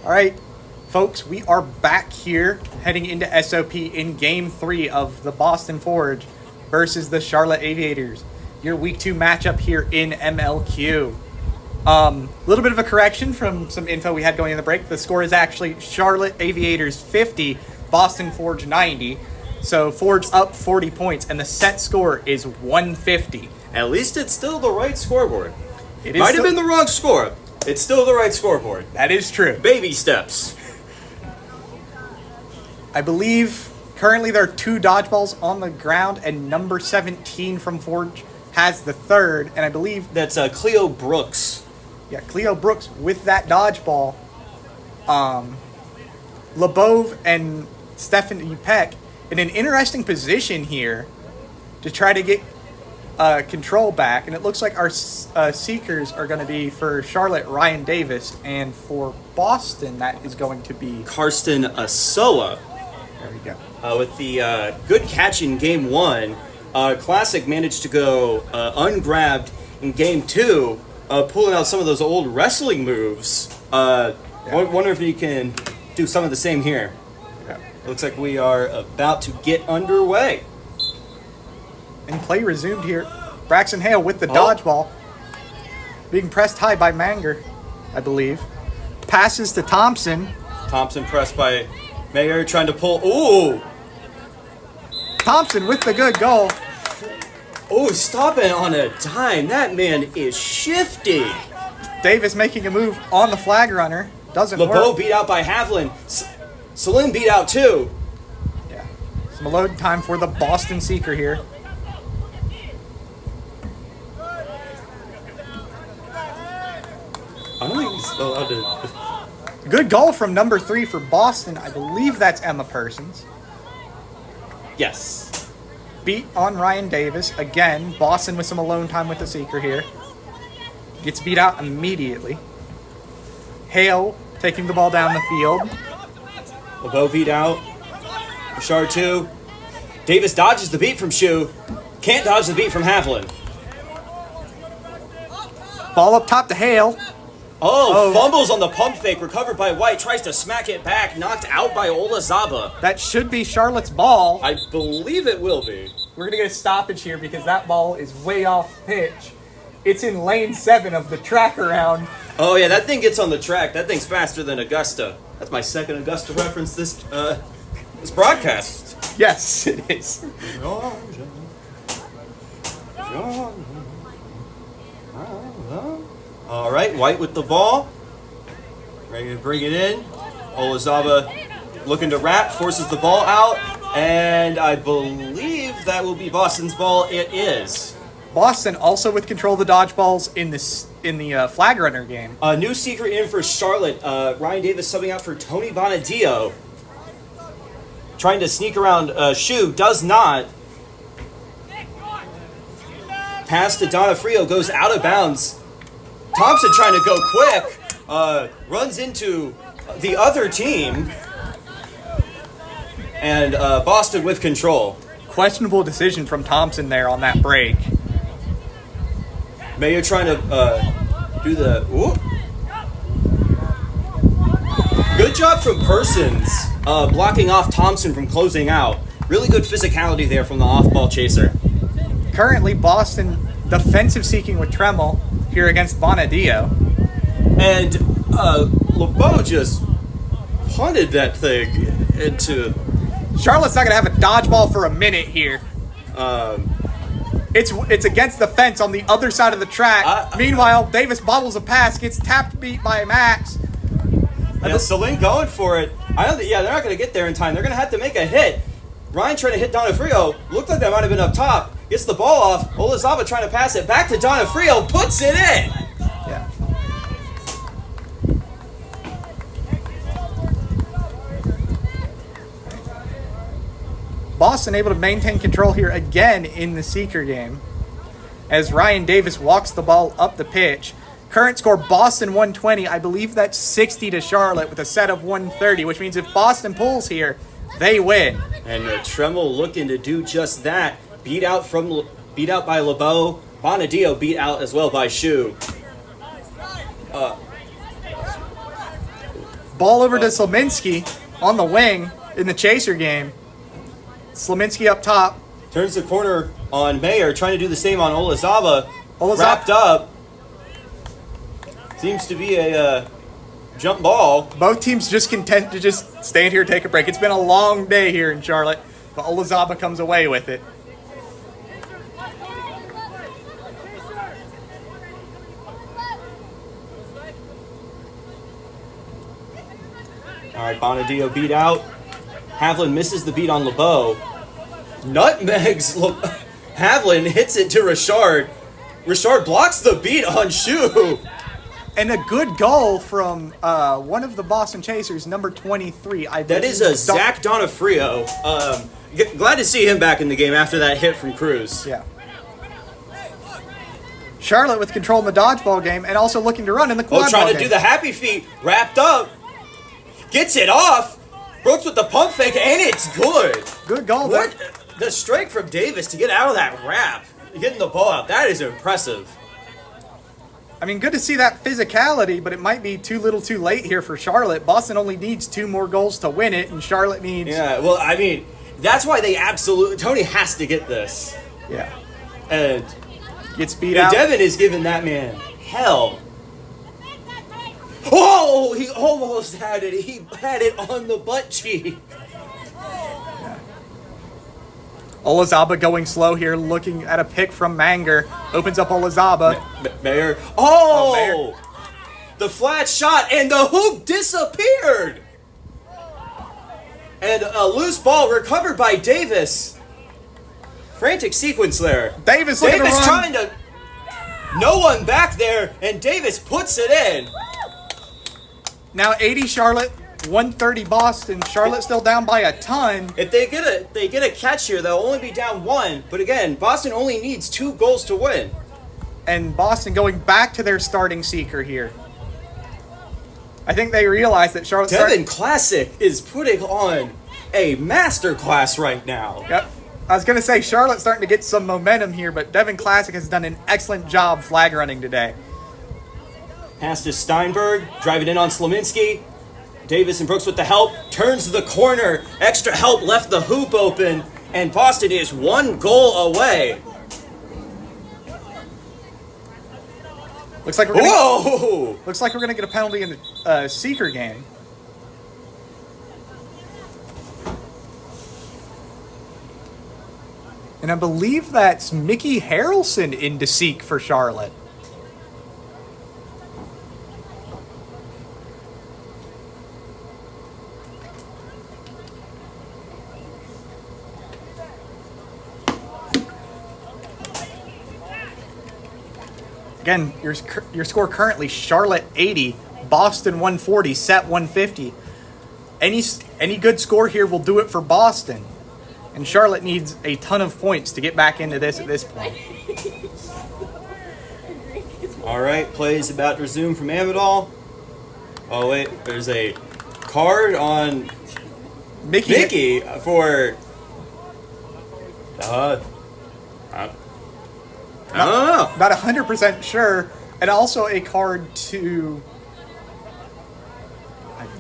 All right, folks, we are back here heading into SOP in Game 3 of the Boston Forge versus the Charlotte Aviators. Your Week 2 matchup here in MLQ. A little bit of a correction from some info we had going in the break. The score is actually Charlotte Aviators 50, Boston Forge 90. So Forge's up 40 points, and the set score is 150. At least it's still the right scoreboard. It Might have been the wrong score. It's still the right scoreboard. That is true. Baby steps. I believe currently there are 2 dodgeballs on the ground, and number 17 from Forge has the third, and I believe That's Cleo Brooks. yeah, Cleo Brooks with that dodgeball. LeBeau and Stephanie Peck in an interesting position here to try to get control back, and it looks like our seekers are going to be for Charlotte, Ryan Davis, and for Boston that is going to be Karsten Asoa. there we go. With the good catch in Game 1, Classic managed to go ungrabbed in Game 2, pulling out some of those old wrestling moves. Wonder if he can do some of the same here. Yeah. Looks like we are about to get underway. And play resumed here. Braxton Hale with the dodgeball. Being pressed high by Manger, I believe. Passes to Thompson. Thompson pressed by Mayer, trying to pull. Ooh! Thompson with the good goal. Oh, stopping on a dime. That man is shifty. Davis making a move on the flag runner. Doesn't LeBeau work. beat out by Havlin. Salim beat out too. Yeah. Some load time for the Boston Seeker here. I don't think he's allowed to. Good goal from number 3 for Boston. I believe that's Emma Persons. Yes. Beat on Ryan Davis. Again, Boston with some alone time with the Seeker here. Gets beat out immediately. Hale taking the ball down the field. LeBeau beat out. Bouchard 2. Davis dodges the beat from Shu. Can't dodge the beat from Havlin. Ball up top to Hale. Oh, fumbles on the pump fake. Recovered by White. Tries to smack it back. Knocked out by Olazaba. That should be Charlotte's ball. I believe it will be. We're going to get a stoppage here because that ball is way off pitch. It's in lane 7 of the track around. Oh, yeah, that thing gets on the track. That thing's faster than Augusta. That's my second Augusta reference this broadcast. Yes, it is. All right, White with the ball. Ready to bring it in. Olazaba looking to wrap, forces the ball out, and I believe that will be Boston's ball. It is. Boston also with control of the dodgeballs in the flag runner game. A new seeker in for Charlotte. Ryan Davis subbing out for Tony Bonadio. Trying to sneak around Shu, does not. Pass to Donofrio, goes out of bounds. Thompson trying to go quick. Runs into the other team. And Boston with control. Questionable decision from Thompson there on that break. Mayo trying to do the... Ooh. Good job from Persons blocking off Thompson from closing out. Really good physicality there from the off-ball chaser. Currently, Boston defensive seeking with Tremel here against Bonadio. And LeBeau just punted that thing into... Charlotte's not going to have a dodgeball for a minute here. It's against the fence on the other side of the track. Meanwhile, Davis bobbles a pass, gets tapped beat by Max. Yeah, Celine going for it. I don't think, they're not going to get there in time. They're going to have to make a hit. Ryan trying to hit Donofrio. Looked like that might have been up top. Gets the ball off. Olazaba trying to pass it back to Donofrio. Puts it in. Yeah. Boston able to maintain control here again in the Seeker game as Ryan Davis walks the ball up the pitch. Current score, Boston 120. I believe that's 60 to Charlotte with a set of 130, which means if Boston pulls here, they win. And Tremel looking to do just that. Beat out by LeBeau. Bonadio beat out as well by Shu. Ball over to Slominski on the wing in the chaser game. Slominski up top. Turns the corner on Mayer, trying to do the same on Olazaba. Olazaba. Wrapped up. Seems to be a jump ball. Both teams just content to just stand here and take a break. It's been a long day here in Charlotte, but Olazaba comes away with it. All right, Bonadio beat out. Havlin misses the beat on LeBeau. Nutmegs. Havlin hits it to Richard. Richard blocks the beat on Shu. And a good goal from one of the Boston Chasers, number 23. That is a Zach Donofrio. Glad to see him back in the game after that hit from Cruz. Yeah. Charlotte with control in the dodgeball game and also looking to run in the quadball game. Trying to do the happy feet. Wrapped up. Gets it off. Brooks with the pump fake, and it's good. Good goal. What? The strike from Davis to get out of that wrap. Getting the ball out. That is impressive. I mean, good to see that physicality, but it might be too little too late here for Charlotte. Boston only needs 2 more goals to win it, and Charlotte needs... Yeah, well, I mean, that's why they absolutely... Tony has to get this. Yeah. And gets beat out. Devin is giving that man hell. Oh, he almost had it. He had it on the butt cheek. Olazaba going slow here, looking at a pick from Manger. Opens up Olazaba. Mayer. Mayer. The flat shot, and the hoop disappeared. And a loose ball recovered by Davis. Frantic sequence there. Davis looking to run. Trying to... No one back there, and Davis puts it in. Now 80 Charlotte, 130 Boston. Charlotte still down by a ton. If they get a catch here, they'll only be down 1. But again, Boston only needs 2 goals to win. And Boston going back to their starting seeker here. I think they realize that Charlotte... Devin Classic is putting on a masterclass right now. Yep. I was going to say Charlotte's starting to get some momentum here, but Devin Classic has done an excellent job flag running today. Pass to Steinberg, drive it in on Slominski. Davis and Brooks with the help, turns the corner. Extra help left the hoop open, and Boston is 1 goal away. Looks like we're gonna get a penalty in the seeker game. And I believe that's Mickey Harrelson into seek for Charlotte. Again, your score currently, Charlotte 80, Boston 140, set 150. Any good score here will do it for Boston. And Charlotte needs a ton of points to get back into this at this point. All right, play is about to resume from Aviators. Oh, wait, there's a card on Mickey for... I don't know. Not 100% sure. And also a card to...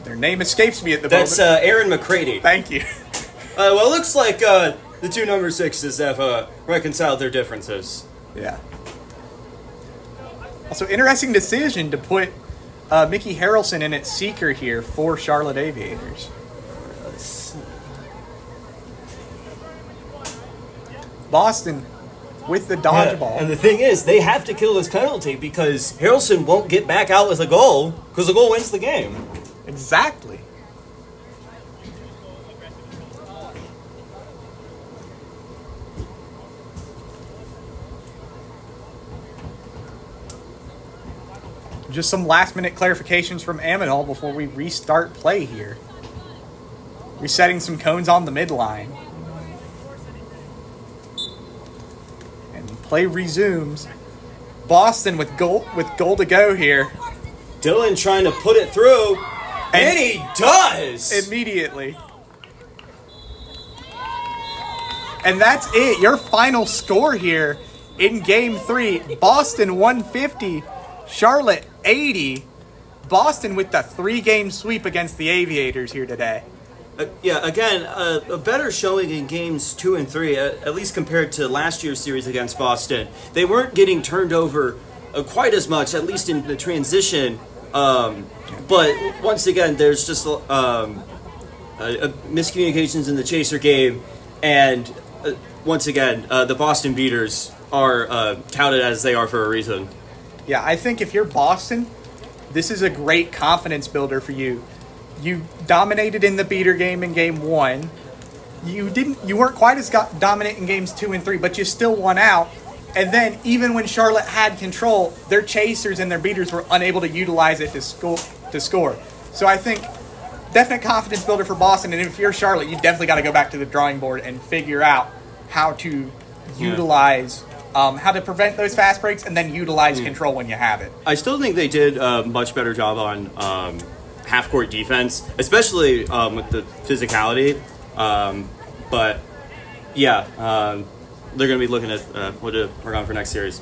Their name escapes me at the moment. That's Aaron McCready. Thank you. Well, it looks like the 2 number 6s have reconciled their differences. Yeah. Also, interesting decision to put Mickey Harrelson in at seeker here for Charlotte Aviators. Boston with the dodgeball. Yeah, and the thing is, they have to kill this penalty because Harrelson won't get back out with a goal because the goal wins the game. Exactly. Just some last-minute clarifications from Amenhall before we restart play here. Resetting some cones on the midline. And play resumes. Boston with goal to go here. Dylan trying to put it through, and he does! Immediately. And that's it. Your final score here in Game 3. Boston 150, Charlotte 80. Boston with the 3-game sweep against the Aviators here today. Yeah, again, a better showing in games 2 and 3, at least compared to last year's series against Boston. They weren't getting turned over quite as much, at least in the transition. But once again, there's just miscommunications in the chaser game, and once again, the Boston beaters are touted as they are for a reason. Yeah, I think if you're Boston, this is a great confidence builder for you. You dominated in the beater game in game 1. You weren't quite as dominant in games 2 and 3, but you still won out. And then even when Charlotte had control, their chasers and their beaters were unable to utilize it to score. So I think definite confidence builder for Boston. And if you're Charlotte, you definitely got to go back to the drawing board and figure out how to utilize, how to prevent those fast breaks and then utilize control when you have it. I still think they did a much better job on half-court defense, especially with the physicality. But yeah, they're going to be looking at what to work on for next series.